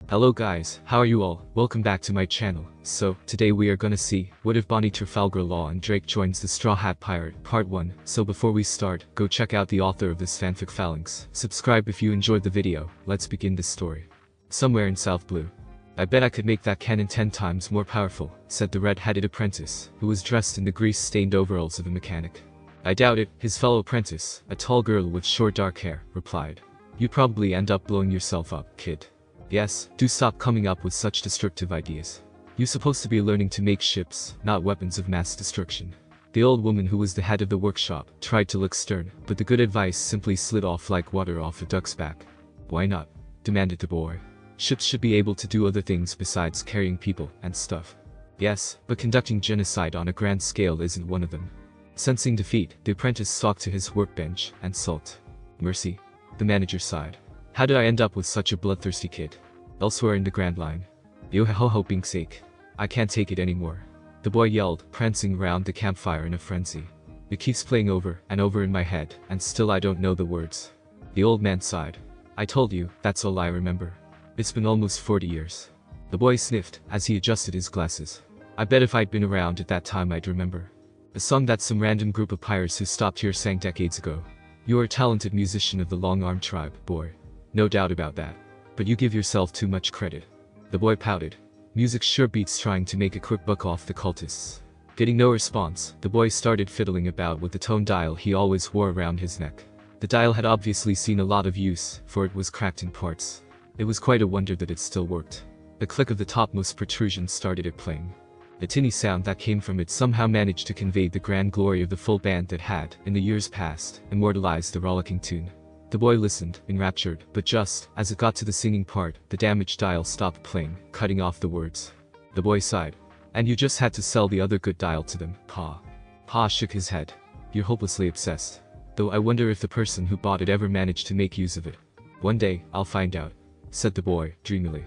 Hello guys, how are you all? Welcome back to my channel. So, today we are gonna see, what if Bonnet Trafalgar Law and Drake joins the Straw Hat Pirate, Part 1. So before we start, go check out the author of this fanfic Phalanx. Subscribe if you enjoyed the video. Let's begin this story. Somewhere in South Blue. I bet I could make that cannon 10 times more powerful, said the red-headed apprentice, who was dressed in the grease-stained overalls of a mechanic. I doubt it, his fellow apprentice, a tall girl with short dark hair, replied. You'd probably end up blowing yourself up, kid. Yes, do stop coming up with such destructive ideas. You're supposed to be learning to make ships, not weapons of mass destruction. The old woman who was the head of the workshop tried to look stern, but the good advice simply slid off like water off a duck's back. Why not? Demanded the boy. Ships should be able to do other things besides carrying people and stuff. Yes, but conducting genocide on a grand scale isn't one of them. Sensing defeat, the apprentice stalked to his workbench and sulked. Mercy. The manager sighed. How did I end up with such a bloodthirsty kid? Elsewhere in the Grand Line. Yo-ho-ho being sake. I can't take it anymore. The boy yelled, prancing around the campfire in a frenzy. It keeps playing over and over in my head, and still I don't know the words. The old man sighed. I told you, that's all I remember. It's been almost 40 years. The boy sniffed as he adjusted his glasses. I bet if I'd been around at that time I'd remember. A song that some random group of pirates who stopped here sang decades ago. You're a talented musician of the Long-Arm tribe, boy. No doubt about that. But you give yourself too much credit. The boy pouted. Music sure beats trying to make a quick buck off the cultists. Getting no response, the boy started fiddling about with the tone dial he always wore around his neck. The dial had obviously seen a lot of use, for it was cracked in parts. It was quite a wonder that it still worked. The click of the topmost protrusion started it playing. The tinny sound that came from it somehow managed to convey the grand glory of the full band that had, in the years past, immortalized the rollicking tune. The boy listened, enraptured, but just as it got to the singing part, the damaged dial stopped playing, cutting off the words. The boy sighed. And you just had to sell the other good dial to them, Pa. Pa shook his head. You're hopelessly obsessed. Though I wonder if the person who bought it ever managed to make use of it. One day, I'll find out, said the boy, dreamily.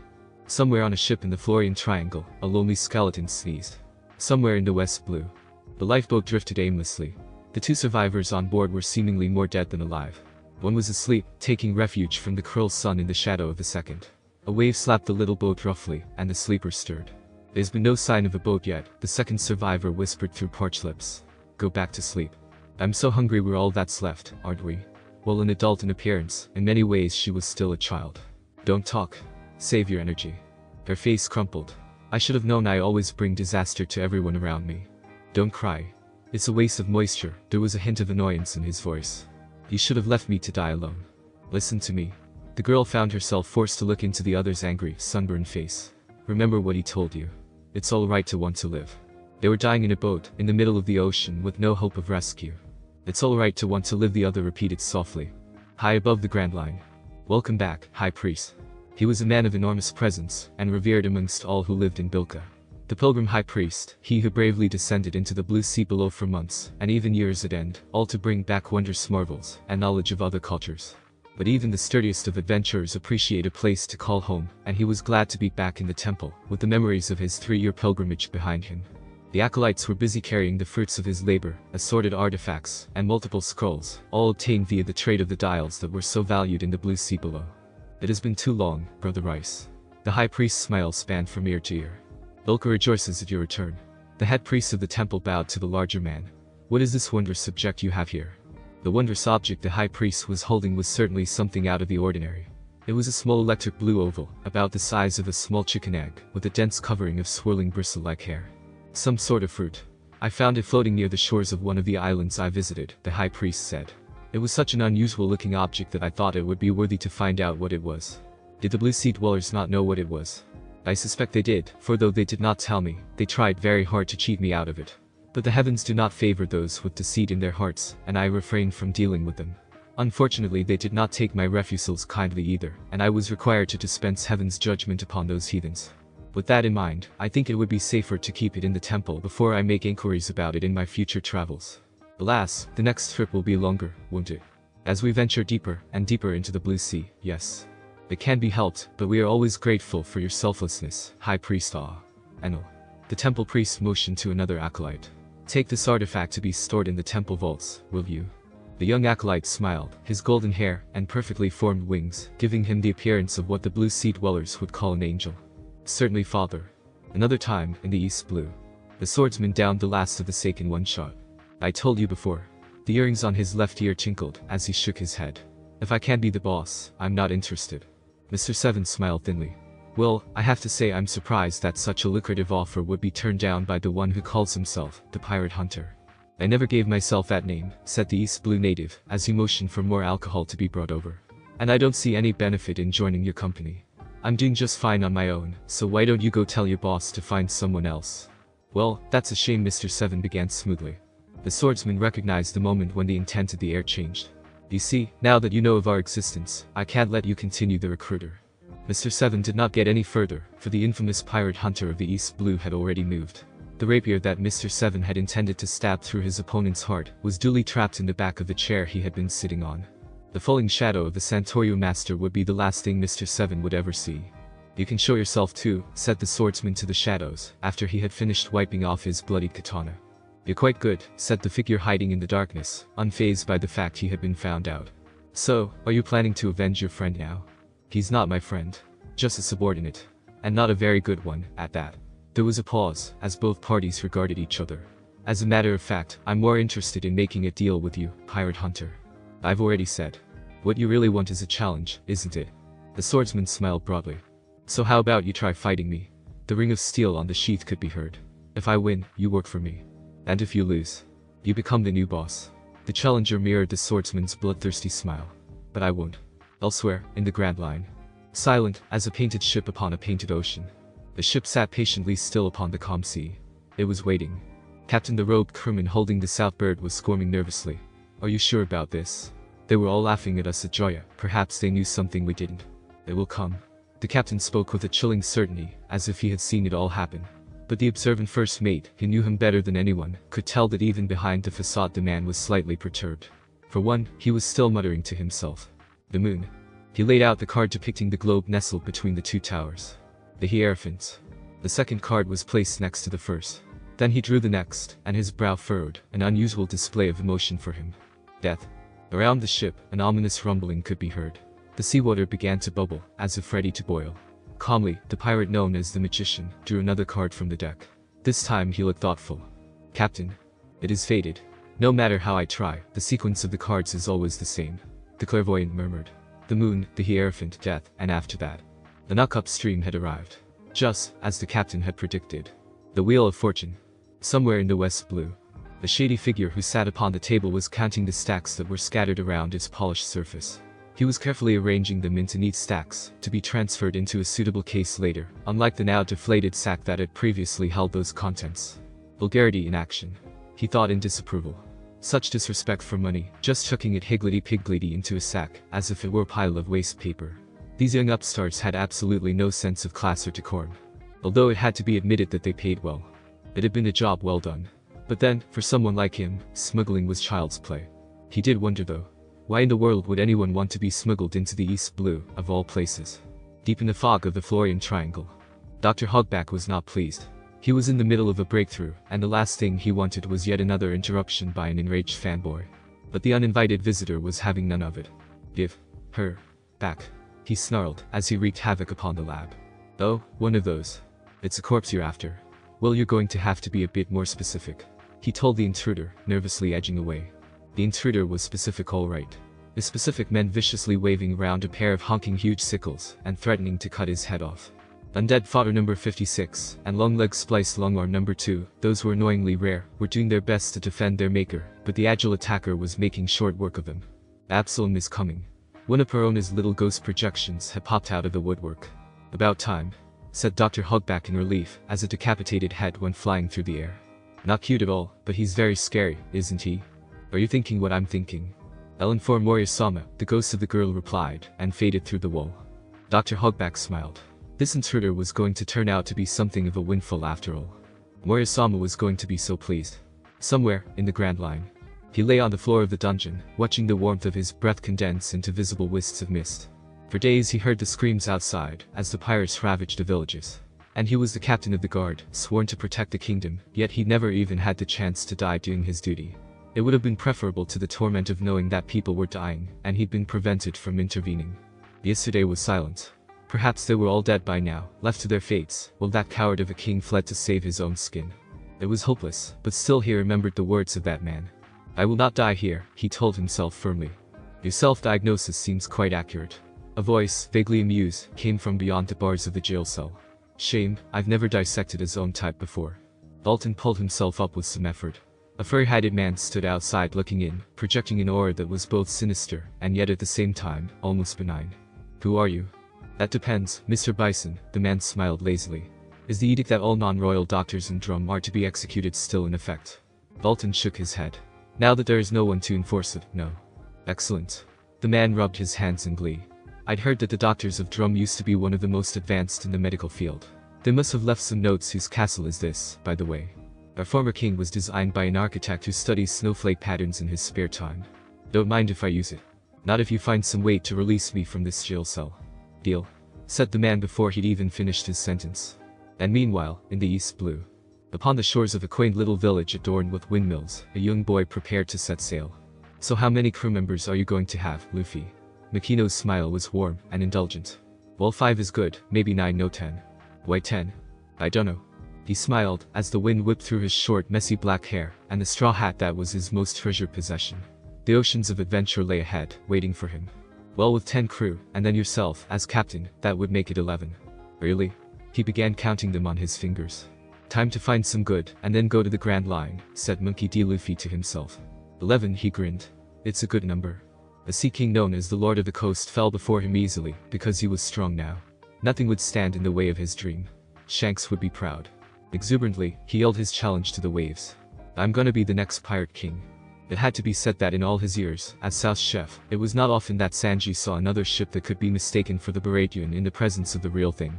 Somewhere on a ship in the Florian Triangle, a lonely skeleton sneezed. Somewhere in the West Blue. The lifeboat drifted aimlessly. The two survivors on board were seemingly more dead than alive. One was asleep, taking refuge from the cruel sun in the shadow of the second. A wave slapped the little boat roughly, and the sleeper stirred. There's been no sign of a boat yet, the second survivor whispered through parched lips. Go back to sleep. I'm so hungry we're all that's left, aren't we? Well, an adult in appearance, in many ways she was still a child. Don't talk. Save your energy. Her face crumpled. I should have known I always bring disaster to everyone around me. Don't cry. It's a waste of moisture. There was a hint of annoyance in his voice. You should have left me to die alone. Listen to me. The girl found herself forced to look into the other's angry, sunburned face. Remember what he told you. It's all right to want to live. They were dying in a boat, in the middle of the ocean with no hope of rescue. It's all right to want to live, the other repeated softly. High above the Grand Line. Welcome back, High Priest. He was a man of enormous presence, and revered amongst all who lived in Bilka. The pilgrim high priest, he who bravely descended into the blue sea below for months, and even years at end, all to bring back wondrous marvels, and knowledge of other cultures. But even the sturdiest of adventurers appreciate a place to call home, and he was glad to be back in the temple, with the memories of his 3-year pilgrimage behind him. The acolytes were busy carrying the fruits of his labor, assorted artifacts, and multiple scrolls, all obtained via the trade of the dials that were so valued in the blue sea below. It has been too long, Brother Rice. The high priest's smile spanned from ear to ear. Bilka rejoices at your return. The head priest of the temple bowed to the larger man. What is this wondrous subject you have here? The wondrous object the high priest was holding was certainly something out of the ordinary. It was a small electric blue oval, about the size of a small chicken egg, with a dense covering of swirling bristle-like hair. Some sort of fruit. I found it floating near the shores of one of the islands I visited, the high priest said. It was such an unusual-looking object that I thought it would be worthy to find out what it was. Did the Blue Sea dwellers not know what it was? I suspect they did, for though they did not tell me, they tried very hard to cheat me out of it. But the heavens do not favor those with deceit in their hearts, and I refrained from dealing with them. Unfortunately, they did not take my refusals kindly either, and I was required to dispense heaven's judgment upon those heathens. With that in mind, I think it would be safer to keep it in the temple before I make inquiries about it in my future travels. Alas, the next trip will be longer, won't it? As we venture deeper and deeper into the blue sea, yes. It can be helped, but we are always grateful for your selflessness, High Priest Enel. The temple priest motioned to another acolyte. Take this artifact to be stored in the temple vaults, will you? The young acolyte smiled, his golden hair and perfectly formed wings, giving him the appearance of what the Blue Sea dwellers would call an angel. Certainly, father. Another time, in the East Blue. The swordsman downed the last of the sake in one shot. I told you before. The earrings on his left ear tinkled as he shook his head. If I can't be the boss, I'm not interested. Mr. Seven smiled thinly. Well, I have to say I'm surprised that such a lucrative offer would be turned down by the one who calls himself the Pirate Hunter. I never gave myself that name, said the East Blue native, as he motioned for more alcohol to be brought over. And I don't see any benefit in joining your company. I'm doing just fine on my own, so why don't you go tell your boss to find someone else? Well, that's a shame, Mr. Seven began smoothly. The swordsman recognized the moment when the intent of the air changed. You see, now that you know of our existence, I can't let you continue the recruiter. Mr. Seven did not get any further, for the infamous pirate hunter of the East Blue had already moved. The rapier that Mr. Seven had intended to stab through his opponent's heart was duly trapped in the back of the chair he had been sitting on. The falling shadow of the Santorio master would be the last thing Mr. Seven would ever see. You can show yourself too, said the swordsman to the shadows, after he had finished wiping off his bloodied katana. You're quite good, said the figure hiding in the darkness, unfazed by the fact he had been found out. So, are you planning to avenge your friend now? He's not my friend. Just a subordinate. And not a very good one, at that. There was a pause, as both parties regarded each other. As a matter of fact, I'm more interested in making a deal with you, Pirate Hunter. I've already said. What you really want is a challenge, isn't it? The swordsman smiled broadly. So how about you try fighting me? The ring of steel on the sheath could be heard. If I win, you work for me. And if you lose, you become the new boss. The challenger mirrored the swordsman's bloodthirsty smile. But I won't. Elsewhere, in the Grand Line. Silent, as a painted ship upon a painted ocean. The ship sat patiently still upon the calm sea. It was waiting. Captain the robed crewman holding the South Bird was squirming nervously. Are you sure about this? They were all laughing at us at Joya. Perhaps they knew something we didn't. It will come. The captain spoke with a chilling certainty, as if he had seen it all happen. But the observant first mate, who knew him better than anyone, could tell that even behind the facade the man was slightly perturbed. For one, he was still muttering to himself. The moon. He laid out the card depicting the globe nestled between the two towers. The Hierophant. The second card was placed next to the first. Then he drew the next, and his brow furrowed, an unusual display of emotion for him. Death. Around the ship, an ominous rumbling could be heard. The seawater began to bubble, as if ready to boil. Calmly, the pirate known as the Magician drew another card from the deck. This time he looked thoughtful. Captain. It is fated. No matter how I try, the sequence of the cards is always the same. The clairvoyant murmured. The moon, the Hierophant, death, and after that. The knock-up stream had arrived. Just as the captain had predicted. The Wheel of Fortune. Somewhere in the West Blue. The shady figure who sat upon the table was counting the stacks that were scattered around its polished surface. He was carefully arranging them into neat stacks, to be transferred into a suitable case later, unlike the now deflated sack that had previously held those contents. Vulgarity in action. He thought in disapproval. Such disrespect for money, just chucking it higgledy-piggledy into a sack, as if it were a pile of waste paper. These young upstarts had absolutely no sense of class or decorum. Although it had to be admitted that they paid well. It had been a job well done. But then, for someone like him, smuggling was child's play. He did wonder though. Why in the world would anyone want to be smuggled into the East Blue, of all places? Deep in the fog of the Florian Triangle. Dr. Hogback was not pleased. He was in the middle of a breakthrough, and the last thing he wanted was yet another interruption by an enraged fanboy. But the uninvited visitor was having none of it. Give her back, he snarled, as he wreaked havoc upon the lab. Oh, one of those. It's a corpse you're after. Well, you're going to have to be a bit more specific. He told the intruder, nervously edging away. The intruder was specific all right. The specific meant viciously waving around a pair of honking huge sickles, and threatening to cut his head off. Undead fodder number 56, and long-leg spliced longarm number 2, those were annoyingly rare, were doing their best to defend their maker, but the agile attacker was making short work of them. Absalom is coming. One of Perona's little ghost projections had popped out of the woodwork. About time, said Dr. Hogback in relief, as a decapitated head went flying through the air. Not cute at all, but he's very scary, isn't he? Are you thinking what I'm thinking? I'll inform Moria-sama, the ghost of the girl replied, and faded through the wall. Dr. Hogback smiled. This intruder was going to turn out to be something of a windfall after all. Moria-sama was going to be so pleased. Somewhere, in the Grand Line. He lay on the floor of the dungeon, watching the warmth of his breath condense into visible wisps of mist. For days he heard the screams outside, as the pirates ravaged the villages. And he was the captain of the guard, sworn to protect the kingdom, yet he never even had the chance to die doing his duty. It would have been preferable to the torment of knowing that people were dying, and he'd been prevented from intervening. Yesterday was silent. Perhaps they were all dead by now, left to their fates, while that coward of a king fled to save his own skin. It was hopeless, but still he remembered the words of that man. "I will not die here," he told himself firmly. "Your self-diagnosis seems quite accurate." A voice, vaguely amused, came from beyond the bars of the jail cell. "Shame, I've never dissected his own type before." Dalton pulled himself up with some effort. A furry-hided man stood outside looking in, projecting an aura that was both sinister, and yet at the same time, almost benign. "Who are you?" "That depends, Mr. Bison," the man smiled lazily. "Is the edict that all non-royal doctors in Drum are to be executed still in effect?" Dalton shook his head. "Now that there is no one to enforce it, no." "Excellent." The man rubbed his hands in glee. "I'd heard that the doctors of Drum used to be one of the most advanced in the medical field. They must have left some notes. Whose castle is this, by the way?" "Our former king was designed by an architect who studies snowflake patterns in his spare time. Don't mind if I use it. Not if you find some way to release me from this jail cell." "Deal," said the man before he'd even finished his sentence. And meanwhile, in the East Blue, upon the shores of a quaint little village adorned with windmills, a young boy prepared to set sail. "So how many crew members are you going to have, Luffy?" Makino's smile was warm and indulgent. "Well, 5 is good, maybe 9, no 10. "Why 10? "I dunno." He smiled, as the wind whipped through his short, messy black hair, and the straw hat that was his most treasured possession. The oceans of adventure lay ahead, waiting for him. "Well, with 10 crew, and then yourself, as captain, that would make it 11. "Really?" He began counting them on his fingers. "Time to find some good, and then go to the Grand Line," said Monkey D. Luffy to himself. 11, he grinned. "It's a good number." A Sea King known as the Lord of the Coast fell before him easily, because he was strong now. Nothing would stand in the way of his dream. Shanks would be proud. Exuberantly, he yelled his challenge to the waves. "I'm gonna be the next pirate king." It had to be said that in all his years, as South Chef, it was not often that Sanji saw another ship that could be mistaken for the Baratie in the presence of the real thing.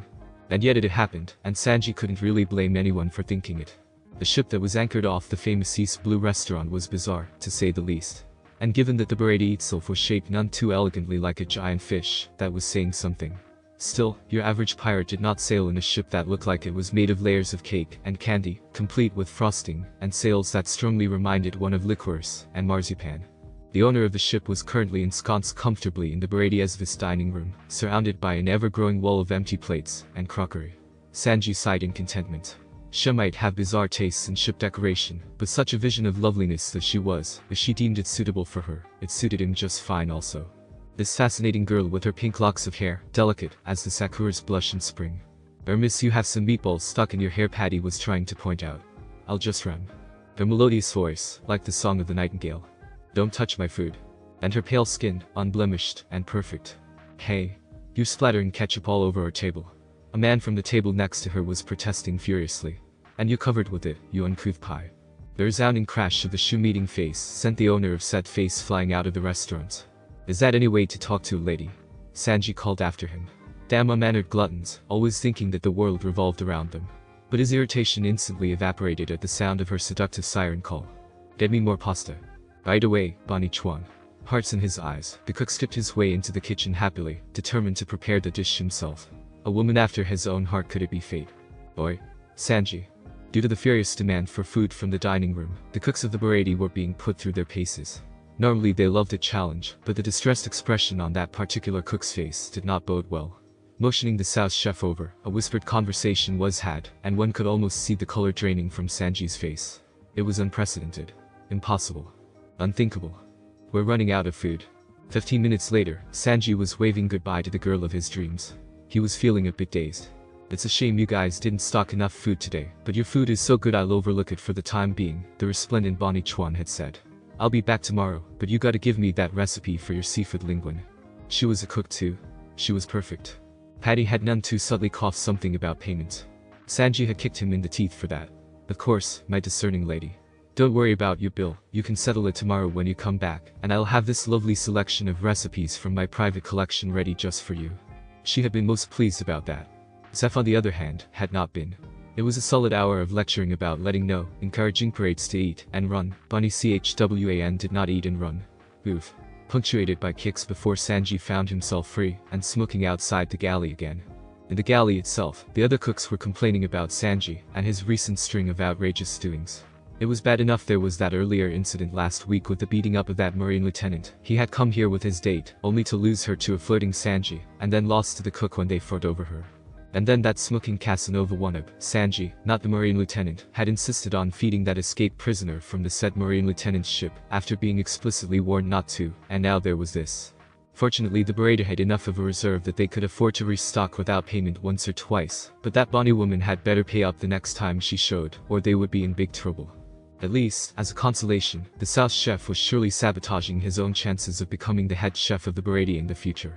And yet it had happened, and Sanji couldn't really blame anyone for thinking it. The ship that was anchored off the famous East Blue restaurant was bizarre, to say the least. And given that the Baratie itself was shaped none too elegantly like a giant fish, that was saying something. Still, your average pirate did not sail in a ship that looked like it was made of layers of cake and candy, complete with frosting, and sails that strongly reminded one of licorice and marzipan. The owner of the ship was currently ensconced comfortably in the Baratie's dining room, surrounded by an ever-growing wall of empty plates and crockery. Sanji sighed in contentment. She might have bizarre tastes in ship decoration, but such a vision of loveliness that she was, if she deemed it suitable for her, it suited him just fine also. This fascinating girl with her pink locks of hair, delicate as the sakuras blush in spring. "Miss, you have some meatballs stuck in your hair," Patty was trying to point out. "I'll just run." Her melodious voice, like the song of the nightingale. "Don't touch my food." And her pale skin, unblemished and perfect. "Hey, you're splattering ketchup all over our table." A man from the table next to her was protesting furiously. "And you covered with it, you uncouth pie." The resounding crash of the shoe-meeting face sent the owner of said face flying out of the restaurant. "Is that any way to talk to a lady?" Sanji called after him. Damn unmannered gluttons, always thinking that the world revolved around them. But his irritation instantly evaporated at the sound of her seductive siren call. "Get me more pasta." "Right away, Bonnie Chuan." Hearts in his eyes, the cook stepped his way into the kitchen happily, determined to prepare the dish himself. A woman after his own heart, could it be fate? "Oi, Sanji." Due to the furious demand for food from the dining room, the cooks of the Baratie were being put through their paces. Normally they loved a challenge, but the distressed expression on that particular cook's face did not bode well. Motioning the South Chef over, a whispered conversation was had, and one could almost see the color draining from Sanji's face. It was unprecedented. Impossible. Unthinkable. "We're running out of food." 15 minutes later, Sanji was waving goodbye to the girl of his dreams. He was feeling a bit dazed. "It's a shame you guys didn't stock enough food today, but your food is so good I'll overlook it for the time being," the resplendent Bonnie Chuan had said. "I'll be back tomorrow, but you gotta give me that recipe for your seafood linguine." She was a cook too. She was perfect. Patty had none too subtly coughed something about payment. Sanji had kicked him in the teeth for that. "Of course, my discerning lady. Don't worry about your bill, you can settle it tomorrow when you come back, and I'll have this lovely selection of recipes from my private collection ready just for you." She had been most pleased about that. Zeff, on the other hand, had not been. It was a solid hour of lecturing about letting no, encouraging parades to eat and run. Bonnie Chwan did not eat and run. Oof. Punctuated by kicks before Sanji found himself free and smoking outside the galley again. In the galley itself, the other cooks were complaining about Sanji and his recent string of outrageous doings. It was bad enough there was that earlier incident last week with the beating up of that Marine lieutenant. He had come here with his date, only to lose her to a flirting Sanji, and then lost to the cook when they fought over her. And then that smoking Casanova one-up, Sanji, not the Marine lieutenant, had insisted on feeding that escaped prisoner from the said Marine lieutenant's ship, after being explicitly warned not to, and now there was this. Fortunately the Baratie had enough of a reserve that they could afford to restock without payment once or twice, but that Bonnie woman had better pay up the next time she showed, or they would be in big trouble. At least, as a consolation, the South chef was surely sabotaging his own chances of becoming the head chef of the Baratie in the future.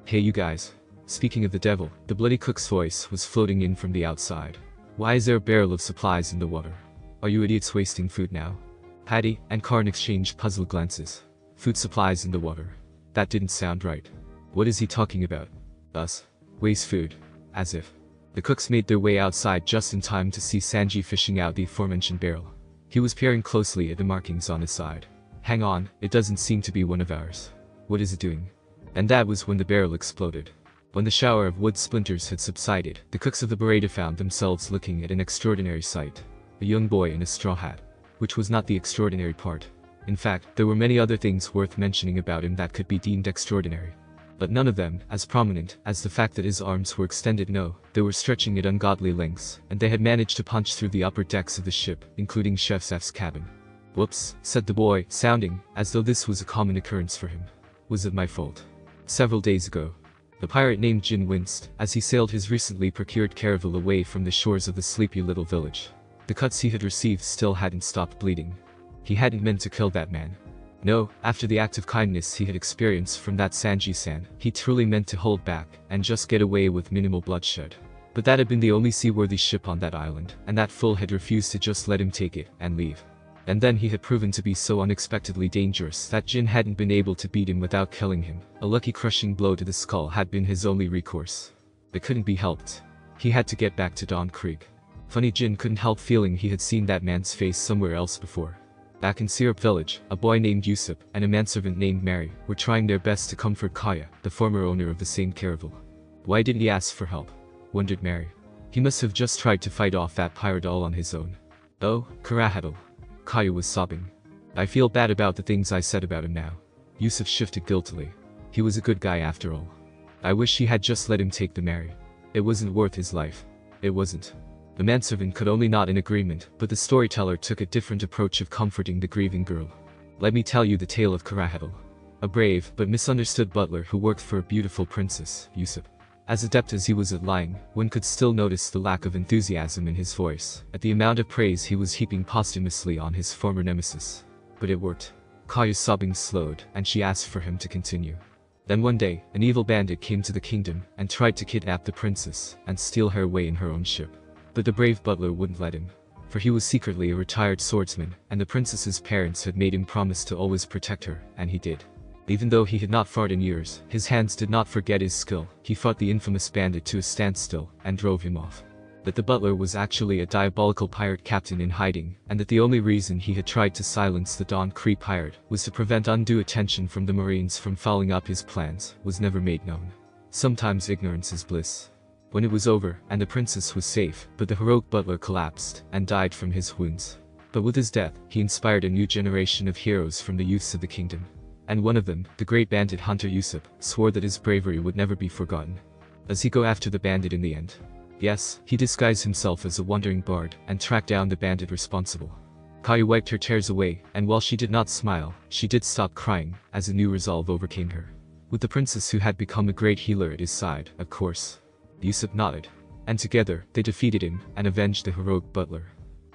Hey you guys. Speaking of the devil, the bloody cook's voice was floating in from the outside. Why is there a barrel of supplies in the water? Are you idiots wasting food now? Patty and Karn exchanged puzzled glances. Food supplies in the water. That didn't sound right. What is he talking about? Us. Waste food. As if. The cooks made their way outside just in time to see Sanji fishing out the aforementioned barrel. He was peering closely at the markings on his side. Hang on, it doesn't seem to be one of ours. What is it doing? And that was when the barrel exploded. When the shower of wood splinters had subsided, the cooks of the Baratie found themselves looking at an extraordinary sight. A young boy in a straw hat. Which was not the extraordinary part. In fact, there were many other things worth mentioning about him that could be deemed extraordinary. But none of them as prominent as the fact that his arms were extended. No, they were stretching at ungodly lengths, and they had managed to punch through the upper decks of the ship, including Chef Zeff's cabin. Whoops, said the boy, sounding as though this was a common occurrence for him. Was it my fault? Several days ago. The pirate named Jin winced as he sailed his recently procured caravel away from the shores of the sleepy little village. The cuts he had received still hadn't stopped bleeding. He hadn't meant to kill that man. No, after the act of kindness he had experienced from that Sanji-san, he truly meant to hold back and just get away with minimal bloodshed. But that had been the only seaworthy ship on that island, and that fool had refused to just let him take it and leave. And then he had proven to be so unexpectedly dangerous that Jin hadn't been able to beat him without killing him. A lucky crushing blow to the skull had been his only recourse. It couldn't be helped. He had to get back to Don Krieg. Funny Jin couldn't help feeling he had seen that man's face somewhere else before. Back in Syrup Village, a boy named Yusuf and a manservant named Mary were trying their best to comfort Kaya, the former owner of the same caravel. Why didn't he ask for help? Wondered Mary. He must have just tried to fight off that pirate all on his own. Oh, Karahadal. Kaya was sobbing. I feel bad about the things I said about him now. Yusuf shifted guiltily. He was a good guy after all. I wish he had just let him take the Mary. It wasn't worth his life. It wasn't. The manservant could only nod in agreement, but the storyteller took a different approach of comforting the grieving girl. Let me tell you the tale of Karahadal. A brave but misunderstood butler who worked for a beautiful princess, Yusuf. As adept as he was at lying, one could still notice the lack of enthusiasm in his voice, at the amount of praise he was heaping posthumously on his former nemesis. But it worked. Kaya's sobbing slowed, and she asked for him to continue. Then one day, an evil bandit came to the kingdom, and tried to kidnap the princess, and steal her away in her own ship. But the brave butler wouldn't let him. For he was secretly a retired swordsman, and the princess's parents had made him promise to always protect her, and he did. Even though he had not fought in years, his hands did not forget his skill. He fought the infamous bandit to a standstill, and drove him off. That the butler was actually a diabolical pirate captain in hiding, and that the only reason he had tried to silence the Don Krieg pirate was to prevent undue attention from the Marines from following up his plans, was never made known. Sometimes ignorance is bliss. When it was over, and the princess was safe, but the heroic butler collapsed, and died from his wounds. But with his death, he inspired a new generation of heroes from the youths of the kingdom. And one of them, the great bandit hunter Yusuf, swore that his bravery would never be forgotten. Does he go after the bandit in the end? Yes, he disguised himself as a wandering bard, and tracked down the bandit responsible. Kaya wiped her tears away, and while she did not smile, she did stop crying, as a new resolve overcame her. With the princess who had become a great healer at his side, of course. Yusuf nodded. And together, they defeated him, and avenged the heroic butler.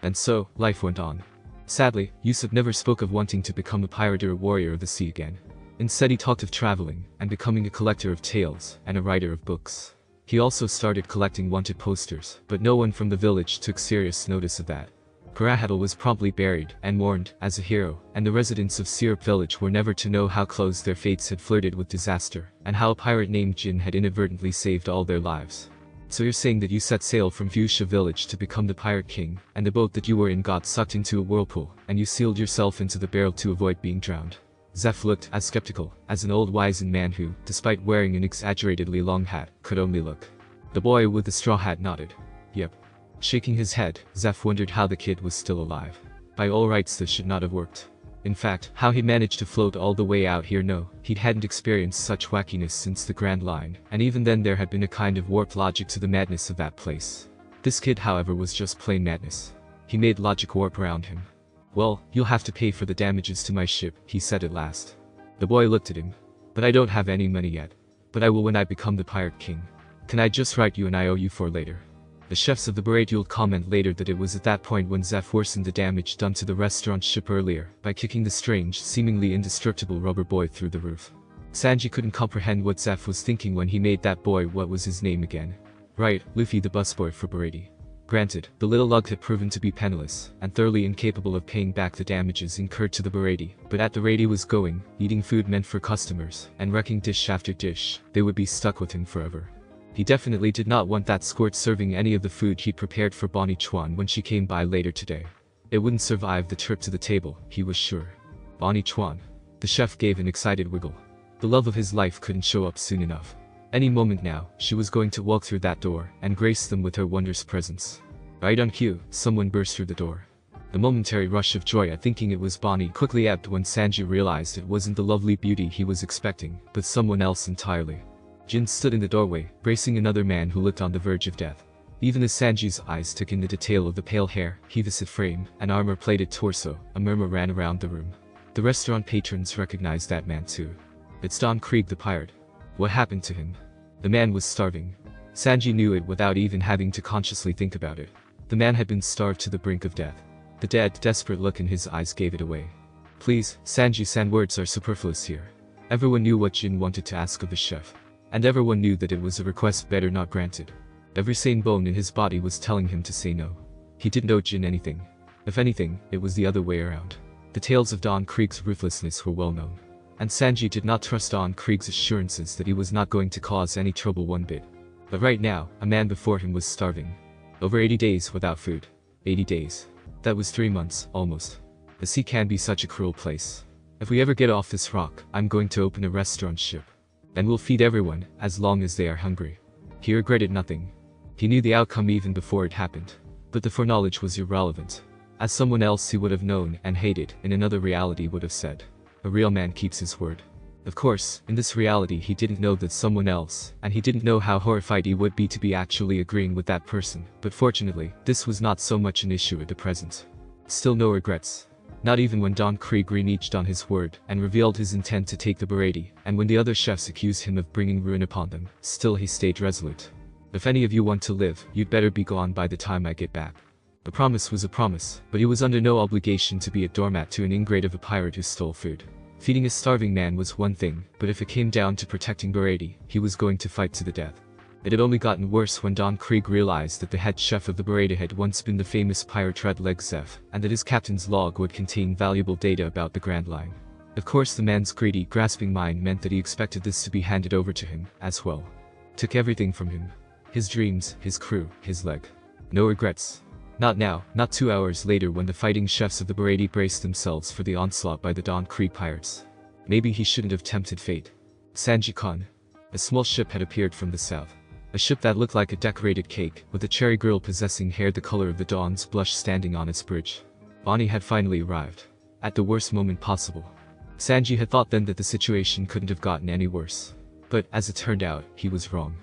And so, life went on. Sadly, Yusuf never spoke of wanting to become a pirate or a warrior of the sea again. Instead he talked of traveling, and becoming a collector of tales, and a writer of books. He also started collecting wanted posters, but no one from the village took serious notice of that. Karahadal was promptly buried, and mourned, as a hero, and the residents of Syrup Village were never to know how close their fates had flirted with disaster, and how a pirate named Jin had inadvertently saved all their lives. So you're saying that you set sail from Fuchsia Village to become the Pirate King, and the boat that you were in got sucked into a whirlpool, and you sealed yourself into the barrel to avoid being drowned. Zeff looked as skeptical as an old wizened man who, despite wearing an exaggeratedly long hat, could only look. The boy with the straw hat nodded. Yep. Shaking his head, Zeff wondered how the kid was still alive. By all rights this should not have worked. In fact, how he managed to float all the way out here, no, he hadn't experienced such wackiness since the Grand Line, and even then there had been a kind of warped logic to the madness of that place. This kid, however, was just plain madness. He made logic warp around him. Well, you'll have to pay for the damages to my ship, he said at last. The boy looked at him. But I don't have any money yet. But I will when I become the Pirate King. Can I just write you an IOU for later? The chefs of the Baratie will comment later that it was at that point when Zeff worsened the damage done to the restaurant ship earlier by kicking the strange, seemingly indestructible rubber boy through the roof. Sanji couldn't comprehend what Zeff was thinking when he made that boy, what was his name again? Right, Luffy, the busboy for Baratie. Granted, the little lug had proven to be penniless, and thoroughly incapable of paying back the damages incurred to the Baratie, but at the rate he was going, eating food meant for customers, and wrecking dish after dish, they would be stuck with him forever. He definitely did not want that squirt serving any of the food he'd prepared for Bonnie when she came by later today. It wouldn't survive the trip to the table, he was sure. Bonnie. The chef gave an excited wiggle. The love of his life couldn't show up soon enough. Any moment now, she was going to walk through that door and grace them with her wondrous presence. Right on cue, someone burst through the door. The momentary rush of joy at thinking it was Bonnie quickly ebbed when Sanji realized it wasn't the lovely beauty he was expecting, but someone else entirely. Jin stood in the doorway, bracing another man who looked on the verge of death. Even as Sanji's eyes took in the detail of the pale hair, heaved frame, and armor-plated torso, a murmur ran around the room. The restaurant patrons recognized that man too. It's Don Krieg the pirate. What happened to him? The man was starving. Sanji knew it without even having to consciously think about it. The man had been starved to the brink of death. The dead, desperate look in his eyes gave it away. Please, Sanji-san, words are superfluous here. Everyone knew what Jin wanted to ask of the chef. And everyone knew that it was a request better not granted. Every sane bone in his body was telling him to say no. He didn't owe Jin anything. If anything, it was the other way around. The tales of Don Krieg's ruthlessness were well known. And Sanji did not trust Don Krieg's assurances that he was not going to cause any trouble one bit. But right now, a man before him was starving. Over 80 days without food. 80 days. That was 3 months, almost. The sea can be such a cruel place. If we ever get off this rock, I'm going to open a restaurant ship. And we'll feed everyone, as long as they are hungry. He regretted nothing. He knew the outcome even before it happened. But the foreknowledge was irrelevant. As someone else he would have known and hated in another reality would have said. A real man keeps his word. Of course, in this reality he didn't know that someone else, and he didn't know how horrified he would be to be actually agreeing with that person, but fortunately, this was not so much an issue at the present. Still no regrets. Not even when Don Krieg reneged on his word and revealed his intent to take the Baratie, and when the other chefs accused him of bringing ruin upon them, still he stayed resolute. If any of you want to live, you'd better be gone by the time I get back. The promise was a promise, but he was under no obligation to be a doormat to an ingrate of a pirate who stole food. Feeding a starving man was one thing, but if it came down to protecting Baratie, he was going to fight to the death. It had only gotten worse when Don Krieg realized that the head chef of the Baratie had once been the famous pirate Red-Leg Zeff, and that his captain's log would contain valuable data about the Grand Line. Of course the man's greedy, grasping mind meant that he expected this to be handed over to him, as well. Took everything from him. His dreams, his crew, his leg. No regrets. Not now, not 2 hours later when the fighting chefs of the Baratie braced themselves for the onslaught by the Don Krieg pirates. Maybe he shouldn't have tempted fate. Sanji-kun. A small ship had appeared from the south. A ship that looked like a decorated cake, with a cherry girl possessing hair the color of the dawn's blush standing on its bridge. Bonnie had finally arrived. At the worst moment possible. Sanji had thought then that the situation couldn't have gotten any worse. But, as it turned out, he was wrong.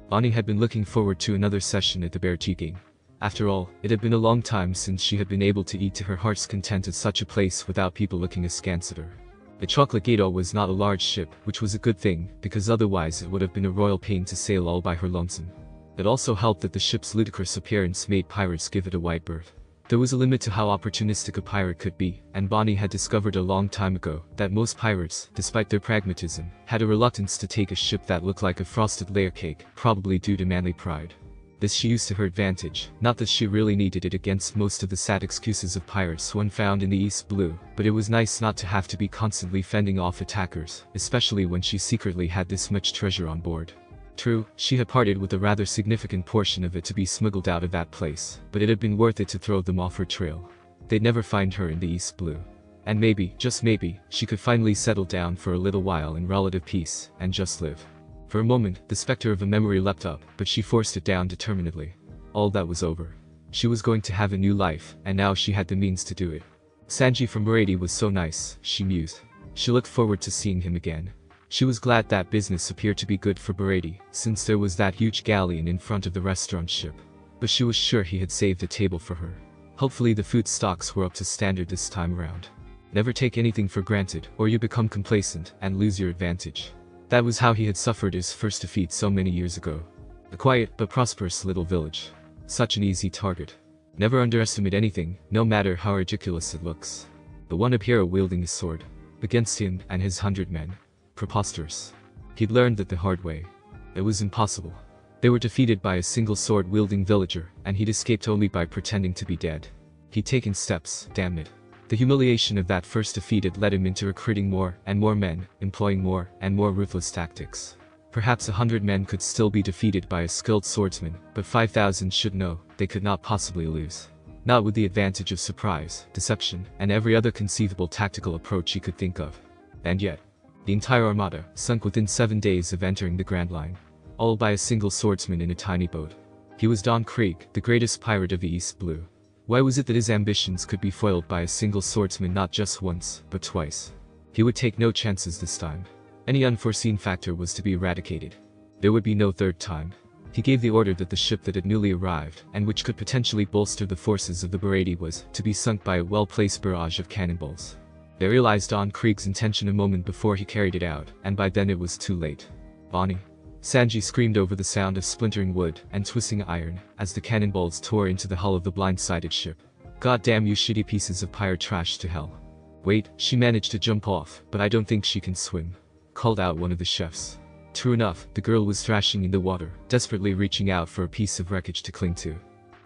Bonnie had been looking forward to another session at the Baratie game. After all, it had been a long time since she had been able to eat to her heart's content at such a place without people looking askance at her. The Chocolate Gato was not a large ship, which was a good thing, because otherwise it would have been a royal pain to sail all by her lonesome. It also helped that the ship's ludicrous appearance made pirates give it a wide berth. There was a limit to how opportunistic a pirate could be, and Bonnie had discovered a long time ago that most pirates, despite their pragmatism, had a reluctance to take a ship that looked like a frosted layer cake, probably due to manly pride. This she used to her advantage, not that she really needed it against most of the sad excuses of pirates one found in the East Blue, but it was nice not to have to be constantly fending off attackers, especially when she secretly had this much treasure on board. True, she had parted with a rather significant portion of it to be smuggled out of that place, but it had been worth it to throw them off her trail. They'd never find her in the East Blue. And maybe, just maybe, she could finally settle down for a little while in relative peace, and just live. For a moment, the specter of a memory leapt up, but she forced it down determinedly. All that was over. She was going to have a new life, and now she had the means to do it. Sanji from Baratie was so nice, she mused. She looked forward to seeing him again. She was glad that business appeared to be good for Baratie, since there was that huge galleon in front of the restaurant ship. But she was sure he had saved a table for her. Hopefully the food stocks were up to standard this time around. Never take anything for granted, or you become complacent and lose your advantage. That was how he had suffered his first defeat so many years ago. A quiet but prosperous little village. Such an easy target. Never underestimate anything, no matter how ridiculous it looks. The one-up hero wielding his sword. Against him and his 100 men. Preposterous. He'd learned that the hard way. It was impossible. They were defeated by a single sword-wielding villager, and he'd escaped only by pretending to be dead. He'd taken steps, damn it. The humiliation of that first defeat had led him into recruiting more and more men, employing more and more ruthless tactics. Perhaps 100 men could still be defeated by a skilled swordsman, but 5,000 should know they could not possibly lose. Not with the advantage of surprise, deception, and every other conceivable tactical approach he could think of. And yet, the entire armada sunk within 7 days of entering the Grand Line. All by a single swordsman in a tiny boat. He was Don Krieg, the greatest pirate of the East Blue. Why was it that his ambitions could be foiled by a single swordsman not just once, but twice? He would take no chances this time. Any unforeseen factor was to be eradicated. There would be no third time. He gave the order that the ship that had newly arrived, and which could potentially bolster the forces of the Baratie, was to be sunk by a well-placed barrage of cannonballs. They realized Don Krieg's intention a moment before he carried it out, and by then it was too late. Bonnie. Sanji screamed over the sound of splintering wood and twisting iron as the cannonballs tore into the hull of the blindsided ship. God damn you shitty pieces of pirate trash to hell. Wait, she managed to jump off, but I don't think she can swim. Called out one of the chefs. True enough, the girl was thrashing in the water, desperately reaching out for a piece of wreckage to cling to.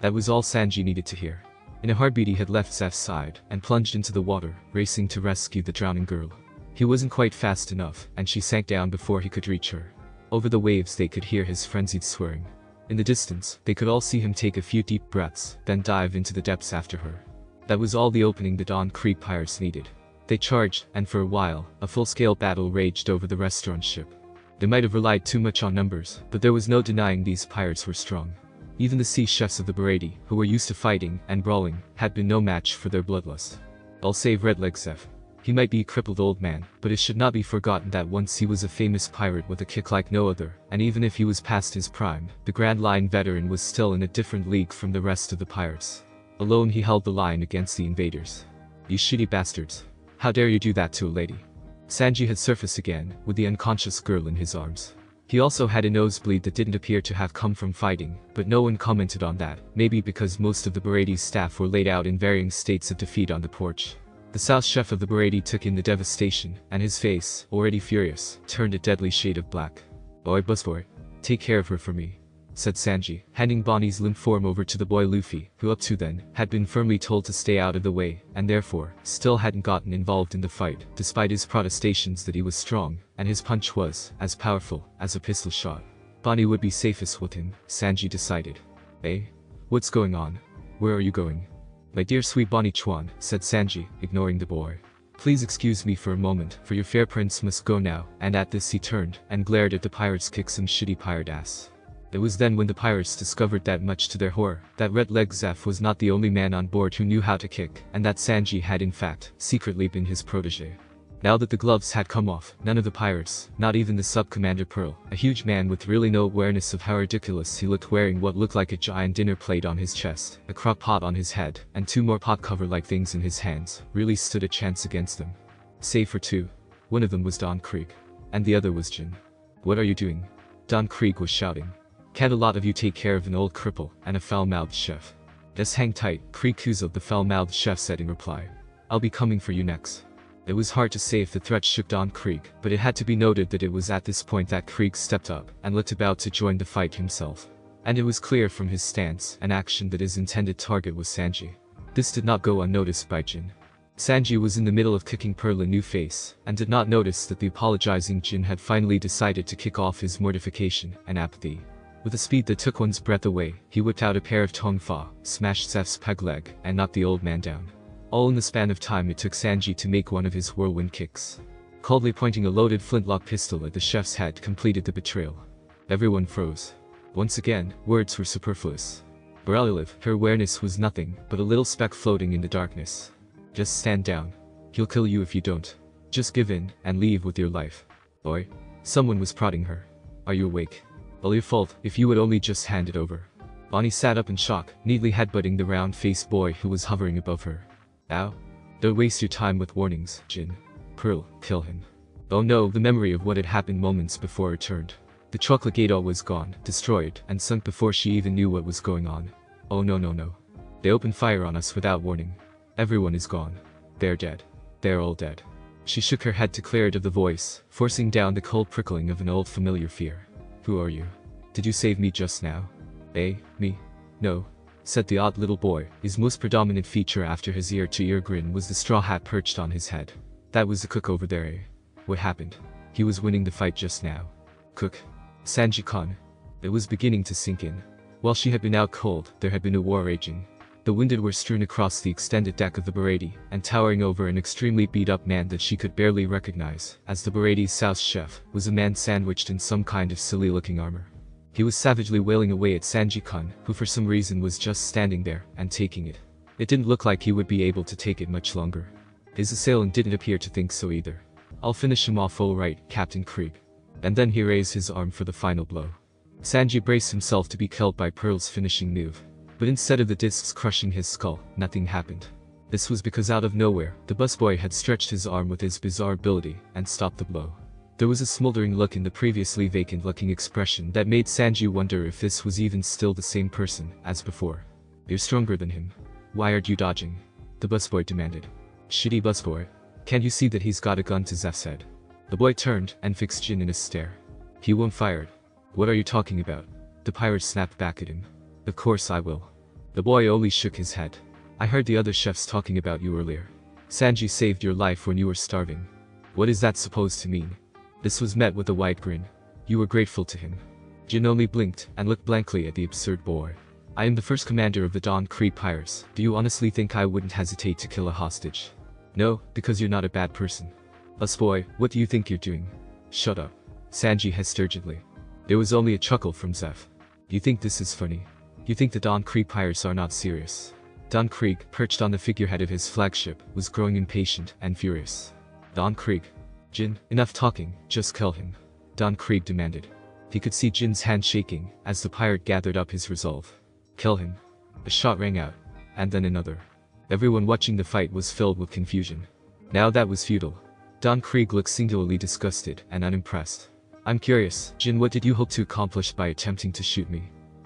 That was all Sanji needed to hear. In a heartbeat he had left Zeff's side and plunged into the water, racing to rescue the drowning girl. He wasn't quite fast enough, and she sank down before he could reach her. Over the waves they could hear his frenzied swearing. In the distance, they could all see him take a few deep breaths, then dive into the depths after her. That was all the opening the Don Krieg pirates needed. They charged, and for a while, a full-scale battle raged over the restaurant ship. They might have relied too much on numbers, but there was no denying these pirates were strong. Even the sea chefs of the Baratie, who were used to fighting and brawling, had been no match for their bloodlust. All save Red-Leg Zeff. He might be a crippled old man, but it should not be forgotten that once he was a famous pirate with a kick like no other, and even if he was past his prime, the Grand Line veteran was still in a different league from the rest of the pirates. Alone he held the line against the invaders. You shitty bastards. How dare you do that to a lady? Sanji had surfaced again, with the unconscious girl in his arms. He also had a nosebleed that didn't appear to have come from fighting, but no one commented on that, maybe because most of the Baratie's staff were laid out in varying states of defeat on the porch. The South chef of the Baratie took in the devastation, and his face, already furious, turned a deadly shade of black. "Oi busboy, take care of her for me," said Sanji, handing Bonnie's limp form over to the boy Luffy, who up to then, had been firmly told to stay out of the way, and therefore, still hadn't gotten involved in the fight, despite his protestations that he was strong, and his punch was as powerful as a pistol shot. Bonnie would be safest with him, Sanji decided. "Eh? What's going on? Where are you going?" "My dear sweet Bonnie Chuan," said Sanji, ignoring the boy. "Please excuse me for a moment, for your fair prince must go now," and at this he turned and glared at the pirates kick some shitty pirate ass. It was then when the pirates discovered that, much to their horror, that Red-Leg Zeff was not the only man on board who knew how to kick, and that Sanji had in fact, secretly been his protege. Now that the gloves had come off, none of the pirates, not even the sub-commander Pearl, a huge man with really no awareness of how ridiculous he looked wearing what looked like a giant dinner plate on his chest, a crock pot on his head, and 2 more pot cover-like things in his hands, really stood a chance against them. Save for 2. One of them was Don Krieg. And the other was Jin. "What are you doing?" Don Krieg was shouting. "Can't a lot of you take care of an old cripple and a foul-mouthed chef?" "Just hang tight," Krieg Kuzo, the foul-mouthed chef, said in reply. "I'll be coming for you next." It was hard to say if the threat shook Don Krieg, but it had to be noted that it was at this point that Krieg stepped up and looked about to join the fight himself. And it was clear from his stance and action that his intended target was Sanji. This did not go unnoticed by Jin. Sanji was in the middle of kicking Pearl a new face, and did not notice that the apologizing Jin had finally decided to kick off his mortification and apathy. With a speed that took one's breath away, he whipped out a pair of Tong Fa, smashed Zeff's peg leg, and knocked the old man down. All in the span of time it took Sanji to make one of his whirlwind kicks. Coldly pointing a loaded flintlock pistol at the chef's head completed the betrayal. Everyone froze. Once again, words were superfluous. Baratie, her awareness was nothing but a little speck floating in the darkness. Just stand down. He'll kill you if you don't. Just give in, and leave with your life. Boy. Someone was prodding her. Are you awake? All your fault, if you would only just hand it over. Bonnie sat up in shock, neatly headbutting the round-faced boy who was hovering above her. Ow. Don't waste your time with warnings, Jin. Pearl, kill him. Oh no, the memory of what had happened moments before returned. The chocolate gate was gone, destroyed, and sunk before she even knew what was going on. Oh no. They opened fire on us without warning. Everyone is gone. They're dead. They're all dead. She shook her head to clear it of the voice, forcing down the cold prickling of an old familiar fear. Who are you? Did you save me just now? Me? No, said the odd little boy. His most predominant feature after his ear-to-ear grin was the straw hat perched on his head. That was the cook over there, eh? What happened? He was winning the fight just now. Cook. Sanji-kun. It was beginning to sink in. While she had been out cold, there had been a war raging. The wounded were strewn across the extended deck of the Baratie, and towering over an extremely beat-up man that she could barely recognize, as the Baratie's South chef, was a man sandwiched in some kind of silly-looking armor. He was savagely wailing away at Sanji-kun, who for some reason was just standing there, and taking it. It didn't look like he would be able to take it much longer. His assailant didn't appear to think so either. I'll finish him off all right, Captain Krieg. And then he raised his arm for the final blow. Sanji braced himself to be killed by Pearl's finishing move. But instead of the discs crushing his skull, nothing happened. This was because out of nowhere, the busboy had stretched his arm with his bizarre ability, and stopped the blow. There was a smoldering look in the previously vacant-looking expression that made Sanji wonder if this was even still the same person as before. You're stronger than him. Why aren't you dodging? The busboy demanded. Shitty busboy. Can't you see that he's got a gun to Zeff's head? The boy turned and fixed Jin in a stare. He won't fire. What are you talking about? The pirate snapped back at him. Of course I will. The boy only shook his head. I heard the other chefs talking about you earlier. Sanji saved your life when you were starving. What is that supposed to mean? This was met with a wide grin. You were grateful to him. Jin only blinked and looked blankly at the absurd boy. I am the first commander of the Dawn Krieg pirates. Do you honestly think I wouldn't hesitate to kill a hostage? No, because you're not a bad person. Busboy, what do you think you're doing? Shut up. Sanji hissed urgently. There was only a chuckle from Zeff. You think this is funny? You think the Dawn Krieg pirates are not serious? Dawn Krieg, perched on the figurehead of his flagship, was growing impatient and furious. Dawn Krieg. Jin, enough talking, just kill him. Dawn Krieg demanded. He could see Jin's hand shaking as the pirate gathered up his resolve. Kill him. A shot rang out. And then another. Everyone watching the fight was filled with confusion. Now that was futile. Dawn Krieg looked singularly disgusted and unimpressed. I'm curious, Jin, what did you hope to accomplish by attempting to shoot me?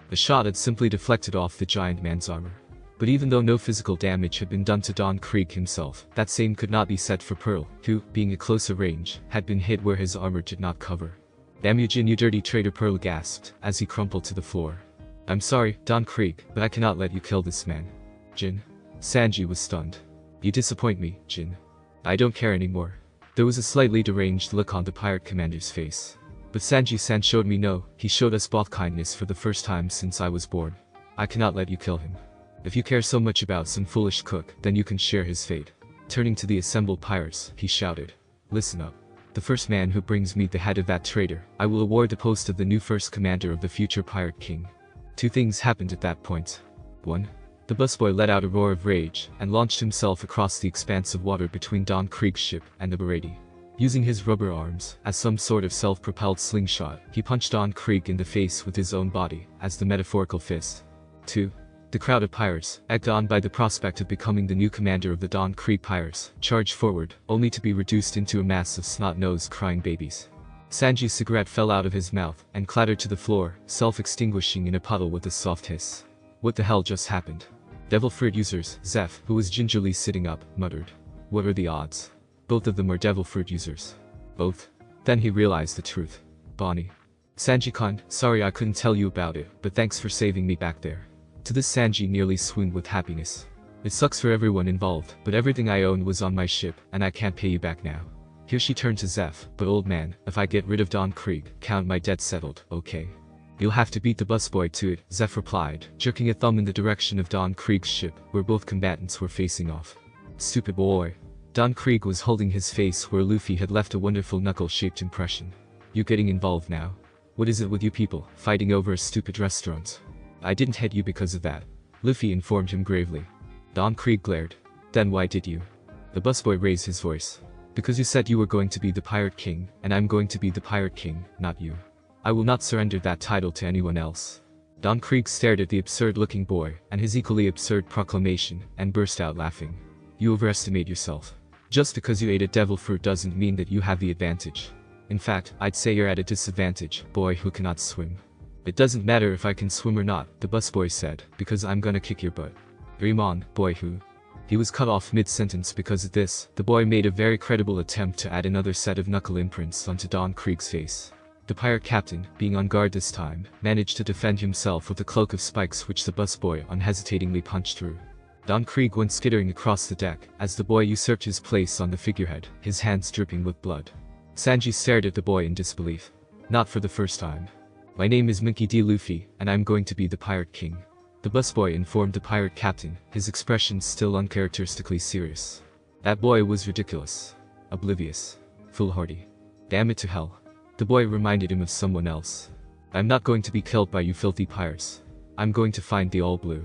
The shot had simply deflected off the giant man's armor. But even though no physical damage had been done to Dawn Krieg himself, that same could not be said for Pearl, who, being at closer range, had been hit where his armor did not cover. Damn you, Jin, you dirty traitor, Pearl gasped, as he crumpled to the floor. I'm sorry, Dawn Krieg, but I cannot let you kill this man. Jin. Sanji was stunned. You disappoint me, Jin. I don't care anymore. There was a slightly deranged look on the pirate commander's face. But Sanji-san showed me no, he showed us both kindness for the first time since I was born. I cannot let you kill him. If you care so much about some foolish cook, then you can share his fate. Turning to the assembled pirates, he shouted. Listen up. The first man who brings me the head of that traitor, I will award the post of the new first commander of the future pirate king. Two things happened at that point. 1. The busboy let out a roar of rage, and launched himself across the expanse of water between Dawn Krieg's ship and the Baratie. Using his rubber arms, as some sort of self-propelled slingshot, he punched Dawn Krieg in the face with his own body, as the metaphorical fist. 2. The crowd of pirates, egged on by the prospect of becoming the new commander of the Dawn Krieg pirates, charged forward, only to be reduced into a mass of snot-nosed crying babies. Sanji's cigarette fell out of his mouth, and clattered to the floor, self-extinguishing in a puddle with a soft hiss. What the hell just happened? Devil Fruit users, Zeff, who was gingerly sitting up, muttered. What are the odds? Both of them are Devil Fruit users. Both? Then he realized the truth. Bonnie. Sanji-kun, sorry I couldn't tell you about it, but thanks for saving me back there. To this Sanji nearly swooned with happiness. It sucks for everyone involved, but everything I owned was on my ship, and I can't pay you back now. Here she turned to Zeff, but old man, if I get rid of Dawn Krieg, count my debt settled, okay? You'll have to beat the busboy to it, Zeff replied, jerking a thumb in the direction of Dawn Krieg's ship, where both combatants were facing off. Stupid boy. Dawn Krieg was holding his face where Luffy had left a wonderful knuckle-shaped impression. You getting involved now? What is it with you people, fighting over a stupid restaurant? I didn't hit you because of that. Luffy informed him gravely. Dawn Krieg glared. Then why did you? The busboy raised his voice. Because you said you were going to be the Pirate King, and I'm going to be the Pirate King, not you. I will not surrender that title to anyone else. Don Krieg stared at the absurd-looking boy and his equally absurd proclamation and burst out laughing. You overestimate yourself. Just because you ate a devil fruit doesn't mean that you have the advantage. In fact, I'd say you're at a disadvantage, boy who cannot swim. It doesn't matter if I can swim or not, the busboy said, because I'm gonna kick your butt. Dream on, boy who. He was cut off mid-sentence because of this. The boy made a very credible attempt to add another set of knuckle imprints onto Don Krieg's face. The pirate captain, being on guard this time, managed to defend himself with a cloak of spikes which the busboy unhesitatingly punched through. Don Krieg went skittering across the deck as the boy usurped his place on the figurehead, his hands dripping with blood. Sanji stared at the boy in disbelief. Not for the first time. My name is Monkey D. Luffy, and I'm going to be the Pirate King. The busboy informed the pirate captain, his expression still uncharacteristically serious. That boy was ridiculous. Oblivious. Foolhardy. Damn it to hell. The boy reminded him of someone else. I'm not going to be killed by you filthy pirates. I'm going to find the All Blue.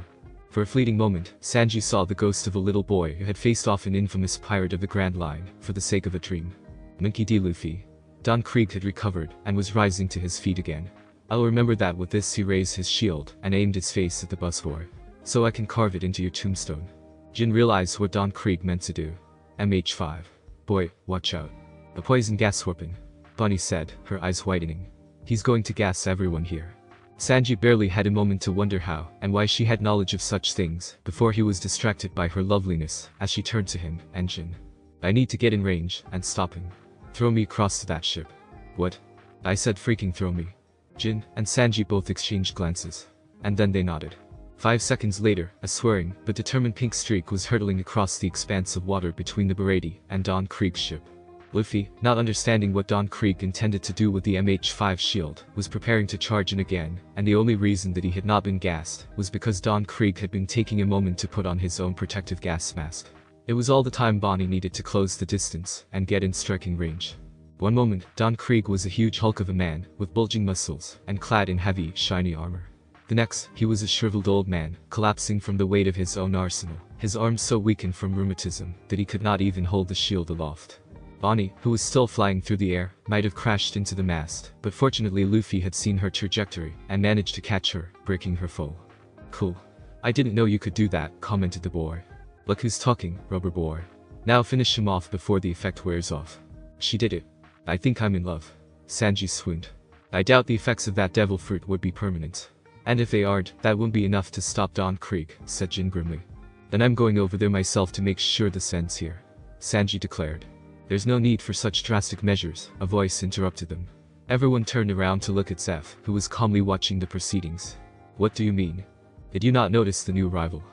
For a fleeting moment, Sanji saw the ghost of a little boy who had faced off an infamous pirate of the Grand Line, for the sake of a dream. Monkey D. Luffy. Don Krieg had recovered, and was rising to his feet again. I'll remember that. With this he raised his shield, and aimed its face at the busboy. So I can carve it into your tombstone. Jin realized what Don Krieg meant to do. MH5. Boy, watch out. A poison gas weapon. Bonnie said, her eyes whitening. He's going to gas everyone here. Sanji barely had a moment to wonder how and why she had knowledge of such things before he was distracted by her loveliness as she turned to him and Jin. I need to get in range and stop him. Throw me across to that ship. What? I said freaking throw me. Jin and Sanji both exchanged glances. And then they nodded. 5 seconds later, a swearing but determined pink streak was hurtling across the expanse of water between the Baratie and Don Krieg's ship. Luffy, not understanding what Don Krieg intended to do with the MH5 shield, was preparing to charge in again, and the only reason that he had not been gassed was because Don Krieg had been taking a moment to put on his own protective gas mask. It was all the time Bonnie needed to close the distance and get in striking range. One moment, Don Krieg was a huge hulk of a man with bulging muscles and clad in heavy, shiny armor. The next, he was a shriveled old man, collapsing from the weight of his own arsenal, his arms so weakened from rheumatism that he could not even hold the shield aloft. Bonnie, who was still flying through the air, might have crashed into the mast, but fortunately Luffy had seen her trajectory and managed to catch her, breaking her fall. Cool. I didn't know you could do that, commented the boy. Look who's talking, rubber boy. Now finish him off before the effect wears off. She did it. I think I'm in love. Sanji swooned. I doubt the effects of that devil fruit would be permanent. And if they aren't, that won't be enough to stop Don Krieg, said Jin grimly. Then I'm going over there myself to make sure this ends here. Sanji declared. There's no need for such drastic measures, a voice interrupted them. Everyone turned around to look at Zeff, who was calmly watching the proceedings. What do you mean? Did you not notice the new arrival?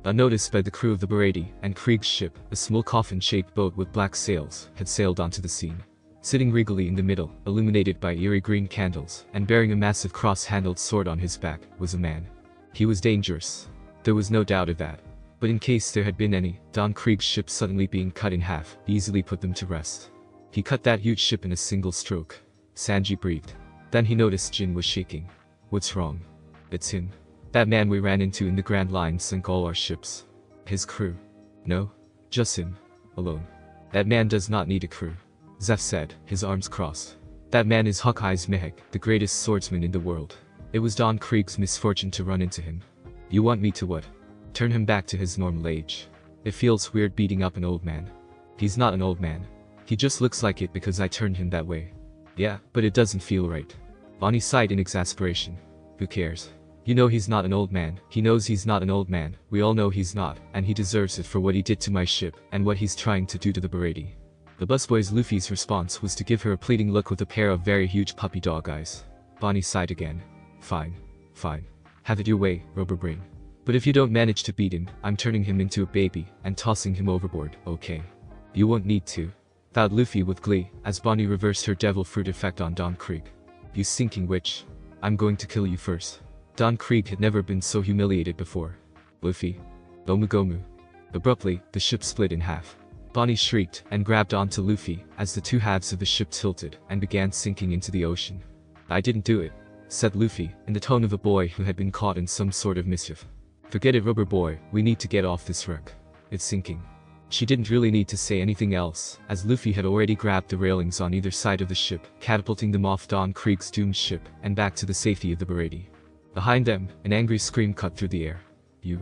Unnoticed by the crew of the Baratie and Krieg's ship, a small coffin-shaped boat with black sails had sailed onto the scene. Sitting regally in the middle, illuminated by eerie green candles, and bearing a massive cross-handled sword on his back, was a man. He was dangerous. There was no doubt of that. But in case there had been any, Don Krieg's ship suddenly being cut in half easily put them to rest. He cut that huge ship in a single stroke. Sanji breathed. Then he noticed Jin was shaking. What's wrong? It's him. That man we ran into in the Grand Line sunk all our ships. His crew. No. Just him. Alone. That man does not need a crew. Zeff said, his arms crossed. That man is Dracule Mihawk, the greatest swordsman in the world. It was Don Krieg's misfortune to run into him. You want me to what? Turn him back to his normal age. It feels weird beating up an old man. He's not an old man. He just looks like it because I turned him that way. Yeah, but it doesn't feel right. Bonnie sighed in exasperation. Who cares? You know he's not an old man. He knows he's not an old man. We all know he's not, and he deserves it for what he did to my ship and what he's trying to do to the Baratie. The busboy's Luffy's response was to give her a pleading look with a pair of very huge puppy dog eyes. Bonnie sighed again. Fine. Fine. Have it your way, rubber brain. But if you don't manage to beat him, I'm turning him into a baby and tossing him overboard, okay? You won't need to. Vowed Luffy with glee, as Bonnie reversed her devil fruit effect on Don Krieg. You stinking witch. I'm going to kill you first. Don Krieg had never been so humiliated before. Luffy. Gomu Gomu. Abruptly, the ship split in half. Bonnie shrieked and grabbed onto Luffy as the two halves of the ship tilted and began sinking into the ocean. I didn't do it, said Luffy, in the tone of a boy who had been caught in some sort of mischief. Forget it, rubber boy, we need to get off this wreck. It's sinking. She didn't really need to say anything else, as Luffy had already grabbed the railings on either side of the ship, catapulting them off Don Krieg's doomed ship, and back to the safety of the Baratie. Behind them, an angry scream cut through the air. You.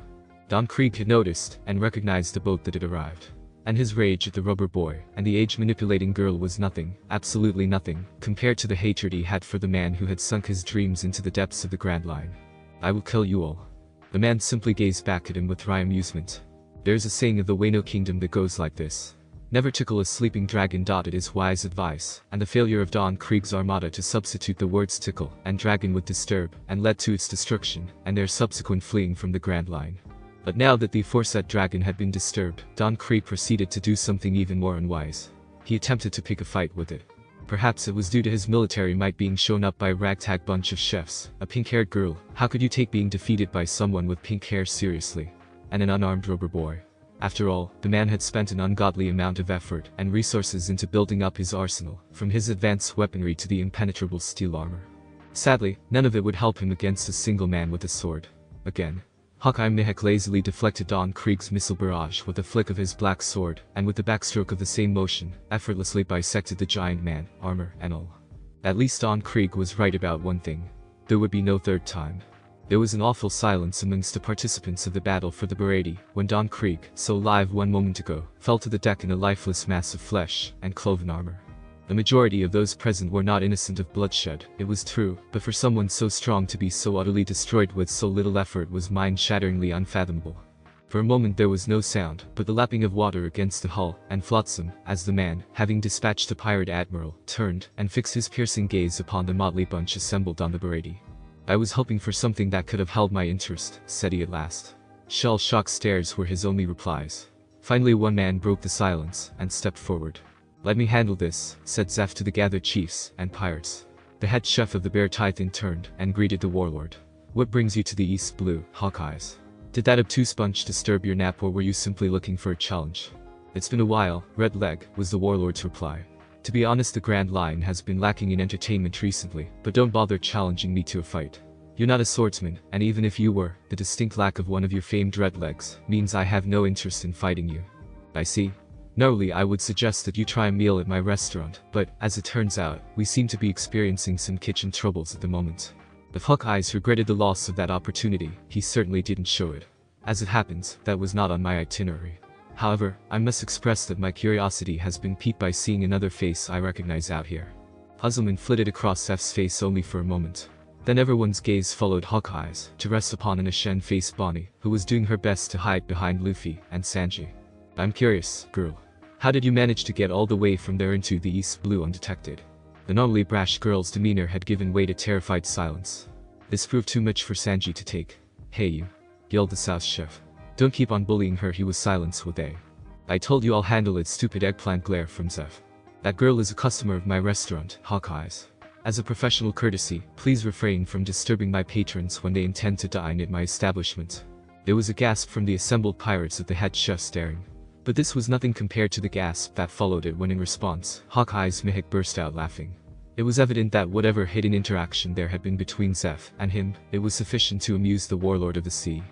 Don Krieg had noticed, and recognized the boat that had arrived. And his rage at the rubber boy, and the age-manipulating girl was nothing, absolutely nothing, compared to the hatred he had for the man who had sunk his dreams into the depths of the Grand Line. I will kill you all. The man simply gazed back at him with wry amusement. There's a saying of the Wano Kingdom that goes like this. Never tickle a sleeping dragon. It is wise advice, and the failure of Don Krieg's armada to substitute the words tickle and dragon with disturb, and led to its destruction, and their subsequent fleeing from the Grand Line. But now that the aforesaid dragon had been disturbed, Don Krieg proceeded to do something even more unwise. He attempted to pick a fight with it. Perhaps it was due to his military might being shown up by a ragtag bunch of chefs, a pink-haired girl. How could you take being defeated by someone with pink hair seriously? And an unarmed rubber boy. After all, the man had spent an ungodly amount of effort and resources into building up his arsenal, from his advanced weaponry to the impenetrable steel armor. Sadly, none of it would help him against a single man with a sword. Again. Hawkeye Mihawk lazily deflected Don Krieg's missile barrage with a flick of his black sword, and with the backstroke of the same motion, effortlessly bisected the giant man, armor and all. At least Don Krieg was right about one thing. There would be no third time. There was an awful silence amongst the participants of the battle for the Baratie, when Don Krieg, so live one moment ago, fell to the deck in a lifeless mass of flesh and cloven armor. The majority of those present were not innocent of bloodshed, it was true, but for someone so strong to be so utterly destroyed with so little effort was mind-shatteringly unfathomable. For a moment there was no sound, but the lapping of water against the hull, and flotsam, as the man, having dispatched the pirate admiral, turned, and fixed his piercing gaze upon the motley bunch assembled on the Baratie. I was hoping for something that could have held my interest, said he at last. Shell-shocked stares were his only replies. Finally one man broke the silence, and stepped forward. Let me handle this, said Zeff to the gathered chiefs and pirates. The head chef of the Baratie then turned, and greeted the warlord. What brings you to the East Blue, Hawkeyes? Did that obtuse bunch disturb your nap, or were you simply looking for a challenge? It's been a while, Red Leg, was the warlord's reply. To be honest, the Grand Line has been lacking in entertainment recently, but don't bother challenging me to a fight. You're not a swordsman, and even if you were, the distinct lack of one of your famed red legs means I have no interest in fighting you. I see. Normally I would suggest that you try a meal at my restaurant, but, as it turns out, we seem to be experiencing some kitchen troubles at the moment. If Hawkeyes regretted the loss of that opportunity, he certainly didn't show it. As it happens, that was not on my itinerary. However, I must express that my curiosity has been piqued by seeing another face I recognize out here. Puzzlement flitted across Zeff's face only for a moment. Then everyone's gaze followed Hawkeye's, to rest upon an ashen-faced Bonnet, who was doing her best to hide behind Luffy and Sanji. I'm curious, girl. How did you manage to get all the way from there into the East Blue undetected? The normally brash girl's demeanor had given way to terrified silence. This proved too much for Sanji to take. Hey you, yelled the South chef. Don't keep on bullying her, he was silenced with a I told you I'll handle it, stupid eggplant glare from Zeff. That girl is a customer of my restaurant, Hawkeyes. As a professional courtesy, please refrain from disturbing my patrons when they intend to dine at my establishment. There was a gasp from the assembled pirates at the head chef staring. But this was nothing compared to the gasp that followed it when in response, Hawkeyes Mihawk burst out laughing. It was evident that whatever hidden interaction there had been between Zeff and him, it was sufficient to amuse the warlord of the sea.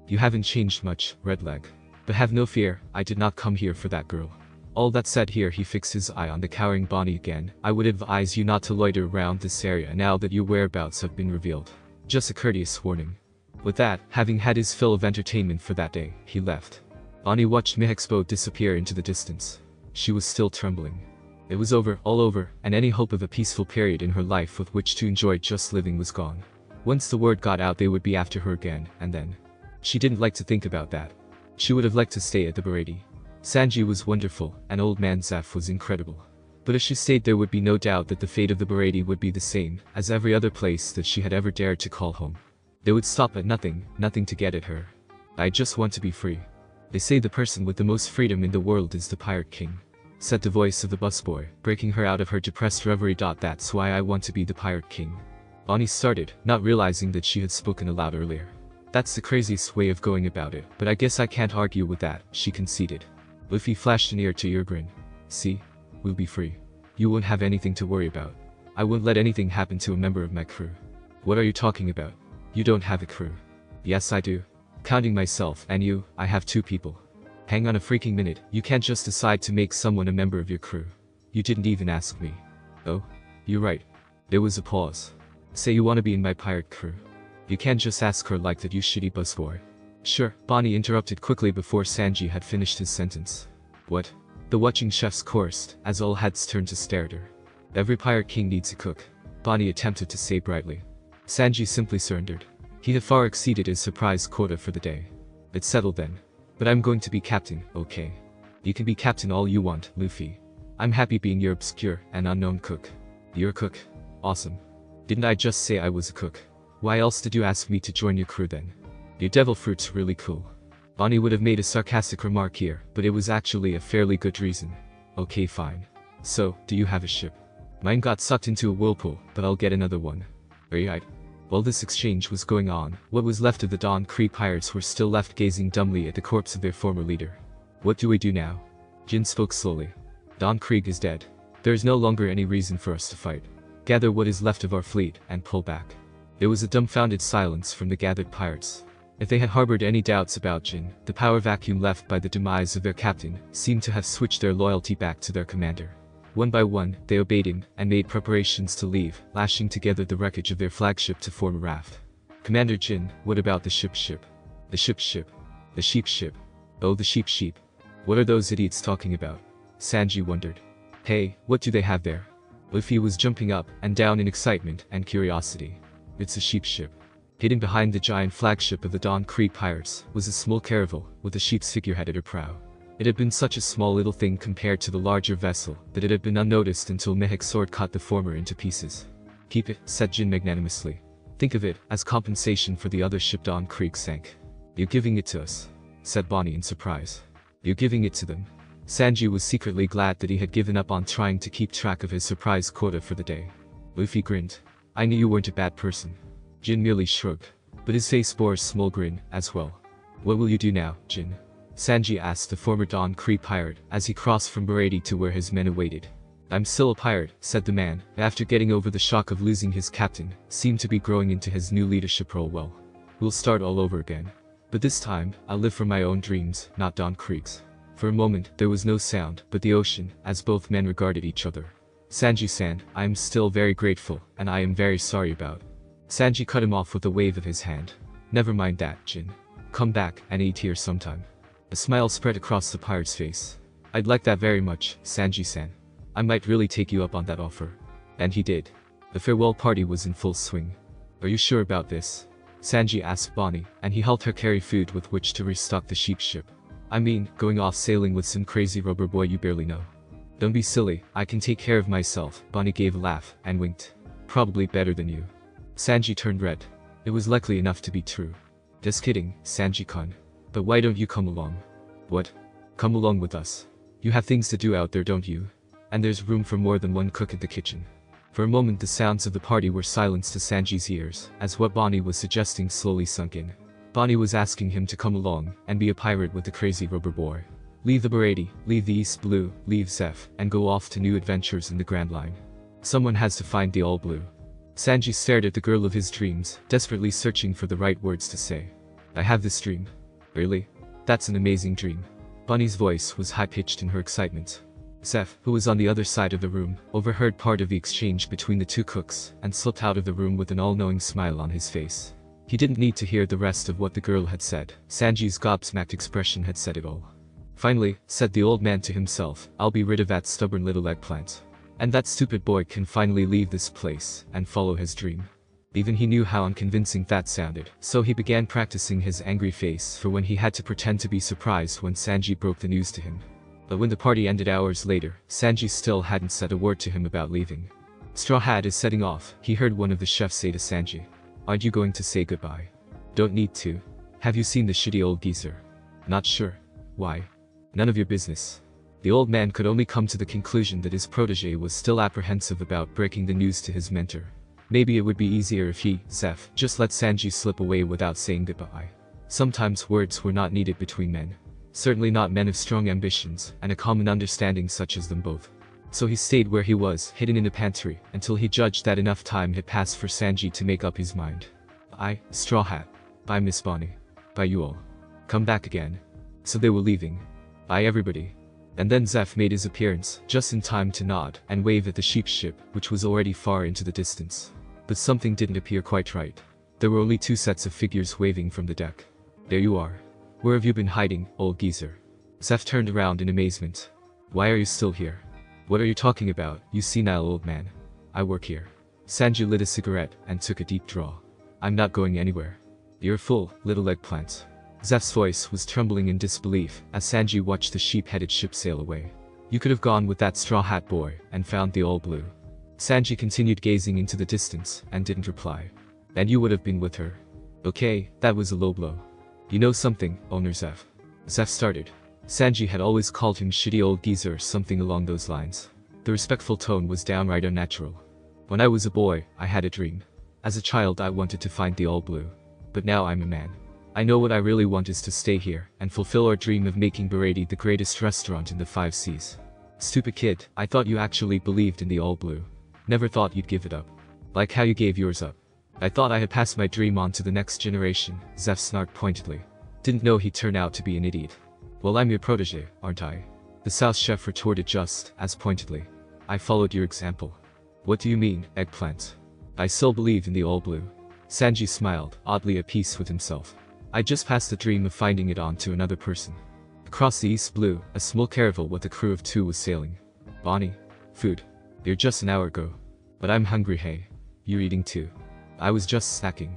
You haven't changed much, Redleg. But have no fear, I did not come here for that girl. All that said, here he fixed his eye on the cowering Bonnet again. I would advise you not to loiter around this area now that your whereabouts have been revealed. Just a courteous warning. With that, having had his fill of entertainment for that day, he left. Bonnet watched Mihawk's boat disappear into the distance. She was still trembling. It was over, all over, and any hope of a peaceful period in her life with which to enjoy just living was gone. Once the word got out they would be after her again, and then. She didn't like to think about that. She would have liked to stay at the Baratie. Sanji was wonderful, and old man Zeff was incredible. But if she stayed there would be no doubt that the fate of the Baratie would be the same as every other place that she had ever dared to call home. They would stop at nothing to get at her. I just want to be free. They say the person with the most freedom in the world is the Pirate King, said the voice of the busboy, breaking her out of her depressed reverie. That's why I want to be the Pirate King. Bonnie started, not realizing that she had spoken aloud earlier. That's the craziest way of going about it, but I guess I can't argue with that, she conceded. Luffy flashed an ear-to-ear grin. See? We'll be free. You won't have anything to worry about. I won't let anything happen to a member of my crew. What are you talking about? You don't have a crew. Yes I do. Counting myself and you, I have 2 people. Hang on a freaking minute, you can't just decide to make someone a member of your crew. You didn't even ask me. Oh, you're right. There was a pause. Say you want to be in my pirate crew. You can't just ask her like that, you shitty busboy. Sure, Bonnie interrupted quickly before Sanji had finished his sentence. What? The watching chefs chorused, as all heads turned to stare at her. Every pirate king needs a cook, Bonnie attempted to say brightly. Sanji simply surrendered. He had far exceeded his surprise quota for the day. It's settled then. But I'm going to be captain, okay? You can be captain all you want, Luffy. I'm happy being your obscure and unknown cook. You're a cook? Awesome. Didn't I just say I was a cook? Why else did you ask me to join your crew then? Your devil fruit's really cool. Bonnie would have made a sarcastic remark here, but it was actually a fairly good reason. Okay, fine. So, do you have a ship? Mine got sucked into a whirlpool, but I'll get another one. Right. While this exchange was going on, what was left of the Don Krieg pirates were still left gazing dumbly at the corpse of their former leader. What do we do now? Jin spoke slowly. Don Krieg is dead. There is no longer any reason for us to fight. Gather what is left of our fleet and pull back. There was a dumbfounded silence from the gathered pirates. If they had harbored any doubts about Jin, the power vacuum left by the demise of their captain seemed to have switched their loyalty back to their commander. One by one, they obeyed him and made preparations to leave, lashing together the wreckage of their flagship to form a raft. Commander Jin, what about the ship? The ship. The sheep. Oh, the sheep. What are those idiots talking about? Sanji wondered. Hey, what do they have there? Luffy was jumping up and down in excitement and curiosity. It's a ship. Hidden behind the giant flagship of the Don Krieg pirates was a small caravel with a sheep's figurehead at her prow. It had been such a small little thing compared to the larger vessel that it had been unnoticed until Mihawk's sword cut the former into pieces. Keep it, said Jin magnanimously. Think of it as compensation for the other ship Don Krieg sank. You're giving it to us, said Bonnie in surprise. You're giving it to them. Sanji was secretly glad that he had given up on trying to keep track of his surprise quota for the day. Luffy grinned. I knew you weren't a bad person. Jin merely shrugged, but his face bore a small grin as well. What will you do now, Jin? Sanji asked the former Don Krieg pirate as he crossed from Baratie to where his men awaited. I'm still a pirate, said the man, after getting over the shock of losing his captain, seemed to be growing into his new leadership role well. We'll start all over again. But this time, I'll live for my own dreams, not Don Krieg's. For a moment, there was no sound but the ocean as both men regarded each other. Sanji-san, I am still very grateful, and I am very sorry about. Sanji cut him off with a wave of his hand. Never mind that, Jin. Come back and eat here sometime. A smile spread across the pirate's face. I'd like that very much, Sanji-san. I might really take you up on that offer. And he did. The farewell party was in full swing. Are you sure about this? Sanji asked Bonnie, and he helped her carry food with which to restock the sheep ship. I mean, going off sailing with some crazy rubber boy you barely know. Don't be silly, I can take care of myself, Bonnie gave a laugh and winked. Probably better than you. Sanji turned red. It was likely enough to be true. Just kidding, Sanji-kun. But why don't you come along? What? Come along with us. You have things to do out there, don't you? And there's room for more than one cook at the kitchen. For a moment the sounds of the party were silenced to Sanji's ears, as what Bonnie was suggesting slowly sunk in. Bonnie was asking him to come along and be a pirate with the crazy rubber boy. Leave the Baratie, leave the East Blue, leave Zeff, and go off to new adventures in the Grand Line. Someone has to find the All Blue. Sanji stared at the girl of his dreams, desperately searching for the right words to say. I have this dream. Really? That's an amazing dream. Bonnie's voice was high-pitched in her excitement. Zeff, who was on the other side of the room, overheard part of the exchange between the two cooks and slipped out of the room with an all-knowing smile on his face. He didn't need to hear the rest of what the girl had said. Sanji's gobsmacked expression had said it all. Finally, said the old man to himself, I'll be rid of that stubborn little eggplant. And that stupid boy can finally leave this place and follow his dream. Even he knew how unconvincing that sounded, so he began practicing his angry face for when he had to pretend to be surprised when Sanji broke the news to him. But when the party ended hours later, Sanji still hadn't said a word to him about leaving. Straw Hat is setting off, he heard one of the chefs say to Sanji. Aren't you going to say goodbye? Don't need to. Have you seen the shitty old geezer? Not sure. Why? None of your business. The old man could only come to the conclusion that his protege was still apprehensive about breaking the news to his mentor. Maybe it would be easier if he, Zeff, just let Sanji slip away without saying goodbye. Sometimes words were not needed between men. Certainly not men of strong ambitions and a common understanding such as them both. So he stayed where he was, hidden in the pantry, until he judged that enough time had passed for Sanji to make up his mind. Bye, Straw Hat. Bye, Miss Bonnie. Bye, you all. Come back again. So they were leaving. Bye everybody. And then Zeff made his appearance, just in time to nod and wave at the sheep ship, which was already far into the distance. But something didn't appear quite right. There were only two sets of figures waving from the deck. There you are. Where have you been hiding, old geezer? Zeff turned around in amazement. Why are you still here? What are you talking about, you senile old man? I work here. Sanji lit a cigarette and took a deep draw. I'm not going anywhere. You're a fool, little eggplant. Zeff's voice was trembling in disbelief as Sanji watched the sheep-headed ship sail away. You could have gone with that straw hat boy and found the all blue. Sanji continued gazing into the distance and didn't reply. And you would have been with her. Okay, that was a low blow. You know something, owner Zeff? Zeff started. Sanji had always called him shitty old geezer or something along those lines. The respectful tone was downright unnatural. When I was a boy, I had a dream. As a child I wanted to find the all blue. But now I'm a man. I know what I really want is to stay here and fulfill our dream of making Baratie the greatest restaurant in the 5 seas. Stupid kid, I thought you actually believed in the all blue. Never thought you'd give it up. Like how you gave yours up. I thought I had passed my dream on to the next generation, Zeff snarked pointedly. Didn't know he'd turn out to be an idiot. Well, I'm your protege, aren't I? The South chef retorted just as pointedly. I followed your example. What do you mean, eggplant? I still believe in the all blue. Sanji smiled, oddly at peace with himself. I just passed the dream of finding it on to another person. Across the East Blue, a small caravel with a crew of 2 was sailing. Bonnie. Food. You're just an hour ago. But I'm hungry, hey. You're eating too. I was just snacking.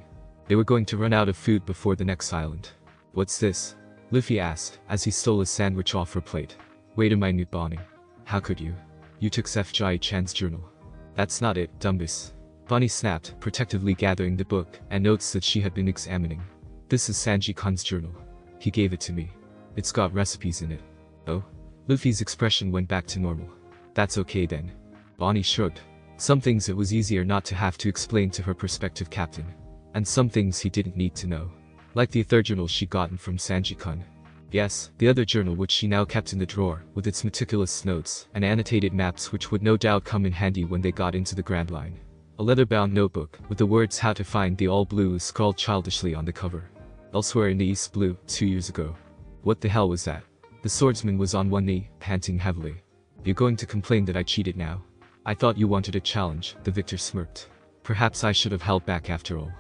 They were going to run out of food before the next island. What's this? Luffy asked, as he stole a sandwich off her plate. Wait a minute, Bonnie. How could you? You took Zeff Jai-chan's journal. That's not it, dumbass. Bonnie snapped, protectively gathering the book and notes that she had been examining. This is Sanji-kun's journal. He gave it to me. It's got recipes in it. Oh? Luffy's expression went back to normal. That's okay then. Bonnie shrugged. Some things it was easier not to have to explain to her prospective captain. And some things he didn't need to know. Like the third journal she'd gotten from Sanji-kun. Yes, the other journal which she now kept in the drawer, with its meticulous notes and annotated maps which would no doubt come in handy when they got into the Grand Line. A leather-bound notebook, with the words how to find the all blue scrawled childishly on the cover. Elsewhere in the East Blue, 2 years ago. What the hell was that? The swordsman was on one knee, panting heavily. You're going to complain that I cheated now? I thought you wanted a challenge, the victor smirked. Perhaps I should have held back after all.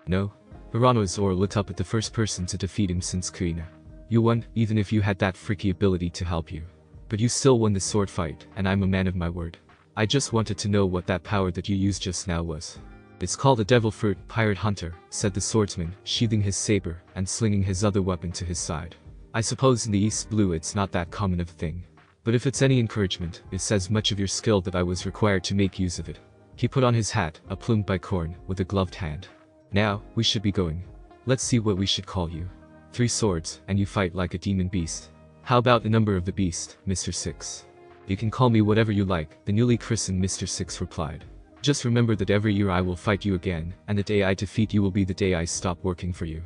No? Hirano's Zoro looked up at the first person to defeat him since Kuina. You won, even if you had that freaky ability to help you. But you still won the sword fight, and I'm a man of my word. I just wanted to know what that power that you used just now was. It's called a devil fruit, pirate hunter, said the swordsman, sheathing his saber and slinging his other weapon to his side. I suppose in the East Blue it's not that common of a thing. But if it's any encouragement, it says much of your skill that I was required to make use of it. He put on his hat, a plumed bicorn, with a gloved hand. Now, we should be going. Let's see what we should call you. 3 swords, and you fight like a demon beast. How about the number of the beast, Mr. 6? You can call me whatever you like, the newly christened Mr. 6 replied. Just remember that every year I will fight you again, and the day I defeat you will be the day I stop working for you.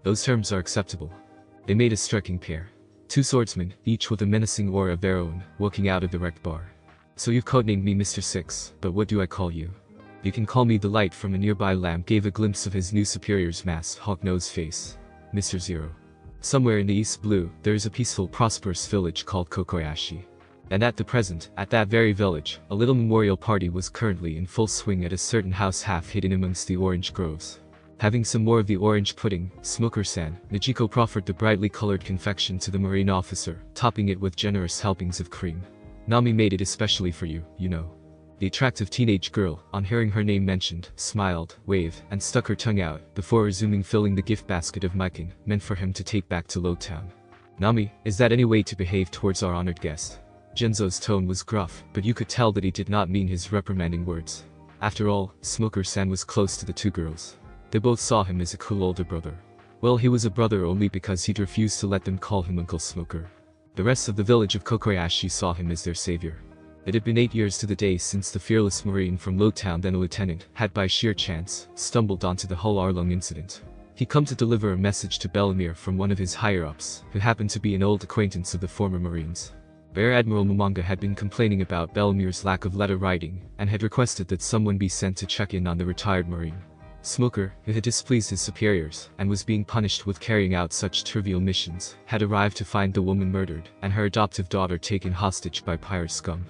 Those terms are acceptable. They made a striking pair. 2 swordsmen, each with a menacing aura of their own, walking out of the wrecked bar. So you've codenamed me Mr. 6, but what do I call you? You can call me. The light from a nearby lamp gave a glimpse of his new superior's masked hawk-nosed face. Mr. 0. Somewhere in the East Blue, there is a peaceful, prosperous village called Kokoyashi. And at the present, at that very village, a little memorial party was currently in full swing at a certain house half hidden amongst the orange groves. Having some more of the orange pudding, Smuggler-san, Nijiko proffered the brightly colored confection to the marine officer, topping it with generous helpings of cream. Nami made it especially for you, you know. The attractive teenage girl, on hearing her name mentioned, smiled, waved, and stuck her tongue out, before resuming filling the gift basket of mikan, meant for him to take back to Loguetown. Nami, is that any way to behave towards our honored guest? Genzo's tone was gruff, but you could tell that he did not mean his reprimanding words. After all, Smuggler-san was close to the 2 girls. They both saw him as a cool older brother. Well, he was a brother only because he'd refused to let them call him Uncle Smoker. The rest of the village of Kokoyashi saw him as their savior. It had been 8 years to the day since the fearless marine from Loguetown, then a lieutenant, had by sheer chance, stumbled onto the Hull Arlong incident. He'd come to deliver a message to Bellemere from one of his higher-ups, who happened to be an old acquaintance of the former marines. Rear Admiral Momonga had been complaining about Bellemere's lack of letter writing, and had requested that someone be sent to check in on the retired marine. Smuggler, who had displeased his superiors and was being punished with carrying out such trivial missions, had arrived to find the woman murdered and her adoptive daughter taken hostage by pirate scum.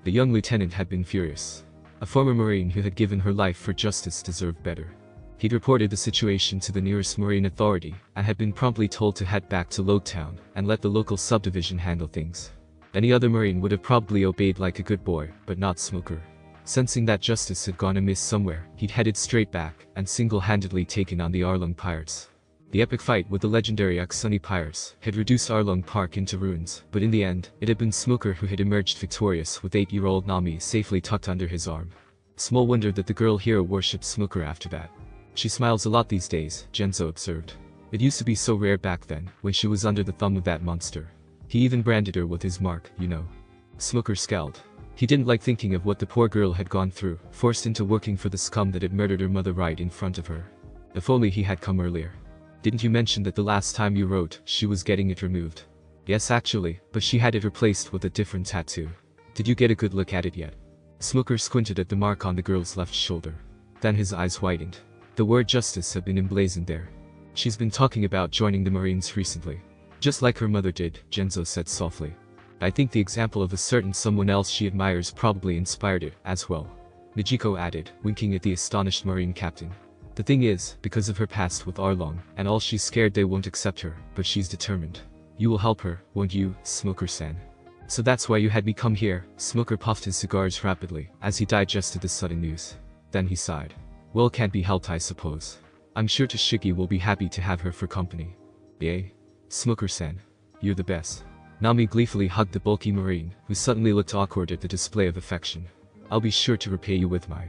The young lieutenant had been furious. A former Marine who had given her life for justice deserved better. He'd reported the situation to the nearest Marine authority and had been promptly told to head back to Loguetown and let the local subdivision handle things. Any other Marine would have probably obeyed like a good boy, but not Smuggler. Sensing that justice had gone amiss somewhere, he'd headed straight back and single-handedly taken on the Arlong pirates. The epic fight with the legendary Aksuni pirates had reduced Arlong Park into ruins, but in the end, it had been Smuggler who had emerged victorious with 8-year-old Nami safely tucked under his arm. Small wonder that the girl hero worshipped Smuggler after that. She smiles a lot these days, Genzo observed. It used to be so rare back then, when she was under the thumb of that monster. He even branded her with his mark, you know. Smuggler scowled. He didn't like thinking of what the poor girl had gone through, forced into working for the scum that had murdered her mother right in front of her. If only he had come earlier. Didn't you mention that the last time you wrote, she was getting it removed? Yes actually, but she had it replaced with a different tattoo. Did you get a good look at it yet? Smuggler squinted at the mark on the girl's left shoulder. Then his eyes widened. The word justice had been emblazoned there. She's been talking about joining the Marines recently. Just like her mother did, Genzo said softly. I think the example of a certain someone else she admires probably inspired it, as well. Nijiko added, winking at the astonished Marine captain. The thing is, because of her past with Arlong, and all she's scared they won't accept her, but she's determined. You will help her, won't you, Smuggler-san? So that's why you had me come here. Smuggler puffed his cigars rapidly, as he digested the sudden news. Then he sighed. Well, can't be helped I suppose. I'm sure Toshiki will be happy to have her for company. Yay. Smuggler-san. You're the best. Nami gleefully hugged the bulky Marine, who suddenly looked awkward at the display of affection. I'll be sure to repay you with my...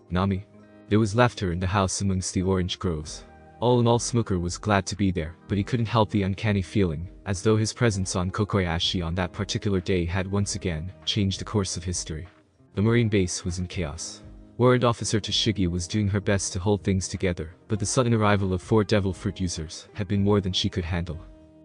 Nami? There was laughter in the house amongst the orange groves. All in all, Smuggler was glad to be there, but he couldn't help the uncanny feeling, as though his presence on Kokoyashi on that particular day had once again changed the course of history. The Marine base was in chaos. Warrant Officer Toshigi was doing her best to hold things together, but the sudden arrival of 4 devil fruit users had been more than she could handle.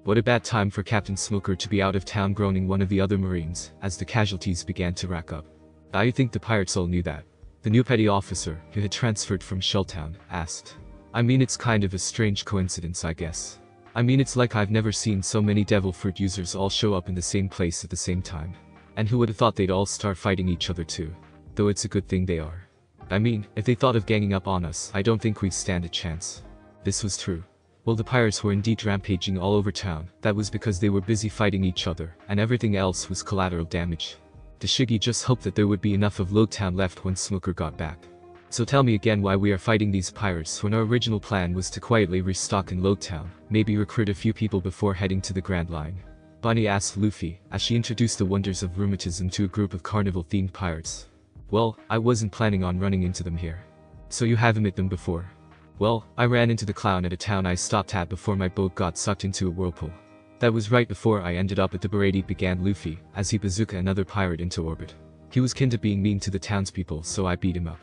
What a bad time for Captain Smuggler to be out of town, groaning one of the other Marines, as the casualties began to rack up. I think the pirates all knew that. The new petty officer, who had transferred from Shelltown, asked. I mean, it's kind of a strange coincidence, I guess. I mean, it's like I've never seen so many devil fruit users all show up in the same place at the same time. And who would have thought they'd all start fighting each other too? Though it's a good thing they are. I mean, if they thought of ganging up on us, I don't think we'd stand a chance. This was true. Well, the pirates were indeed rampaging all over town. That was because they were busy fighting each other, and everything else was collateral damage. Toshigi just hoped that there would be enough of Loguetown left when Smuggler got back. So tell me again why we are fighting these pirates when our original plan was to quietly restock in Loguetown, maybe recruit a few people before heading to the Grand Line. Bonnie asked Luffy, as she introduced the wonders of rheumatism to a group of carnival-themed pirates. Well, I wasn't planning on running into them here. So you haven't met them before? Well, I ran into the clown at a town I stopped at before my boat got sucked into a whirlpool. That was right before I ended up at the Baratie, began Luffy, as he bazooka another pirate into orbit. He was kin to being mean to the townspeople, so I beat him up.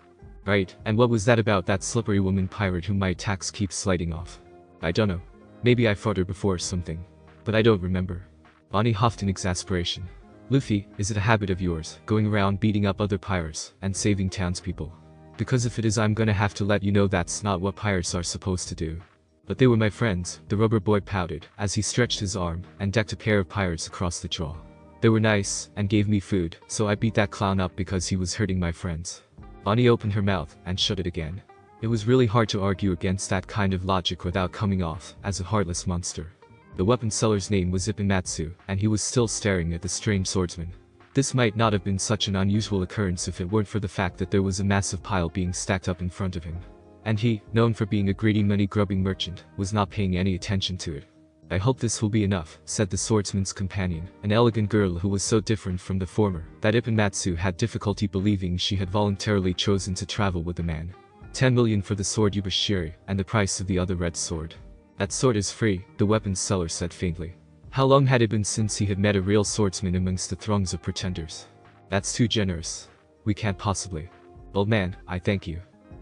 Right, and what was that about that slippery woman pirate whom my attacks keep sliding off? I dunno. Maybe I fought her before or something. But I don't remember. Bonnie huffed in exasperation. Luffy, is it a habit of yours, going around beating up other pirates, and saving townspeople? Because if it is, I'm gonna have to let you know that's not what pirates are supposed to do. But they were my friends, the rubber boy pouted, as he stretched his arm, and decked a pair of pirates across the jaw. They were nice, and gave me food, so I beat that clown up because he was hurting my friends. Bonnie opened her mouth, and shut it again. It was really hard to argue against that kind of logic without coming off as a heartless monster. The weapon seller's name was Ippenmatsu, and he was still staring at the strange swordsman. This might not have been such an unusual occurrence if it weren't for the fact that there was a massive pile being stacked up in front of him. And he, known for being a greedy money-grubbing merchant, was not paying any attention to it. I hope this will be enough, said the swordsman's companion, an elegant girl who was so different from the former, that Ippenmatsu had difficulty believing she had voluntarily chosen to travel with the man. 10 million for the sword Yubashiri, and the price of the other red sword. That sword is free, the weapons seller said faintly. How long had it been since he had met a real swordsman amongst the throngs of pretenders? That's too generous. We can't possibly. Old man, I thank you.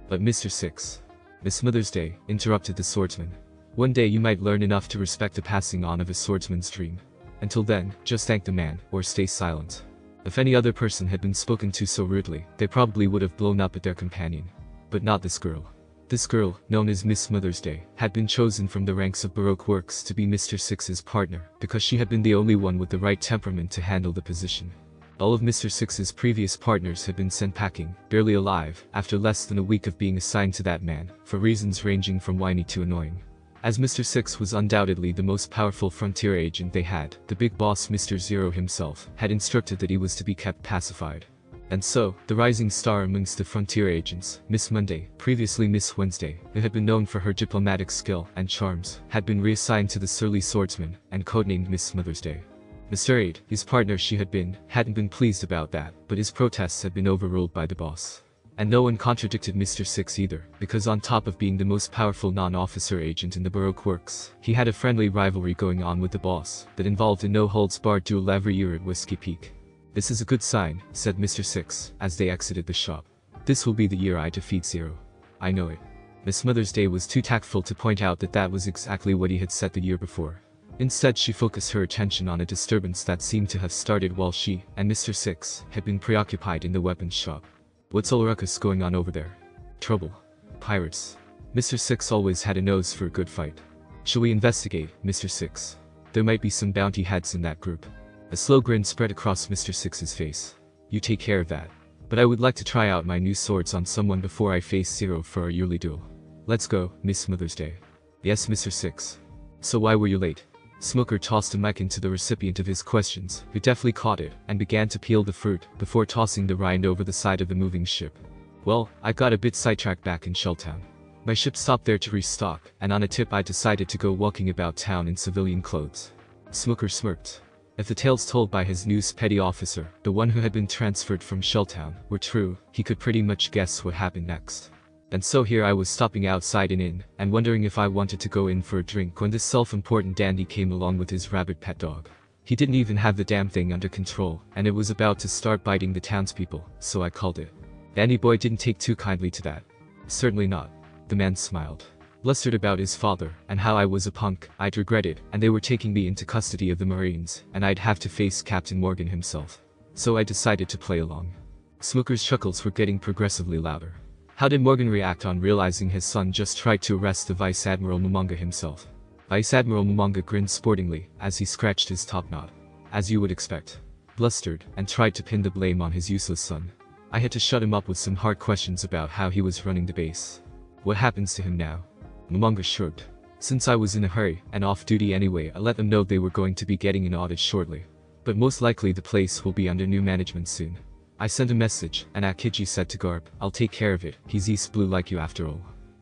But Mr. Six. Miss Mother's Day, interrupted the swordsman. One day you might learn enough to respect the passing on of a swordsman's dream. Until then, just thank the man, or stay silent. If any other person had been spoken to so rudely, they probably would have blown up at their companion. But not this girl. This girl, known as Miss Mother's Day, had been chosen from the ranks of Baroque Works to be Mr. Six's partner, because she had been the only one with the right temperament to handle the position. All of Mr. Six's previous partners had been sent packing, barely alive, after less than a week of being assigned to that man, for reasons ranging from whiny to annoying. As Mr. Six was undoubtedly the most powerful frontier agent they had, the big boss Mr. Zero himself had instructed that he was to be kept pacified. And so, the rising star amongst the frontier agents, Miss Monday, previously Miss Wednesday, who had been known for her diplomatic skill and charms, had been reassigned to the surly swordsman, and codenamed Miss Mother's Day. Mr. Aid, his partner hadn't been pleased about that, but his protests had been overruled by the boss. And no one contradicted Mr. Six either, because on top of being the most powerful non-officer agent in the Baroque Works, he had a friendly rivalry going on with the boss, that involved a no-holds-barred duel every year at Whiskey Peak. "This is a good sign," said Mr. Six, as they exited the shop. "This will be the year I defeat Zero. I know it." Miss Mother's Day was too tactful to point out that that was exactly what he had said the year before. Instead, she focused her attention on a disturbance that seemed to have started while she and Mr. Six had been preoccupied in the weapons shop. "What's all ruckus going on over there?" "Trouble. Pirates." Mr. Six always had a nose for a good fight. "Shall we investigate, Mr. Six? There might be some bounty heads in that group." A slow grin spread across Mr. Six's face. "You take care of that. But I would like to try out my new swords on someone before I face Zero for our yearly duel. Let's go, Miss Mother's Day." "Yes, Mr. Six. So why were you late?" Smuggler tossed a mic into the recipient of his questions, who deftly caught it, and began to peel the fruit, before tossing the rind over the side of the moving ship. "Well, I got a bit sidetracked back in Shelltown. My ship stopped there to restock, and on a tip I decided to go walking about town in civilian clothes." Smuggler smirked. If the tales told by his new petty officer, the one who had been transferred from Shelltown, were true, he could pretty much guess what happened next. "And so here I was stopping outside an inn, and wondering if I wanted to go in for a drink when this self-important dandy came along with his rabid pet dog. He didn't even have the damn thing under control, and it was about to start biting the townspeople, so I called it. Dandy boy didn't take too kindly to that. Certainly not." The man smiled. "Blustered about his father, and how I was a punk, I'd regret it, and they were taking me into custody of the Marines, and I'd have to face Captain Morgan himself. So I decided to play along." Smuggler's chuckles were getting progressively louder. How did Morgan react on realizing his son just tried to arrest the Vice Admiral Momonga himself? Vice Admiral Momonga grinned sportingly, as he scratched his top knot. "As you would expect. Blustered, and tried to pin the blame on his useless son. I had to shut him up with some hard questions about how he was running the base." "What happens to him now?" Momonga shrugged. "Since I was in a hurry, and off-duty anyway, I let them know they were going to be getting an audit shortly. But most likely the place will be under new management soon. I sent a message, and Akiji said to Garb, 'I'll take care of it, he's East Blue like you after all.'"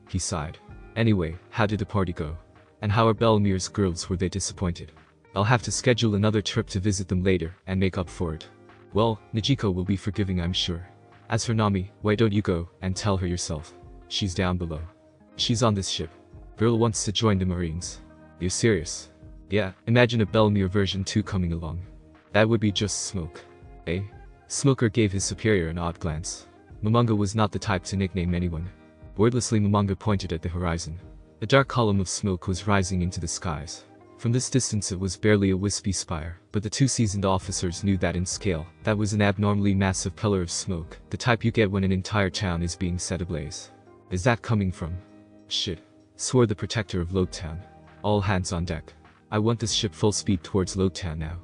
He sighed. "Anyway, how did the party go? And how are Bellemere's girls, were they disappointed? I'll have to schedule another trip to visit them later, and make up for it." "Well, Nijiko will be forgiving, I'm sure. As for Nami, why don't you go, and tell her yourself? She's down below. She's on this ship. Girl wants to join the Marines." "You're serious?" "Yeah, imagine a Bellemere version 2 coming along. That would be just smoke." "Eh?" Smuggler gave his superior an odd glance. Momonga was not the type to nickname anyone. Wordlessly, Momonga pointed at the horizon. A dark column of smoke was rising into the skies. From this distance it was barely a wispy spire, but the two seasoned officers knew that in scale, that was an abnormally massive pillar of smoke, the type you get when an entire town is being set ablaze. "Is that coming from?" "Shit," swore the protector of Loguetown. "All hands on deck. I want this ship full speed towards Loguetown now."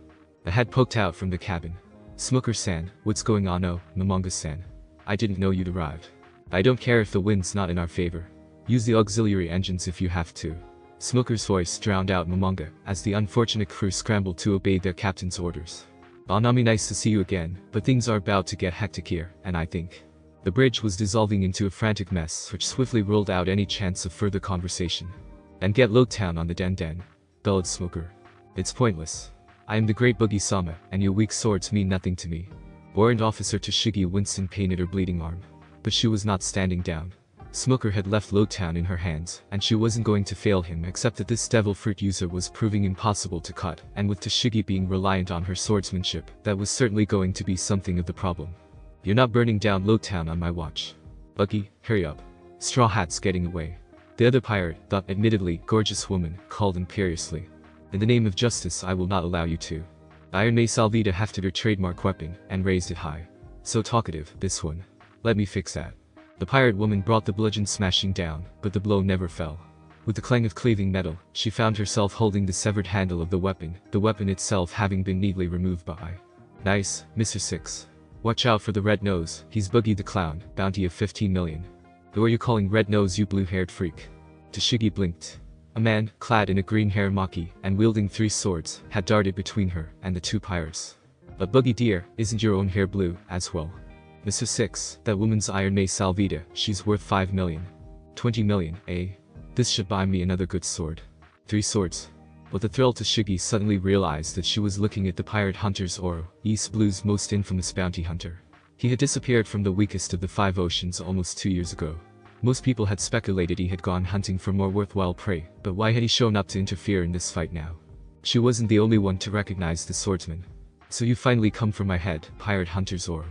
A head poked out from the cabin. "Smuggler-san, what's going on?" "Oh, Momonga-san. I didn't know you'd arrived. I don't care if the wind's not in our favor. Use the auxiliary engines if you have to." Smuggler's voice drowned out Momonga, as the unfortunate crew scrambled to obey their captain's orders. "Nami, nice to see you again, but things are about to get hectic here, and I think..." The bridge was dissolving into a frantic mess which swiftly ruled out any chance of further conversation. "And get Loguetown on the den," bellowed Smuggler. "It's pointless. I am the great Boogie-sama, and your weak swords mean nothing to me." Warrant Officer Toshigi winced in pain at her bleeding arm. But she was not standing down. Smuggler had left Loguetown in her hands, and she wasn't going to fail him, except that this devil fruit user was proving impossible to cut, and with Toshigi being reliant on her swordsmanship, that was certainly going to be something of the problem. "You're not burning down Loguetown on my watch. Buggy, hurry up. Straw Hat's getting away." The other pirate, the admittedly gorgeous woman, called imperiously. "In the name of justice, I will not allow you to." Iron Mace Alvida hefted her trademark weapon, and raised it high. "So talkative, this one. Let me fix that." The pirate woman brought the bludgeon smashing down, but the blow never fell. With the clang of cleaving metal, she found herself holding the severed handle of the weapon itself having been neatly removed by. Nice, Mr. Six. Watch out for the red nose, he's Boogie the Clown, bounty of 15 million. Who are you calling red nose, you blue-haired freak? Tashigi blinked. A man, clad in a green haramaki and wielding 3 swords, had darted between her and the 2 pirates. But Boogie dear, isn't your own hair blue, as well? Mr. Six, that woman's iron mace Salvita, she's worth 5 million. 20 million, eh? This should buy me another good sword. 3 swords. With a thrill, Tashigi suddenly realized that she was looking at the pirate hunter's Oro, East Blue's most infamous bounty hunter. He had disappeared from the weakest of the 5 oceans almost 2 years ago. Most people had speculated he had gone hunting for more worthwhile prey, but why had he shown up to interfere in this fight now? She wasn't the only one to recognize the swordsman. So you finally come for my head, pirate hunter Zoro.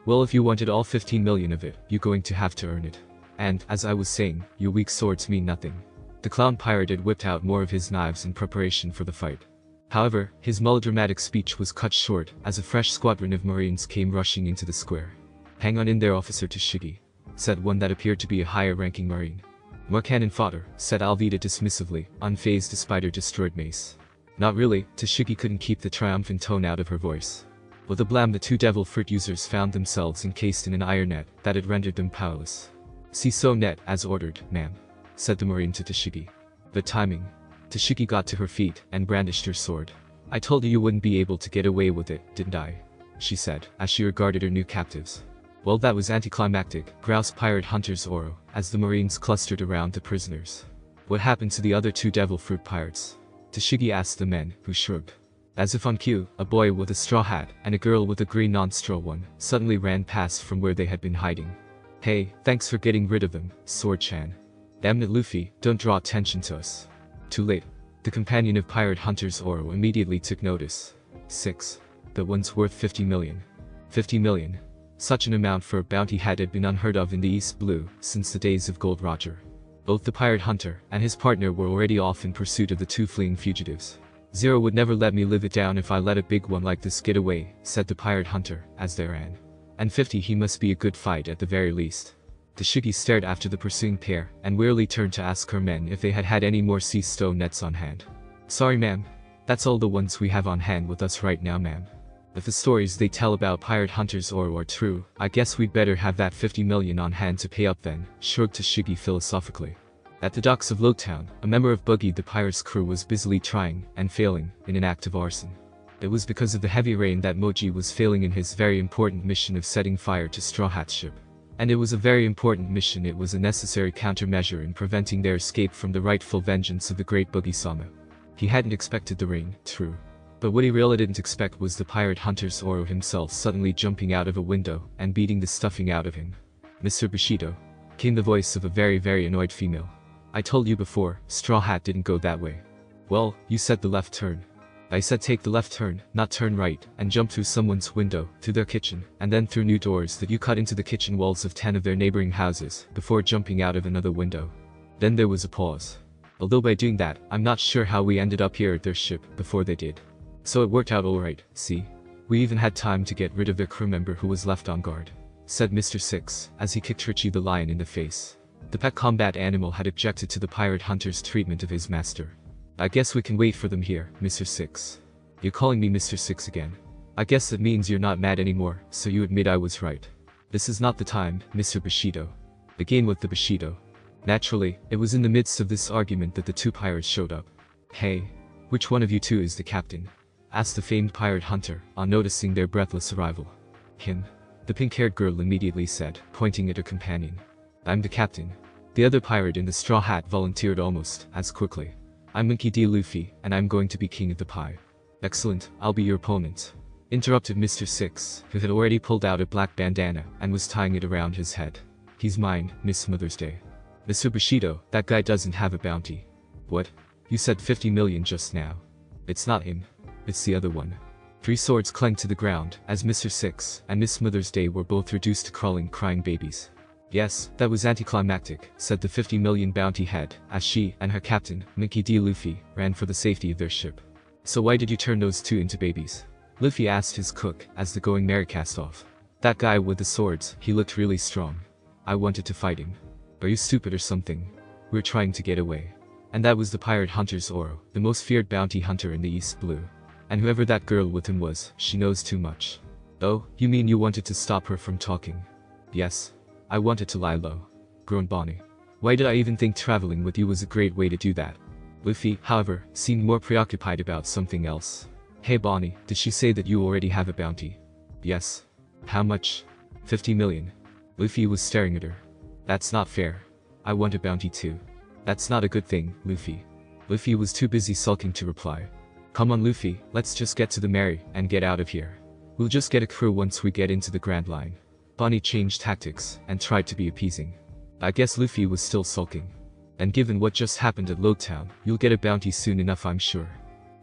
Well, if you wanted all 15 million of it, you're going to have to earn it. And, as I was saying, your weak swords mean nothing. The clown pirate had whipped out more of his knives in preparation for the fight. However, his melodramatic speech was cut short as a fresh squadron of Marines came rushing into the square. Hang on in there, Officer Tashigi, said one that appeared to be a higher-ranking Marine. More cannon fodder, said Alvida dismissively, unfazed despite her destroyed mace. Not really, Tashigi couldn't keep the triumphant tone out of her voice. With a blam, the 2 devil fruit users found themselves encased in an iron net that had rendered them powerless. See so net, as ordered, ma'am, said the Marine to Tashigi. But timing. Tashigi got to her feet and brandished her sword. I told you wouldn't be able to get away with it, didn't I? She said, as she regarded her new captives. Well, that was anticlimactic, groused pirate hunter Zoro, as the Marines clustered around the prisoners. What happened to the other 2 devil fruit pirates? Tashigi asked the men, who shrugged. As if on cue, a boy with a straw hat and a girl with a green non-straw one suddenly ran past from where they had been hiding. Hey, thanks for getting rid of them, Sword-chan. Damn it, Luffy, don't draw attention to us. Too late. The companion of pirate hunter Zoro immediately took notice. 6. That one's worth 50 million. 50 million. Such an amount for a bounty had been unheard of in the East Blue since the days of Gold Roger. Both the pirate hunter and his partner were already off in pursuit of the 2 fleeing fugitives. Zero would never let me live it down if I let a big one like this get away, said the pirate hunter, as they ran. And 50, he must be a good fight at the very least. Tashigi stared after the pursuing pair, and wearily turned to ask her men if they had had any more sea stone nets on hand. Sorry ma'am. That's all the ones we have on hand with us right now, ma'am. If the stories they tell about pirate hunters Oro are true, I guess we'd better have that 50 million on hand to pay up then, shrugged Tashigi philosophically. At the docks of Loguetown, a member of Boogie the pirate's crew was busily trying, and failing, in an act of arson. It was because of the heavy rain that Moji was failing in his very important mission of setting fire to Straw Hat's ship. And it was a very important mission. It was a necessary countermeasure in preventing their escape from the rightful vengeance of the great Boogie-sama. He hadn't expected the rain, true. But what he really didn't expect was the pirate hunter Zoro himself suddenly jumping out of a window and beating the stuffing out of him. Mr. Bushido, came the voice of a very annoyed female. I told you before, Straw Hat didn't go that way. Well, you said the left turn. I said take the left turn, not turn right, and jump through someone's window, through their kitchen, and then through new doors that you cut into the kitchen walls of 10 of their neighboring houses, before jumping out of another window. Then there was a pause. Although by doing that, I'm not sure how we ended up here at their ship, before they did. So it worked out alright, see? We even had time to get rid of their crew member who was left on guard, said Mr. Six, as he kicked Richie the lion in the face. The pet combat animal had objected to the pirate hunter's treatment of his master. I guess we can wait for them here, Mr. Six. You're calling me Mr. Six again. I guess that means you're not mad anymore, so you admit I was right. This is not the time, Mr. Bushido. Again with the Bushido. Naturally, it was in the midst of this argument that the 2 pirates showed up. Hey, which one of you 2 is the captain? Asked the famed pirate hunter, on noticing their breathless arrival. Him. The pink-haired girl immediately said, pointing at her companion. I'm the captain. The other pirate in the straw hat volunteered almost as quickly. I'm Monkey D. Luffy, and I'm going to be king of the pie. Excellent, I'll be your opponent. Interrupted Mr. Six, who had already pulled out a black bandana and was tying it around his head. He's mine, Miss Mother's Day. Mr. Bushido, that guy doesn't have a bounty. What? You said 50 million just now. It's not him. It's the other one. 3 swords clanged to the ground, as Mr. Six and Miss Mother's Day were both reduced to crawling, crying babies. Yes, that was anticlimactic, said the 50 million bounty head, as she and her captain, Monkey D. Luffy, ran for the safety of their ship. So why did you turn those 2 into babies? Luffy asked his cook, as the going merry cast off. That guy with the swords, he looked really strong. I wanted to fight him. Are you stupid or something? We're trying to get away. And that was the pirate hunter's Oro, the most feared bounty hunter in the East Blue. And whoever that girl with him was, she knows too much. Oh, you mean you wanted to stop her from talking? Yes. I wanted to lie low. Groaned Bonnie. Why did I even think traveling with you was a great way to do that? Luffy, however, seemed more preoccupied about something else. Hey Bonnie, did she say that you already have a bounty? Yes. How much? 50 million. Luffy was staring at her. That's not fair. I want a bounty too. That's not a good thing, Luffy. Luffy was too busy sulking to reply. Come on Luffy, let's just get to the Mary and get out of here. We'll just get a crew once we get into the Grand Line. Bonnie changed tactics and tried to be appeasing. I guess Luffy was still sulking. And given what just happened at Loguetown, you'll get a bounty soon enough, I'm sure.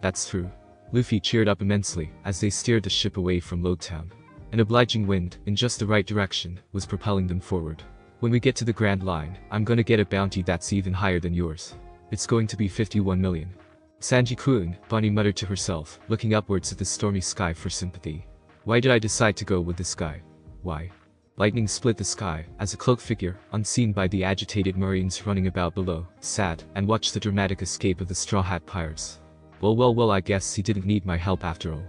That's true. Luffy cheered up immensely as they steered the ship away from Loguetown. An obliging wind, in just the right direction, was propelling them forward. When we get to the Grand Line, I'm gonna get a bounty that's even higher than yours. It's going to be 51 million. Sanji-kun, Bonnie muttered to herself, looking upwards at the stormy sky for sympathy. Why did I decide to go with this guy? Why? Lightning split the sky as a cloaked figure, unseen by the agitated Marines running about below, sat and watched the dramatic escape of the Straw Hat Pirates. Well, I guess he didn't need my help after all.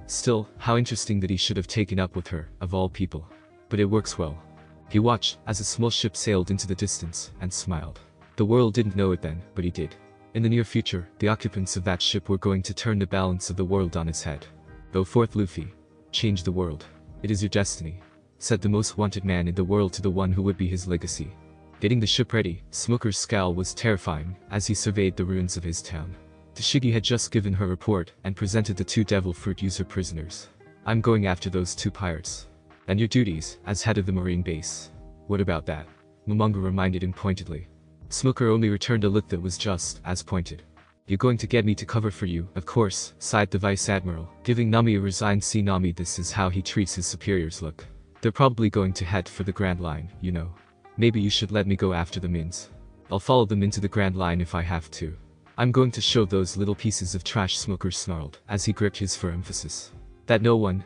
Still, how interesting that he should have taken up with her, of all people. But it works well. He watched as a small ship sailed into the distance and smiled. The world didn't know it then, but he did. In the near future, the occupants of that ship were going to turn the balance of the world on its head. Go forth, Luffy. Change the world. It is your destiny, said the most wanted man in the world to the one who would be his legacy. Getting the ship ready, Smuggler's scowl was terrifying as he surveyed the ruins of his town. Tashigi had just given her report and presented the 2 devil fruit user prisoners. I'm going after those 2 pirates. And your duties, as head of the marine base. What about that? Momonga reminded him pointedly. Smuggler only returned a look that was just as pointed. You're going to get me to cover for you, of course, sighed the Vice Admiral, giving Nami a resigned "See Nami, this is how he treats his superiors" look. They're probably going to head for the Grand Line, you know. Maybe you should let me go after the Mins. I'll follow them into the Grand Line if I have to. I'm going to show those little pieces of trash, Smuggler snarled, as he gripped his for emphasis. That no one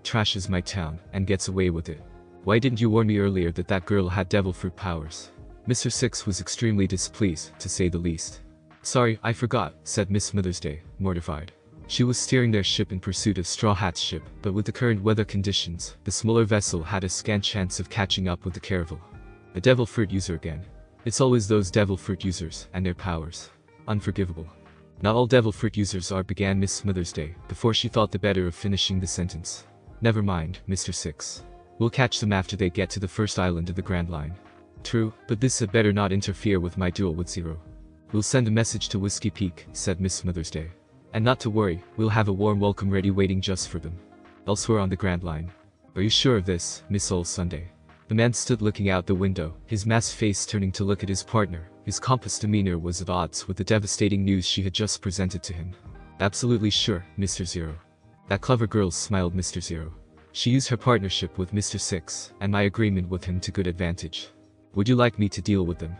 trashes my town and gets away with it. Why didn't you warn me earlier that that girl had devil fruit powers? Mr. Six was extremely displeased, to say the least. Sorry, I forgot, said Miss Smothersday, mortified. She was steering their ship in pursuit of Straw Hat's ship, but with the current weather conditions, the smaller vessel had a scant chance of catching up with the caravel. A devil fruit user again. It's always those devil fruit users and their powers. Unforgivable. Not all devil fruit users are, began Miss Smothersday, before she thought the better of finishing the sentence. Never mind, Mr. Six. We'll catch them after they get to the first island of the Grand Line. True, but this had better not interfere with my duel with Zero. We'll send a message to Whiskey Peak, said Miss Smothersday. And not to worry, we'll have a warm welcome ready waiting just for them. Elsewhere on the Grand Line. Are you sure of this, Miss Old Sunday? The man stood looking out the window, his masked face turning to look at his partner. His compass demeanor was at odds with the devastating news she had just presented to him. Absolutely sure, Mr. Zero. That clever girl, smiled Mr. Zero. She used her partnership with Mr. Six, and my agreement with him to good advantage. Would you like me to deal with them?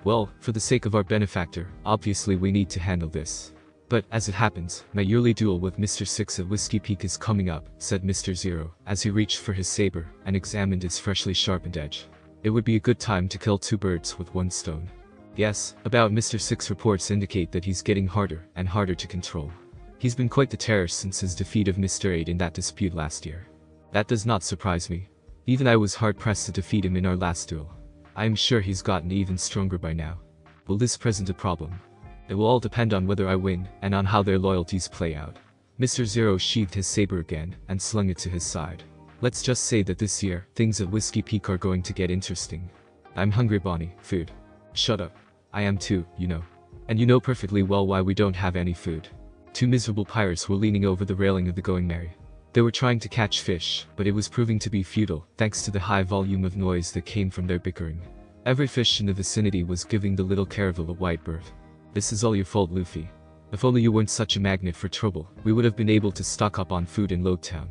Well, for the sake of our benefactor, obviously we need to handle this. But, as it happens, my yearly duel with Mr. Six at Whiskey Peak is coming up, said Mr. Zero, as he reached for his saber and examined its freshly sharpened edge. It would be a good time to kill 2 birds with 1 stone. Yes, about Mr. Six reports indicate that he's getting harder and harder to control. He's been quite the terror since his defeat of Mr. 8 in that dispute last year. That does not surprise me. Even I was hard-pressed to defeat him in our last duel. I am sure he's gotten even stronger by now. Will this present a problem? It will all depend on whether I win, and on how their loyalties play out. Mr. Zero sheathed his saber again, and slung it to his side. Let's just say that this year, things at Whiskey Peak are going to get interesting. I'm hungry, Bonnie. Food. Shut up. I am too, you know. And you know perfectly well why we don't have any food. 2 miserable pirates were leaning over the railing of the Going Merry. They were trying to catch fish, but it was proving to be futile, thanks to the high volume of noise that came from their bickering. Every fish in the vicinity was giving the little caravel a wide berth. This is all your fault, Luffy. If only you weren't such a magnet for trouble, we would have been able to stock up on food in Loguetown.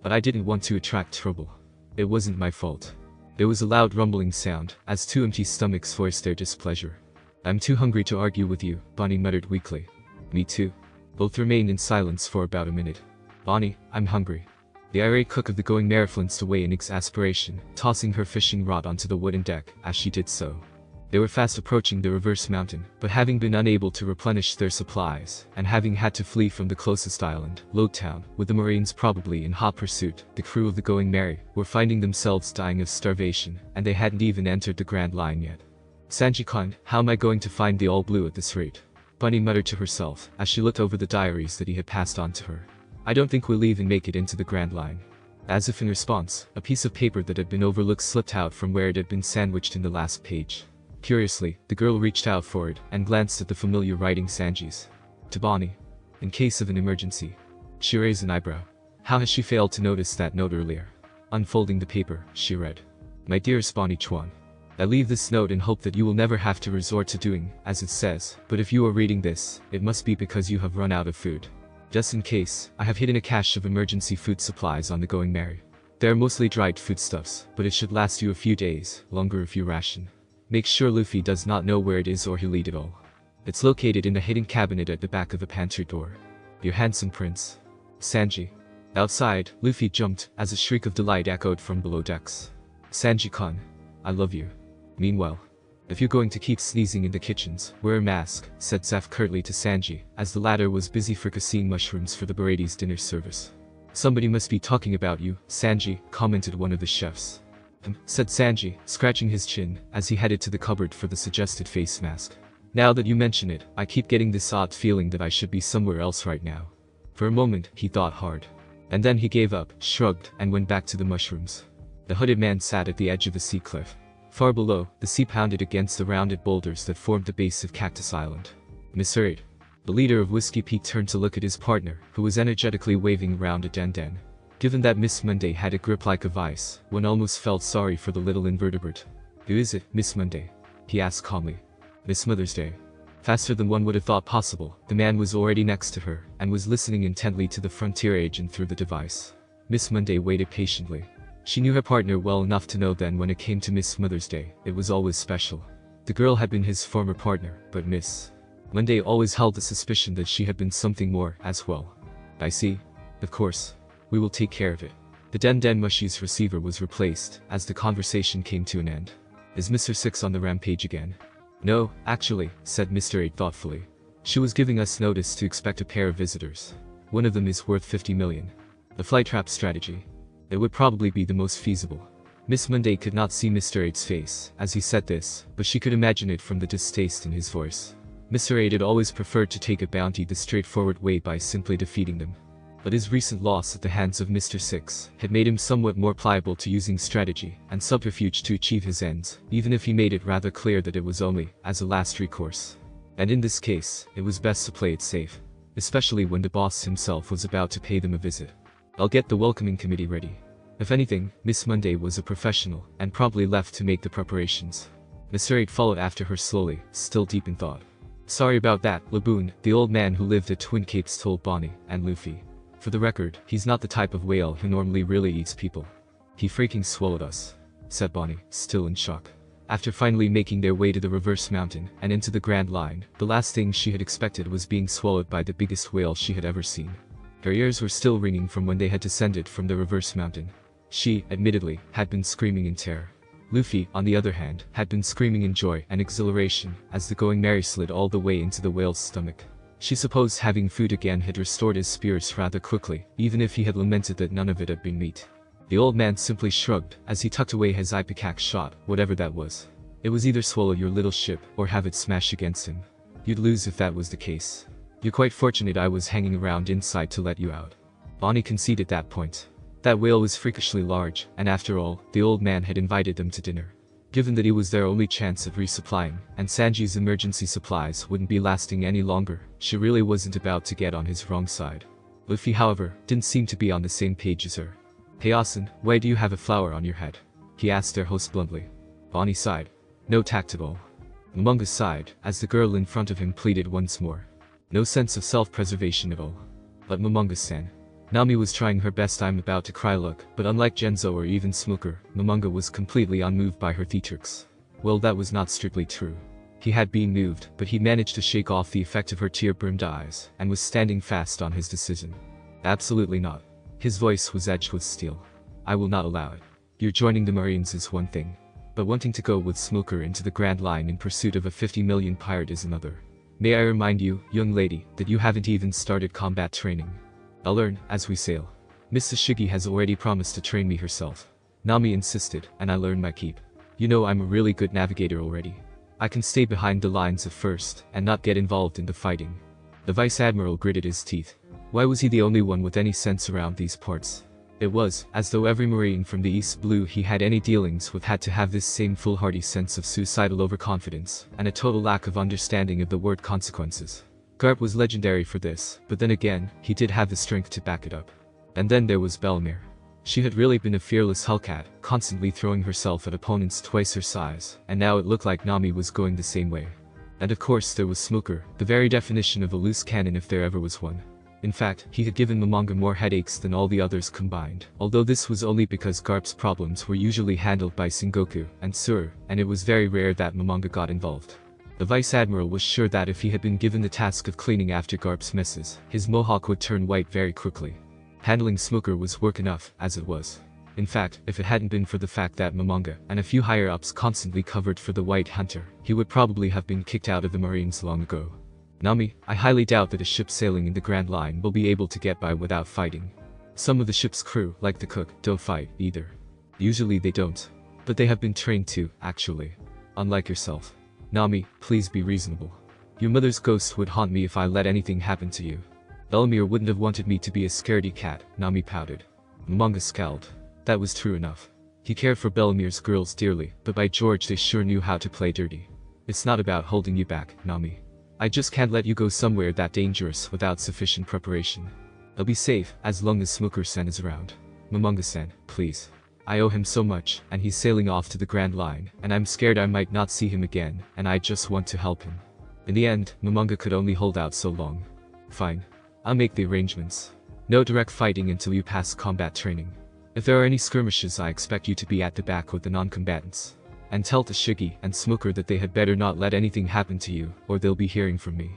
But I didn't want to attract trouble. It wasn't my fault. There was a loud rumbling sound, as 2 empty stomachs voiced their displeasure. I'm too hungry to argue with you, Bonnie muttered weakly. Me too. Both remained in silence for about a minute. Bonnie, I'm hungry. The irate cook of the Going Merry flinched away in exasperation, tossing her fishing rod onto the wooden deck as she did so. They were fast approaching the reverse mountain, but having been unable to replenish their supplies, and having had to flee from the closest island, Loguetown, with the Marines probably in hot pursuit, the crew of the Going Merry were finding themselves dying of starvation, and they hadn't even entered the Grand Line yet. Sanji-kun, how am I going to find the All Blue at this rate? Bunny muttered to herself, as she looked over the diaries that he had passed on to her. I don't think we'll even make it into the Grand Line. As if in response, a piece of paper that had been overlooked slipped out from where it had been sandwiched in the last page. Curiously, the girl reached out for it, and glanced at the familiar writing Sanji's. To Bonnie. In case of an emergency. She raised an eyebrow. How has she failed to notice that note earlier? Unfolding the paper, she read. My dearest Bonnie Chuan. I leave this note in hope that you will never have to resort to doing, as it says, but if you are reading this, it must be because you have run out of food. Just in case, I have hidden a cache of emergency food supplies on the Going Merry. They are mostly dried foodstuffs, but it should last you a few days, longer if you ration. Make sure Luffy does not know where it is or he'll eat it all. It's located in a hidden cabinet at the back of the pantry door. Your handsome prince. Sanji. Outside, Luffy jumped as a shriek of delight echoed from below decks. Sanji-kun. I love you. Meanwhile, if you're going to keep sneezing in the kitchens, wear a mask, said Zeff curtly to Sanji, as the latter was busy fricasseeing mushrooms for the Baratie's dinner service. Somebody must be talking about you, Sanji, commented one of the chefs. Said Sanji, scratching his chin, as he headed to the cupboard for the suggested face mask. Now that you mention it, I keep getting this odd feeling that I should be somewhere else right now. For a moment, he thought hard. And then he gave up, shrugged, and went back to the mushrooms. The hooded man sat at the edge of the sea cliff. Far below, the sea pounded against the rounded boulders that formed the base of Cactus Island. Missouri. The leader of Whiskey Peak turned to look at his partner, who was energetically waving around a den. Given that Miss Monday had a grip like a vice, one almost felt sorry for the little invertebrate. Who is it, Miss Monday? He asked calmly. Miss Mother's Day. Faster than one would have thought possible, the man was already next to her, and was listening intently to the frontier agent through the device. Miss Monday waited patiently. She knew her partner well enough to know that when it came to Miss Mother's Day, it was always special. The girl had been his former partner, but Miss Monday always held the suspicion that she had been something more as well. I see. Of course. We will take care of it. The Den Mushie's receiver was replaced, as the conversation came to an end. Is Mr. 6 on the rampage again? No, actually, said Mr. 8 thoughtfully. She was giving us notice to expect a pair of visitors. One of them is worth 50 million. The flight trap strategy. It would probably be the most feasible. Miss Monday could not see Mr. 8's face, as he said this, but she could imagine it from the distaste in his voice. Mr. 8 had always preferred to take a bounty the straightforward way by simply defeating them. But his recent loss at the hands of Mr. 6 had made him somewhat more pliable to using strategy and subterfuge to achieve his ends, even if he made it rather clear that it was only as a last recourse. And in this case, it was best to play it safe, especially when the boss himself was about to pay them a visit. I'll get the welcoming committee ready. If anything, Miss Monday was a professional, and promptly left to make the preparations. Mr. 8 followed after her slowly, still deep in thought. Sorry about that, Laboon, the old man who lived at Twin Capes told Bonnie and Luffy. For the record, he's not the type of whale who normally really eats people. He freaking swallowed us, said Bonnie, still in shock. After finally making their way to the reverse mountain and into the Grand Line, the last thing she had expected was being swallowed by the biggest whale she had ever seen. Her ears were still ringing from when they had descended from the reverse mountain. She, admittedly, had been screaming in terror. Luffy, on the other hand, had been screaming in joy and exhilaration as the Going Merry slid all the way into the whale's stomach. She supposed having food again had restored his spirits rather quickly, even if he had lamented that none of it had been meat. The old man simply shrugged as he tucked away his ipecac shot, whatever that was. It was either swallow your little ship or have it smash against him. You'd lose if that was the case. You're quite fortunate I was hanging around inside to let you out. Bonnie conceded that point. That whale was freakishly large, and after all, the old man had invited them to dinner. Given that he was their only chance of resupplying, and Sanji's emergency supplies wouldn't be lasting any longer, she really wasn't about to get on his wrong side. Luffy, however, didn't seem to be on the same page as her. Hey Asen, why do you have a flower on your head? He asked their host bluntly. Bonnie sighed. No tact at all. Momonga sighed, as the girl in front of him pleaded once more. No sense of self-preservation at all. But Momonga-san. Nami was trying her best. I'm about to cry. Look, but unlike Genzo or even Smuggler, Momonga was completely unmoved by her theatrics. Well, that was not strictly true. He had been moved, but he managed to shake off the effect of her tear-brimmed eyes, and was standing fast on his decision. Absolutely not. His voice was edged with steel. "I will not allow it. You're joining the Marines is one thing, but wanting to go with Smuggler into the Grand Line in pursuit of a 50 million pirate is another. May I remind you, young lady, that you haven't even started combat training. I'll learn as we sail. Miss Sashigi has already promised to train me herself." Nami insisted, and I learned my keep. "You know I'm a really good navigator already. I can stay behind the lines at first and not get involved in the fighting." The Vice Admiral gritted his teeth. Why was he the only one with any sense around these parts? It was as though every Marine from the East Blue he had any dealings with had to have this same foolhardy sense of suicidal overconfidence and a total lack of understanding of the word consequences. Garp was legendary for this, but then again, he did have the strength to back it up. And then there was Bellemere. She had really been a fearless Hellcat, constantly throwing herself at opponents twice her size, and now it looked like Nami was going the same way. And of course there was Smuggler, the very definition of a loose cannon if there ever was one. In fact, he had given Momonga more headaches than all the others combined, although this was only because Garp's problems were usually handled by Sengoku and Suru, and it was very rare that Momonga got involved. The Vice Admiral was sure that if he had been given the task of cleaning after Garp's messes, his mohawk would turn white very quickly. Handling Smuggler was work enough, as it was. In fact, if it hadn't been for the fact that Momonga and a few higher-ups constantly covered for the White Hunter, he would probably have been kicked out of the Marines long ago. "Nami, I highly doubt that a ship sailing in the Grand Line will be able to get by without fighting. Some of the ship's crew, like the cook, don't fight, either. Usually they don't. But they have been trained to, actually. Unlike yourself. Nami, please be reasonable. Your mother's ghost would haunt me if I let anything happen to you." "Bellemere wouldn't have wanted me to be a scaredy cat," Nami pouted. Momonga scowled. That was true enough. He cared for Bellemere's girls dearly, but by George they sure knew how to play dirty. "It's not about holding you back, Nami. I just can't let you go somewhere that dangerous without sufficient preparation. I'll be safe as long as Smuggler-san is around. Momonga-san, please. I owe him so much, and he's sailing off to the Grand Line, and I'm scared I might not see him again, and I just want to help him." In the end, Momonga could only hold out so long. "Fine. I'll make the arrangements. No direct fighting until you pass combat training. If there are any skirmishes, I expect you to be at the back with the non-combatants. And tell Tashigi and Smuggler that they had better not let anything happen to you, or they'll be hearing from me.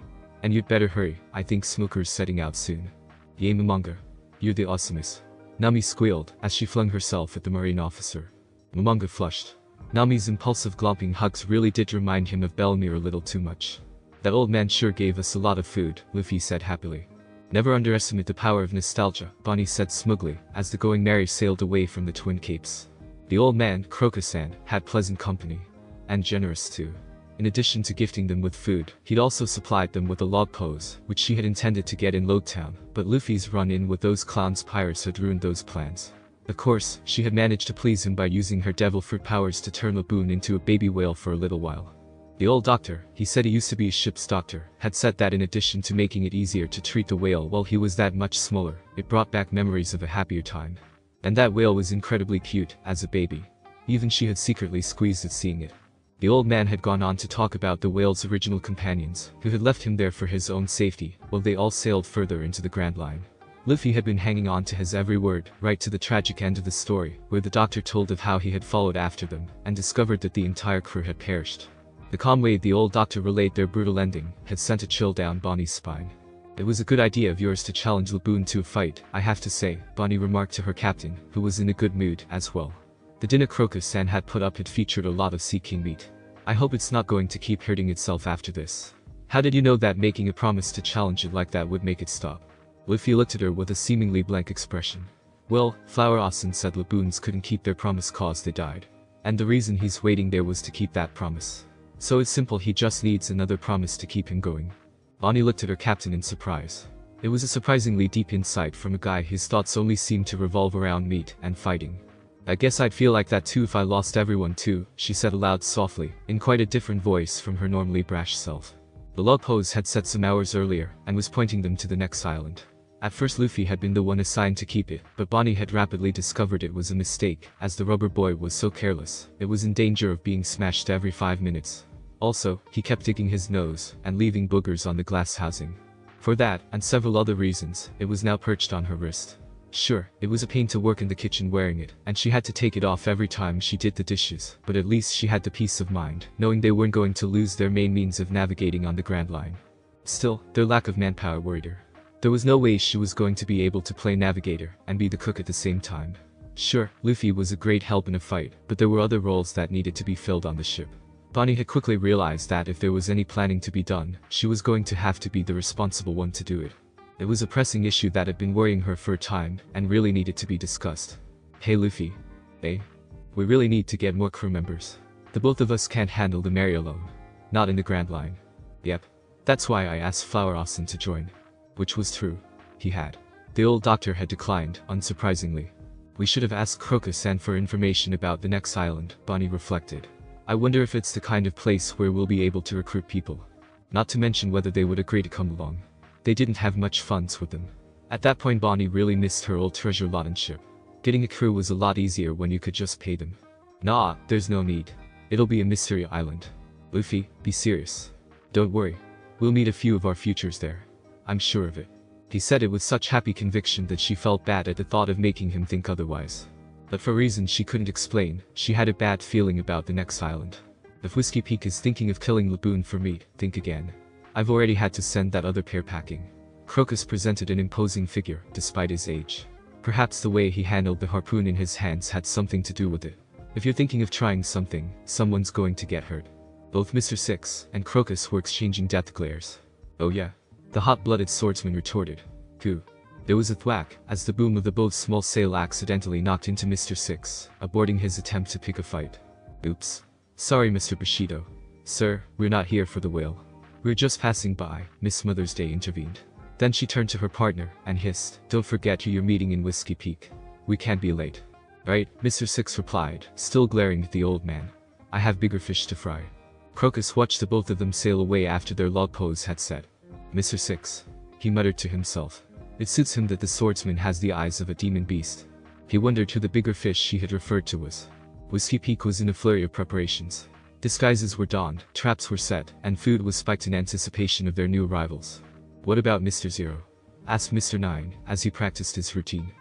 And you'd better hurry, I think Smuggler's setting out soon." "Yay Momonga. You're the awesomest." Nami squealed as she flung herself at the Marine officer. Momonga flushed. Nami's impulsive glomping hugs really did remind him of Bellemere a little too much. "That old man sure gave us a lot of food," Luffy said happily. "Never underestimate the power of nostalgia," Bonnie said smugly, as the Going Merry sailed away from the Twin Capes. The old man, Croco-san, had pleasant company. And generous too. In addition to gifting them with food, he'd also supplied them with a log pose, which she had intended to get in Loguetown, but Luffy's run-in with those clowns pirates had ruined those plans. Of course, she had managed to please him by using her devil fruit powers to turn Laboon into a baby whale for a little while. The old doctor, he said he used to be a ship's doctor, had said that in addition to making it easier to treat the whale while he was that much smaller, it brought back memories of a happier time. And that whale was incredibly cute, as a baby. Even she had secretly squeezed at seeing it. The old man had gone on to talk about the whale's original companions, who had left him there for his own safety, while they all sailed further into the Grand Line. Luffy had been hanging on to his every word, right to the tragic end of the story, where the doctor told of how he had followed after them, and discovered that the entire crew had perished. The calm way the old doctor relayed their brutal ending had sent a chill down Bonnie's spine. "It was a good idea of yours to challenge Laboon to a fight, I have to say," Bonnie remarked to her captain, who was in a good mood as well. The dinner Croco-san had put up had featured a lot of sea king meat. "I hope it's not going to keep hurting itself after this. How did you know that making a promise to challenge it like that would make it stop?" Luffy looked at her with a seemingly blank expression. "Well, Flower Austin said Laboons couldn't keep their promise cause they died. And the reason he's waiting there was to keep that promise. So it's simple, he just needs another promise to keep him going." Bonnie looked at her captain in surprise. It was a surprisingly deep insight from a guy whose thoughts only seemed to revolve around meat and fighting. "I guess I'd feel like that too if I lost everyone too," she said aloud softly, in quite a different voice from her normally brash self. The log pose had set some hours earlier, and was pointing them to the next island. At first Luffy had been the one assigned to keep it, but Bonnie had rapidly discovered it was a mistake, as the rubber boy was so careless, it was in danger of being smashed every 5 minutes. Also, he kept digging his nose, and leaving boogers on the glass housing. For that, and several other reasons, it was now perched on her wrist. Sure, it was a pain to work in the kitchen wearing it, and she had to take it off every time she did the dishes, but at least she had the peace of mind, knowing they weren't going to lose their main means of navigating on the Grand Line. Still, their lack of manpower worried her. There was no way she was going to be able to play navigator and be the cook at the same time. Sure, Luffy was a great help in a fight, but there were other roles that needed to be filled on the ship. Bonnie had quickly realized that if there was any planning to be done, she was going to have to be the responsible one to do it. It was a pressing issue that had been worrying her for a time and really needed to be discussed. Hey Luffy. Hey. We really need to get more crew members. The both of us can't handle the Mary alone. Not in the Grand Line. Yep. That's why I asked Flower Austin to join. Which was true. He had. The old doctor had declined, unsurprisingly. We should have asked Crocus-san for information about the next island, Bonnie reflected. I wonder if it's the kind of place where we'll be able to recruit people. Not to mention whether they would agree to come along. They didn't have much funds with them. At that point Bonnie really missed her old treasure lot ship. Getting a crew was a lot easier when you could just pay them. Nah, there's no need. It'll be a mystery island. Luffy, be serious. Don't worry. We'll meet a few of our futures there. I'm sure of it. He said it with such happy conviction that she felt bad at the thought of making him think otherwise. But for reasons she couldn't explain, she had a bad feeling about the next island. If Whiskey Peak is thinking of killing Laboon for meat, think again. I've already had to send that other pair packing. Crocus presented an imposing figure, despite his age. Perhaps the way he handled the harpoon in his hands had something to do with it. If you're thinking of trying something, someone's going to get hurt. Both Mr. Six and Crocus were exchanging death glares. Oh yeah. The hot-blooded swordsman retorted. Goo. There was a thwack, as the boom of the boat's small sail accidentally knocked into Mr. Six, aborting his attempt to pick a fight. Oops. Sorry Mr. Bushido. Sir, we're not here for the whale. We're just passing by, Miss Mother's Day intervened. Then she turned to her partner and hissed, don't forget who you're meeting in Whiskey Peak. We can't be late. Right, Mr. Six replied, still glaring at the old man. I have bigger fish to fry. Crocus watched the both of them sail away after their log pose had set. Mr. Six. He muttered to himself. It suits him that the swordsman has the eyes of a demon beast. He wondered who the bigger fish she had referred to was. Whiskey Peak was in a flurry of preparations. Disguises were donned, traps were set, and food was spiked in anticipation of their new arrivals. What about Mr. Zero? Asked Mr. Nine, as he practiced his routine.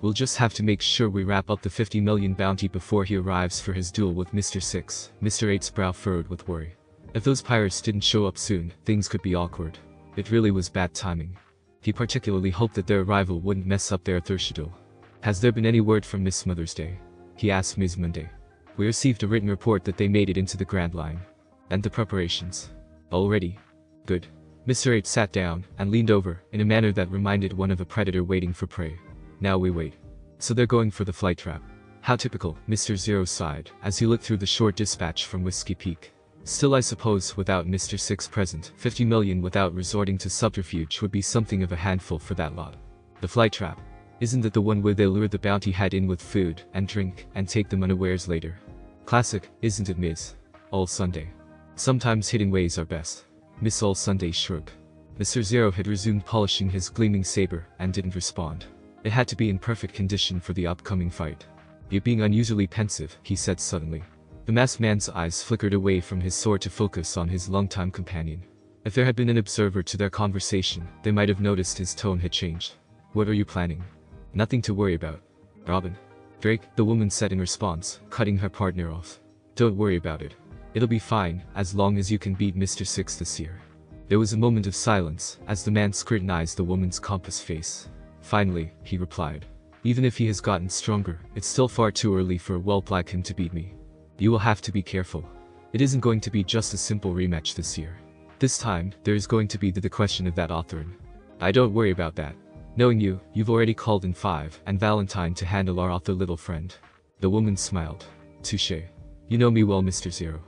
We'll just have to make sure we wrap up the 50 million bounty before he arrives for his duel with Mr. Six. Mr. Eight's brow furrowed with worry. If those pirates didn't show up soon, things could be awkward. It really was bad timing. He particularly hoped that their arrival wouldn't mess up their schedule. Has there been any word from Miss Mother's Day? He asked Ms. Monday. We received a written report that they made it into the Grand Line. And the preparations. Already. Good. Mr. 8 sat down and leaned over in a manner that reminded one of a predator waiting for prey. Now we wait. So they're going for the flight trap. How typical, Mr. Zero sighed as he looked through the short dispatch from Whiskey Peak. Still I suppose without Mr. Six present, 50 million without resorting to subterfuge would be something of a handful for that lot. The flight trap. Isn't that the one where they lure the bounty head in with food and drink and take them unawares later? Classic, isn't it Ms. All Sunday? Sometimes hidden ways are best. Miss All Sunday shrugged. Mr. Zero had resumed polishing his gleaming saber and didn't respond. It had to be in perfect condition for the upcoming fight. You're being unusually pensive, he said suddenly. The masked man's eyes flickered away from his sword to focus on his longtime companion. If there had been an observer to their conversation, they might have noticed his tone had changed. What are you planning? Nothing to worry about. Robin. Drake, the woman said in response, cutting her partner off. Don't worry about it. It'll be fine, as long as you can beat Mr. Six this year. There was a moment of silence, as the man scrutinized the woman's compass face. Finally, he replied. Even if he has gotten stronger, it's still far too early for a whelp like him to beat me. You will have to be careful. It isn't going to be just a simple rematch this year. This time, there is going to be the question of that Authorin. I don't worry about that. Knowing you, you've already called in Five and Valentine to handle our author little friend. The woman smiled. Touché. You know me well, Mr. Zero.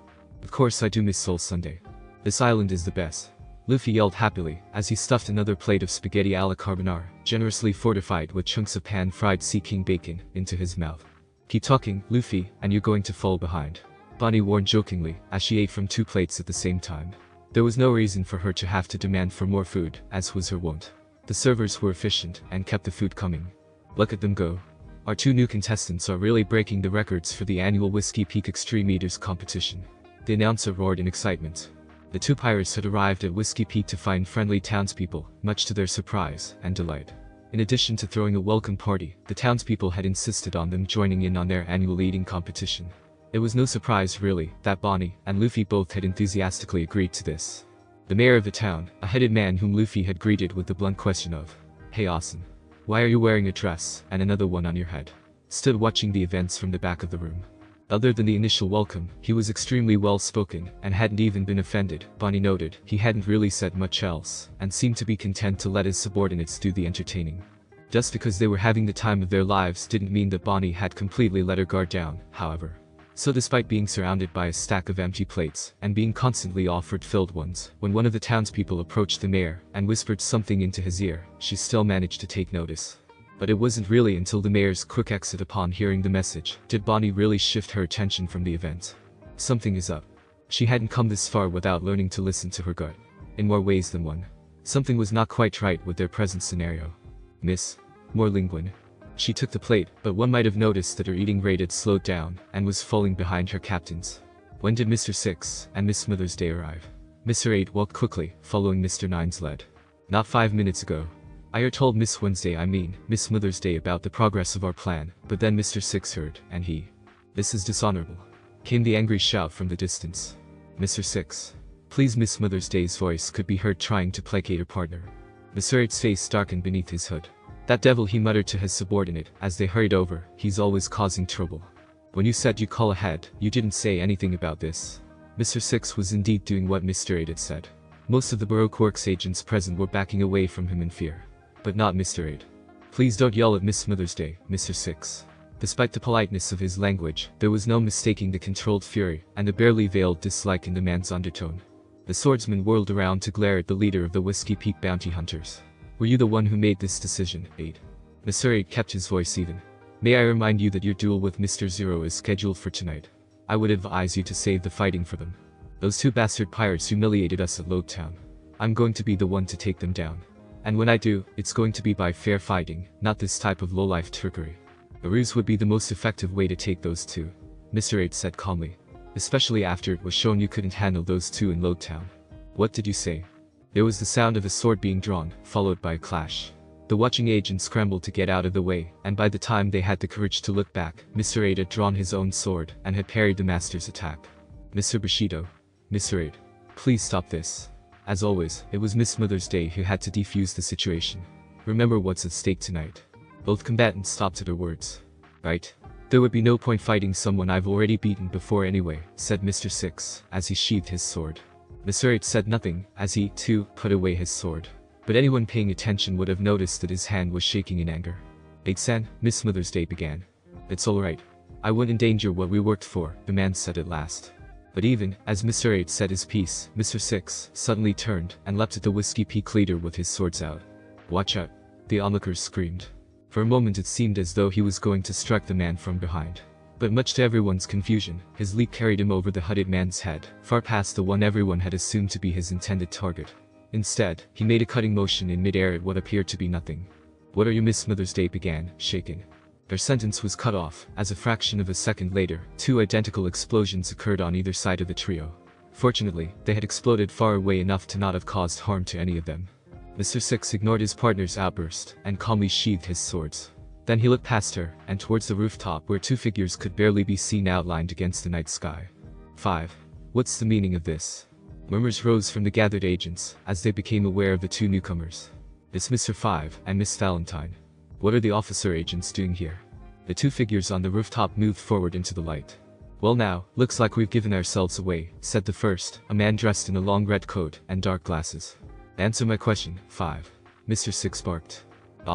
Of course I do miss Soul Sunday. This island is the best. Luffy yelled happily as he stuffed another plate of spaghetti alla carbonara, generously fortified with chunks of pan-fried Sea King bacon, into his mouth. Keep talking, Luffy, and you're going to fall behind. Bonnie warned jokingly as she ate from 2 plates at the same time. There was no reason for her to have to demand for more food, as was her wont. The servers were efficient and kept the food coming. Look at them go. Our 2 new contestants are really breaking the records for the annual Whiskey Peak Extreme Eaters competition. The announcer roared in excitement. The 2 pirates had arrived at Whiskey Peak to find friendly townspeople, much to their surprise and delight. In addition to throwing a welcome party, the townspeople had insisted on them joining in on their annual eating competition. It was no surprise really, that Bonnie and Luffy both had enthusiastically agreed to this. The mayor of the town, a headed man whom Luffy had greeted with the blunt question of, Hey Asen. Why are you wearing a dress and another one on your head? Stood watching the events from the back of the room. Other than the initial welcome, he was extremely well spoken and hadn't even been offended. Bonnie noted he hadn't really said much else and seemed to be content to let his subordinates do the entertaining. Just because they were having the time of their lives didn't mean that Bonnie had completely let her guard down, however. So despite being surrounded by a stack of empty plates and being constantly offered filled ones, when one of the townspeople approached the mayor and whispered something into his ear, she still managed to take notice. But it wasn't really until the mayor's quick exit upon hearing the message did Bonnie really shift her attention from the event. Something is up. She hadn't come this far without learning to listen to her gut. In more ways than one. Something was not quite right with their present scenario. Miss. More linguine. She took the plate, but one might have noticed that her eating rate had slowed down and was falling behind her captain's. When did Mr. 6 and Miss Smithers Day arrive? Mr. 8 walked quickly, following Mr. 9's lead. Not 5 minutes ago. I told Miss Miss Smithers Day about the progress of our plan, but then Mr. 6 heard, and he. This is dishonorable. Came the angry shout from the distance. Mr. 6. Please. Miss Smithers Day's voice could be heard trying to placate her partner. Mr. 8's face darkened beneath his hood. That devil, he muttered to his subordinate as they hurried over, he's always causing trouble. When you said you call ahead, you didn't say anything about this. Mr. 6 was indeed doing what Mr. 8 had said. Most of the Baroque Works agents present were backing away from him in fear. But not Mr. 8. Please don't yell at Miss Smithers Day, Mr. 6. Despite the politeness of his language, there was no mistaking the controlled fury and the barely veiled dislike in the man's undertone. The swordsman whirled around to glare at the leader of the Whiskey Peak bounty hunters. Were you the one who made this decision, 8? Mr. 8 kept his voice even. May I remind you that your duel with Mr. 0 is scheduled for tonight. I would advise you to save the fighting for them. Those two bastard pirates humiliated us at Loguetown. I'm going to be the one to take them down. And when I do, it's going to be by fair fighting, not this type of low-life trickery. A ruse would be the most effective way to take those two, Mr. 8 said calmly. Especially after it was shown you couldn't handle those two in Loguetown. What did you say? There was the sound of a sword being drawn, followed by a clash. The watching agents scrambled to get out of the way, and by the time they had the courage to look back, Mr. 8 had drawn his own sword and had parried the master's attack. Mr. Bushido. Mr. 8. Please stop this. As always, it was Miss Smithers Day who had to defuse the situation. Remember what's at stake tonight. Both combatants stopped at her words. Right? There would be no point fighting someone I've already beaten before anyway, said Mr. 6, as he sheathed his sword. Mr. 8 said nothing, as he, too, put away his sword. But anyone paying attention would have noticed that his hand was shaking in anger. 8-san, Miss Smithers Day began. It's alright. I wouldn't endanger what we worked for, the man said at last. But even, as Mr. 8 said his piece, Mr. 6 suddenly turned and leapt at the Whiskey Peak leader with his swords out. Watch out. The onlookers screamed. For a moment it seemed as though he was going to strike the man from behind. But much to everyone's confusion, his leap carried him over the hooded man's head, far past the one everyone had assumed to be his intended target. Instead, he made a cutting motion in midair at what appeared to be nothing. What are you? Miss Smithers Day began, shaken. Their sentence was cut off, as a fraction of a second later, two identical explosions occurred on either side of the trio. Fortunately, they had exploded far away enough to not have caused harm to any of them. Mr. 6 ignored his partner's outburst, and calmly sheathed his swords. Then he looked past her, and towards the rooftop where two figures could barely be seen outlined against the night sky. 5. What's the meaning of this? Murmurs rose from the gathered agents, as they became aware of the two newcomers. It's Mr. 5 and Miss Valentine. What are the officer agents doing here? The two figures on the rooftop moved forward into the light. Well now, looks like we've given ourselves away, said the first, a man dressed in a long red coat and dark glasses. Answer my question, 5. Mr. 6 barked.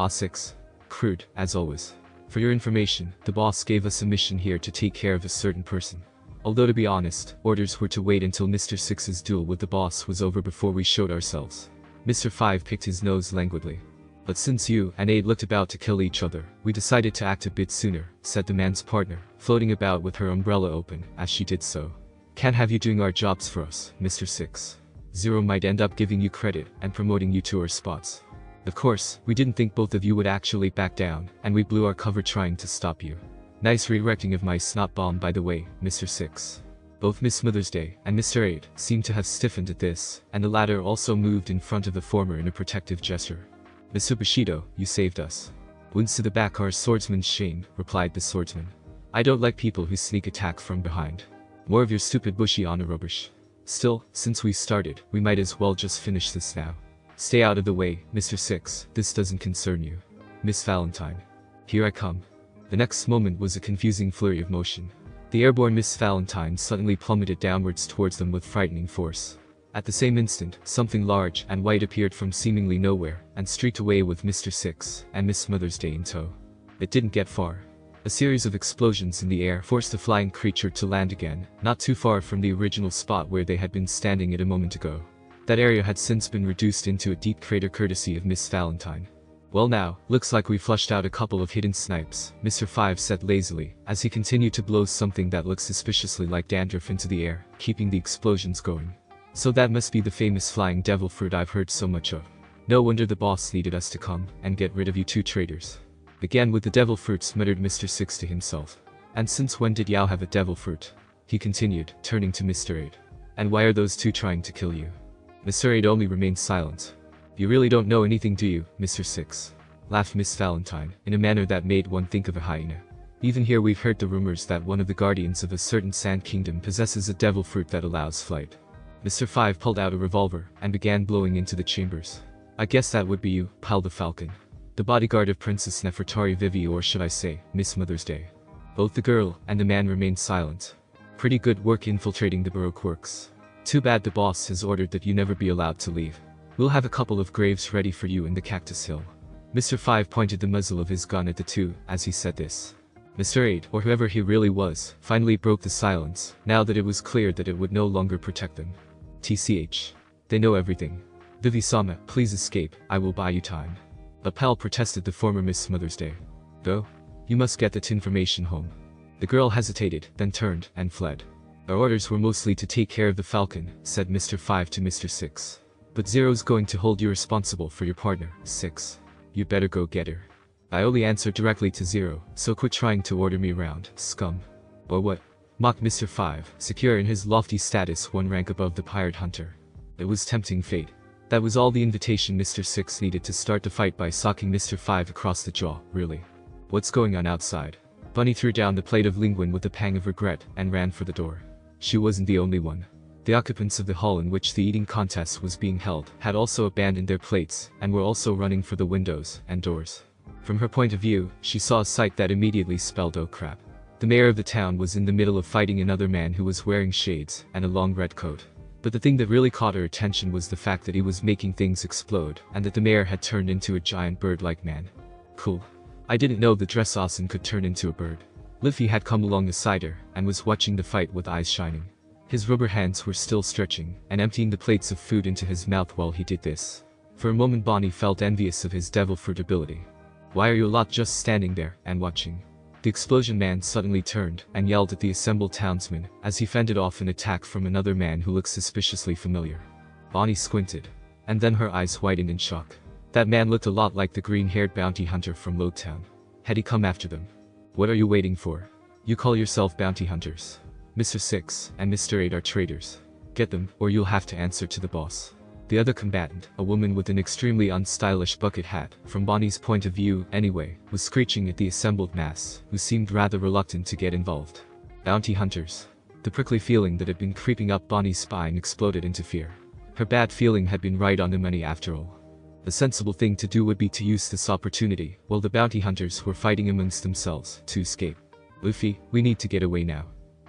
6. Crude, as always. For your information, the boss gave us a mission here to take care of a certain person. Although to be honest, orders were to wait until Mr. 6's duel with the boss was over before we showed ourselves. Mr. 5 picked his nose languidly. But since you and 8 looked about to kill each other, we decided to act a bit sooner, said the man's partner, floating about with her umbrella open as she did so. Can't have you doing our jobs for us, Mr. 6. 0 might end up giving you credit and promoting you to our spots. Of course, we didn't think both of you would actually back down, and we blew our cover trying to stop you. Nice redirecting of my snot bomb by the way, Mr. 6. Both Miss Smithers Day and Mr. 8 seemed to have stiffened at this, and the latter also moved in front of the former in a protective gesture. Mr. Bushido, you saved us. Wounds to the back are a swordsman's shame, replied the swordsman. I don't like people who sneak attack from behind. More of your stupid bushy honor rubbish. Still, since we started, we might as well just finish this now. Stay out of the way, Mr. 6, this doesn't concern you. Miss Valentine. Here I come. The next moment was a confusing flurry of motion. The airborne Miss Valentine suddenly plummeted downwards towards them with frightening force. At the same instant, something large and white appeared from seemingly nowhere, and streaked away with Mr. 6 and Miss Mother's Day in tow. It didn't get far. A series of explosions in the air forced the flying creature to land again, not too far from the original spot where they had been standing a moment ago. That area had since been reduced into a deep crater courtesy of Miss Valentine. Well now, looks like we flushed out a couple of hidden snipes, Mr. 5 said lazily, as he continued to blow something that looked suspiciously like dandruff into the air, keeping the explosions going. So that must be the famous flying devil fruit I've heard so much of. No wonder the boss needed us to come and get rid of you two traitors. Again with the devil fruits, muttered Mr. 6 to himself. And since when did Yao have a devil fruit? He continued, turning to Mr. 8. And why are those two trying to kill you? Mr. 8 only remained silent. You really don't know anything, do you, Mr. 6? Laughed Miss Valentine, in a manner that made one think of a hyena. Even here we've heard the rumors that one of the guardians of a certain sand kingdom possesses a devil fruit that allows flight. Mr. 5 pulled out a revolver and began blowing into the chambers. I guess that would be you, Pal the Falcon. The bodyguard of Princess Nefertari Vivi, or should I say, Miss Mother's Day. Both the girl and the man remained silent. Pretty good work infiltrating the Baroque Works. Too bad the boss has ordered that you never be allowed to leave. We'll have a couple of graves ready for you in the Cactus Hill. Mr. 5 pointed the muzzle of his gun at the two as he said this. Mr. 8, or whoever he really was, finally broke the silence, now that it was clear that it would no longer protect them. TCH. They know everything. Vivi-sama, please escape, I will buy you time. But Pal, protested the former Miss Mother's Day. Go. You must get that information home. The girl hesitated, then turned and fled. Our orders were mostly to take care of the Falcon, said Mr. 5 to Mr. 6. But Zero's going to hold you responsible for your partner, 6. You better go get her. I only answer directly to Zero, so quit trying to order me around, scum. Or what? Mocked Mr. 5, secure in his lofty status one rank above the pirate hunter. It was tempting fate. That was all the invitation Mr. 6 needed to start the fight by socking Mr. 5 across the jaw, really. What's going on outside? Bunny threw down the plate of linguine with a pang of regret and ran for the door. She wasn't the only one. The occupants of the hall in which the eating contest was being held had also abandoned their plates and were also running for the windows and doors. From her point of view, she saw a sight that immediately spelled oh crap. The mayor of the town was in the middle of fighting another man who was wearing shades and a long red coat. But the thing that really caught her attention was the fact that he was making things explode and that the mayor had turned into a giant bird-like man. Cool. I didn't know the Dressausen could turn into a bird. Luffy had come along beside her and was watching the fight with eyes shining. His rubber hands were still stretching and emptying the plates of food into his mouth while he did this. For a moment Bonnie felt envious of his devil fruit ability. Why are you lot just standing there and watching? The explosion man suddenly turned and yelled at the assembled townsmen as he fended off an attack from another man who looked suspiciously familiar. Bonnie squinted, and then her eyes widened in shock. That man looked a lot like the green-haired bounty hunter from Loguetown. Had he come after them? What are you waiting for? You call yourself bounty hunters. Mr. 6 and Mr. 8 are traitors. Get them, or you'll have to answer to the boss. The other combatant, a woman with an extremely unstylish bucket hat, from Bonnie's point of view anyway, was screeching at the assembled mass, who seemed rather reluctant to get involved. Bounty hunters. The prickly feeling that had been creeping up Bonnie's spine exploded into fear. Her bad feeling had been right on the money after all. The sensible thing to do would be to use this opportunity, while the bounty hunters were fighting amongst themselves, to escape. Luffy, we need to get away now.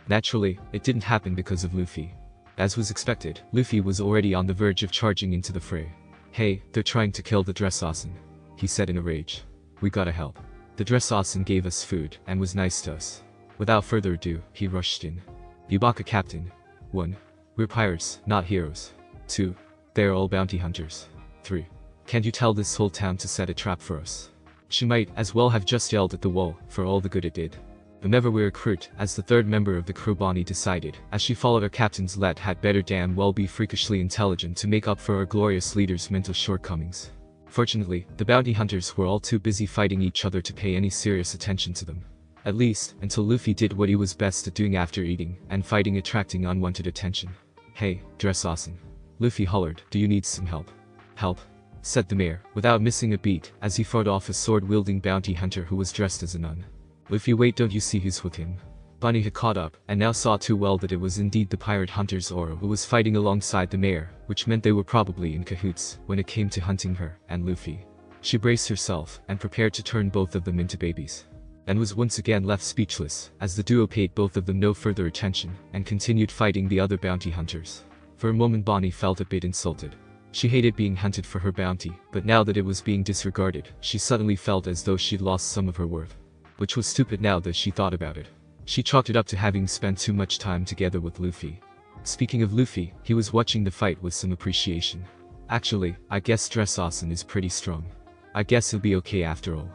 Naturally, it didn't happen because of Luffy. As was expected, Luffy was already on the verge of charging into the fray. Hey, they're trying to kill the Dressausen, he said in a rage. We gotta help. The Dressausen gave us food and was nice to us. Without further ado, he rushed in. Yubaka Captain. 1. We're pirates, not heroes. 2. They're all bounty hunters. 3. Can't you tell this whole town to set a trap for us? She might as well have just yelled at the wall, for all the good it did. Whenever we recruit, as the third member of the crew, Bonnie decided, as she followed her captain's lead, had better damn well be freakishly intelligent to make up for our glorious leader's mental shortcomings. Fortunately, the bounty hunters were all too busy fighting each other to pay any serious attention to them. At least, until Luffy did what he was best at doing after eating and fighting, attracting unwanted attention. Hey, Dressausen. Luffy hollered, do you need some help? Help? Said the mayor, without missing a beat, as he fought off a sword-wielding bounty hunter who was dressed as a nun. Luffy, wait, don't you see who's with him? Bonnie had caught up, and now saw too well that it was indeed the pirate hunter Zoro who was fighting alongside the mayor, which meant they were probably in cahoots when it came to hunting her and Luffy. She braced herself and prepared to turn both of them into babies, and was once again left speechless as the duo paid both of them no further attention and continued fighting the other bounty hunters. For a moment Bonnie felt a bit insulted. She hated being hunted for her bounty, but now that it was being disregarded, she suddenly felt as though she'd lost some of her worth. Which was stupid now that she thought about it. She chalked it up to having spent too much time together with Luffy. Speaking of Luffy, he was watching the fight with some appreciation. Actually, I guess Dressrosa is pretty strong. I guess he'll be okay after all.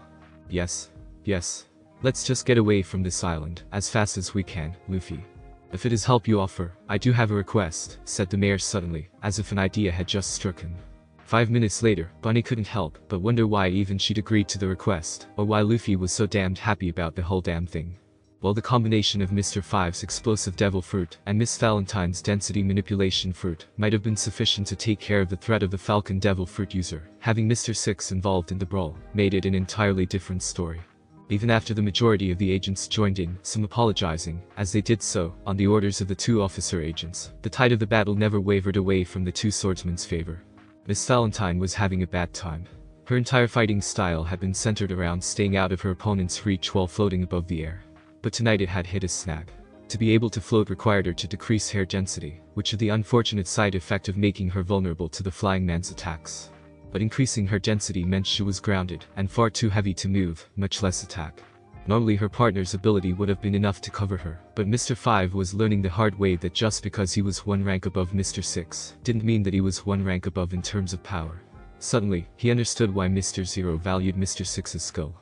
Yes. Let's just get away from this island as fast as we can, Luffy. If it is help you offer, I do have a request, said the mayor suddenly, as if an idea had just struck him. 5 minutes later, Bonnie couldn't help but wonder why even she'd agreed to the request, or why Luffy was so damned happy about the whole damn thing. Well, the combination of Mr. Five's explosive devil fruit and Miss Valentine's density manipulation fruit might have been sufficient to take care of the threat of the Falcon devil fruit user. Having Mr. Six involved in the brawl made it an entirely different story. Even after the majority of the agents joined in, some apologizing, as they did so, on the orders of the two officer agents, the tide of the battle never wavered away from the two swordsmen's favor. Miss Valentine was having a bad time. Her entire fighting style had been centered around staying out of her opponent's reach while floating above the air. But tonight it had hit a snag. To be able to float required her to decrease hair density, which had the unfortunate side effect of making her vulnerable to the flying man's attacks. But increasing her density meant she was grounded and far too heavy to move, much less attack. Normally her partner's ability would have been enough to cover her, but Mr. Five was learning the hard way that just because he was one rank above Mr. Six didn't mean that he was one rank above in terms of power. Suddenly, he understood why Mr. Zero valued Mr. Six's skill.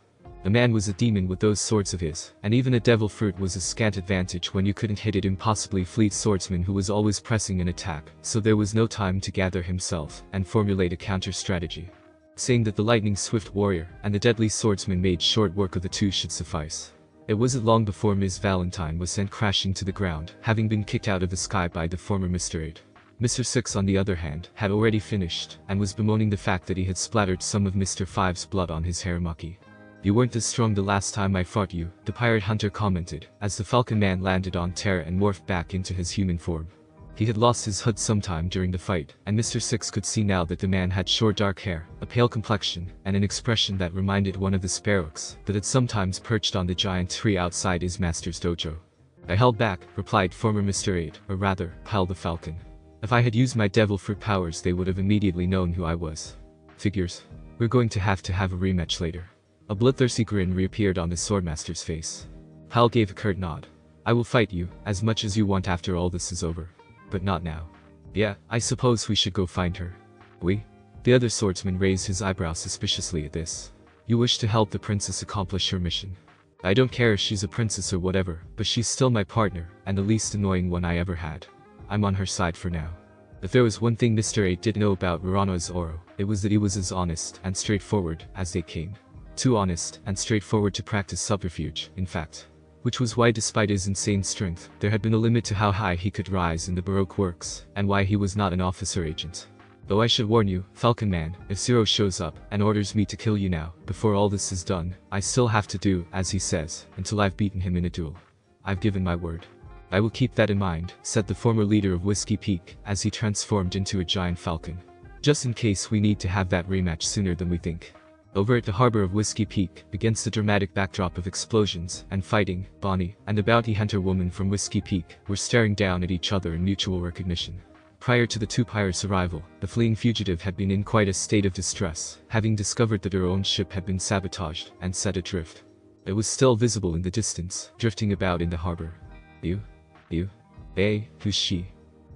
The man was a demon with those swords of his, and even a devil fruit was a scant advantage when you couldn't hit an impossibly fleet swordsman who was always pressing an attack, so there was no time to gather himself and formulate a counter-strategy. Saying that the lightning-swift warrior and the deadly swordsman made short work of the two should suffice. It wasn't long before Ms. Valentine was sent crashing to the ground, having been kicked out of the sky by the former Mr. 8. Mr. Six, on the other hand, had already finished, and was bemoaning the fact that he had splattered some of Mr. Five's blood on his haramaki. You weren't as strong the last time I fought you, the pirate hunter commented, as the Falcon Man landed on Terra and morphed back into his human form. He had lost his hood sometime during the fight, and Mr. Six could see now that the man had short dark hair, a pale complexion, and an expression that reminded one of the sparrows that had sometimes perched on the giant tree outside his master's dojo. I held back, replied former Mr. 8, or rather, Pal the Falcon. If I had used my devil fruit powers they would have immediately known who I was. Figures. We're going to have a rematch later. A bloodthirsty grin reappeared on the swordmaster's face. Pal gave a curt nod. I will fight you, as much as you want after all this is over. But not now. Yeah, I suppose we should go find her. We? The other swordsman raised his eyebrows suspiciously at this. You wish to help the princess accomplish her mission. I don't care if she's a princess or whatever, but she's still my partner, and the least annoying one I ever had. I'm on her side for now. If there was one thing Mr. 8 did know about Rorano Zoro, it was that he was as honest and straightforward as they came. Too honest and straightforward to practice subterfuge, in fact. Which was why, despite his insane strength, there had been a limit to how high he could rise in the Baroque Works, and why he was not an officer agent. Though I should warn you, Falcon Man, if Zero shows up and orders me to kill you now, before all this is done, I still have to do as he says, until I've beaten him in a duel. I've given my word. I will keep that in mind, said the former leader of Whiskey Peak, as he transformed into a giant falcon. Just in case we need to have that rematch sooner than we think. Over at the harbor of Whiskey Peak, against the dramatic backdrop of explosions and fighting, Bonnie and the bounty hunter woman from Whiskey Peak were staring down at each other in mutual recognition. Prior to the two pirates' arrival, the fleeing fugitive had been in quite a state of distress, having discovered that her own ship had been sabotaged and set adrift. It was still visible in the distance, drifting about in the harbor. You? Hey, who's she?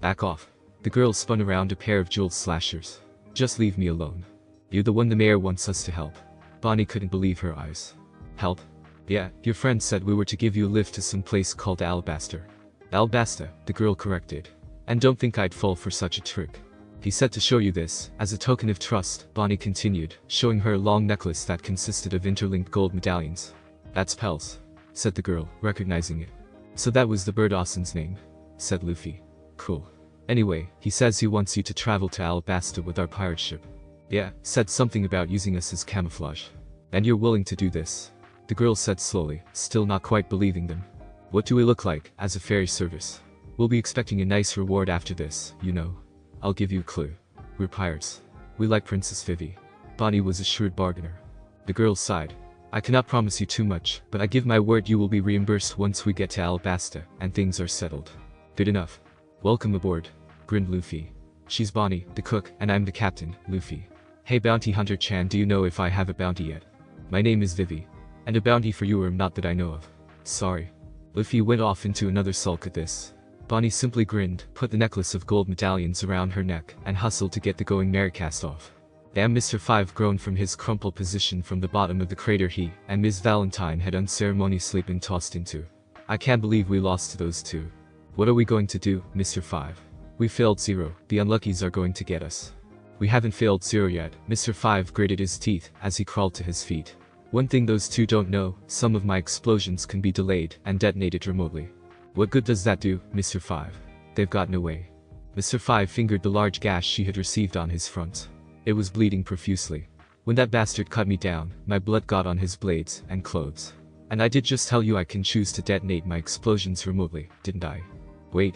Back off. The girl spun around a pair of jeweled slashers. Just leave me alone. You're the one the mayor wants us to help. Bonnie couldn't believe her eyes. Help? Yeah, your friend said we were to give you a lift to some place called Alabaster. Alabasta, the girl corrected. And don't think I'd fall for such a trick. He said to show you this, as a token of trust, Bonnie continued, showing her a long necklace that consisted of interlinked gold medallions. That's Pels, said the girl, recognizing it. So that was the Birdawson's name, said Luffy. Cool. Anyway, he says he wants you to travel to Alabasta with our pirate ship. Yeah, said something about using us as camouflage. And you're willing to do this? The girl said slowly, still not quite believing them. What do we look like as a ferry service? We'll be expecting a nice reward after this, you know. I'll give you a clue. We're pirates. We like Princess Vivi. Bonnie was a shrewd bargainer. The girl sighed. I cannot promise you too much, but I give my word you will be reimbursed once we get to Alabasta, and things are settled. Good enough. Welcome aboard, grinned Luffy. She's Bonnie, the cook, and I'm the captain, Luffy. Hey bounty hunter Chan, do you know if I have a bounty yet? My name is Vivi. And a bounty for you or not that I know of. Sorry. Luffy went off into another sulk at this. Bonnie simply grinned, put the necklace of gold medallions around her neck, and hustled to get the going merry cast off. Damn, Mr. Five groaned from his crumpled position from the bottom of the crater he and Miss Valentine had unceremoniously been tossed into. I can't believe we lost to those two. What are we going to do, Mr. Five? We failed Zero, the unluckies are going to get us. We haven't failed Zero yet, Mr. Five gritted his teeth as he crawled to his feet. One thing those two don't know, some of my explosions can be delayed and detonated remotely. What good does that do, Mr. Five? They've gotten away. Mr. Five fingered the large gash she had received on his front. It was bleeding profusely. When that bastard cut me down, my blood got on his blades and clothes. And I did just tell you I can choose to detonate my explosions remotely, didn't I? Wait.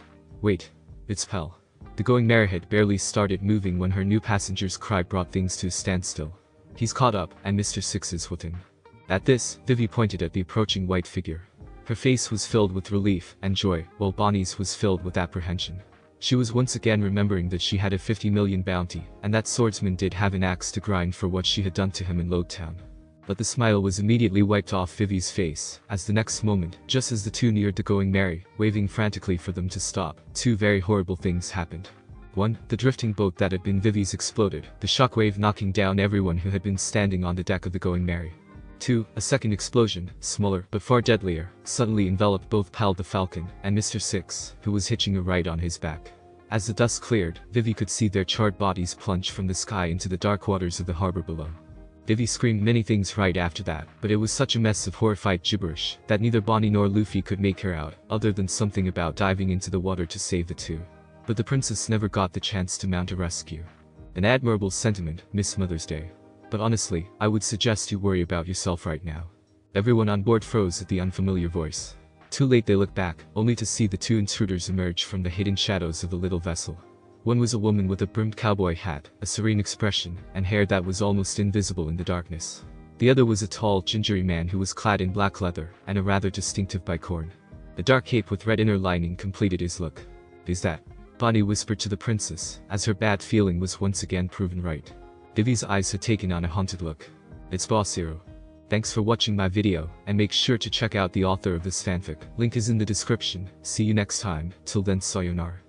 It's Pell. The going mare had barely started moving when her new passenger's cry brought things to a standstill. He's caught up, and Mr. Six is with him. At this, Vivi pointed at the approaching white figure. Her face was filled with relief and joy, while Bonnie's was filled with apprehension. She was once again remembering that she had a 50 million bounty, and that swordsman did have an axe to grind for what she had done to him in Loguetown. But the smile was immediately wiped off Vivi's face, as the next moment, just as the two neared the going merry, waving frantically for them to stop, two very horrible things happened. 1. The drifting boat that had been Vivi's exploded, the shockwave knocking down everyone who had been standing on the deck of the going merry. 2. A second explosion, smaller but far deadlier, suddenly enveloped both Pal the Falcon and Mr. Six, who was hitching a ride on his back. As the dust cleared, Vivi could see their charred bodies plunge from the sky into the dark waters of the harbor below. Vivi screamed many things right after that, but it was such a mess of horrified gibberish that neither Bonnie nor Luffy could make her out, other than something about diving into the water to save the two. But the princess never got the chance to mount a rescue. An admirable sentiment, Miss Mother's Day. But honestly, I would suggest you worry about yourself right now. Everyone on board froze at the unfamiliar voice. Too late they looked back, only to see the two intruders emerge from the hidden shadows of the little vessel. One was a woman with a brimmed cowboy hat, a serene expression, and hair that was almost invisible in the darkness. The other was a tall, gingery man who was clad in black leather and a rather distinctive bicorn. A dark cape with red inner lining completed his look. "Is that?" Bonnie whispered to the princess, as her bad feeling was once again proven right. Vivi's eyes had taken on a haunted look. "It's Boss Zero. Thanks for watching my video, and make sure to check out the author of this fanfic. Link is in the description. See you next time. Till then, sayonara.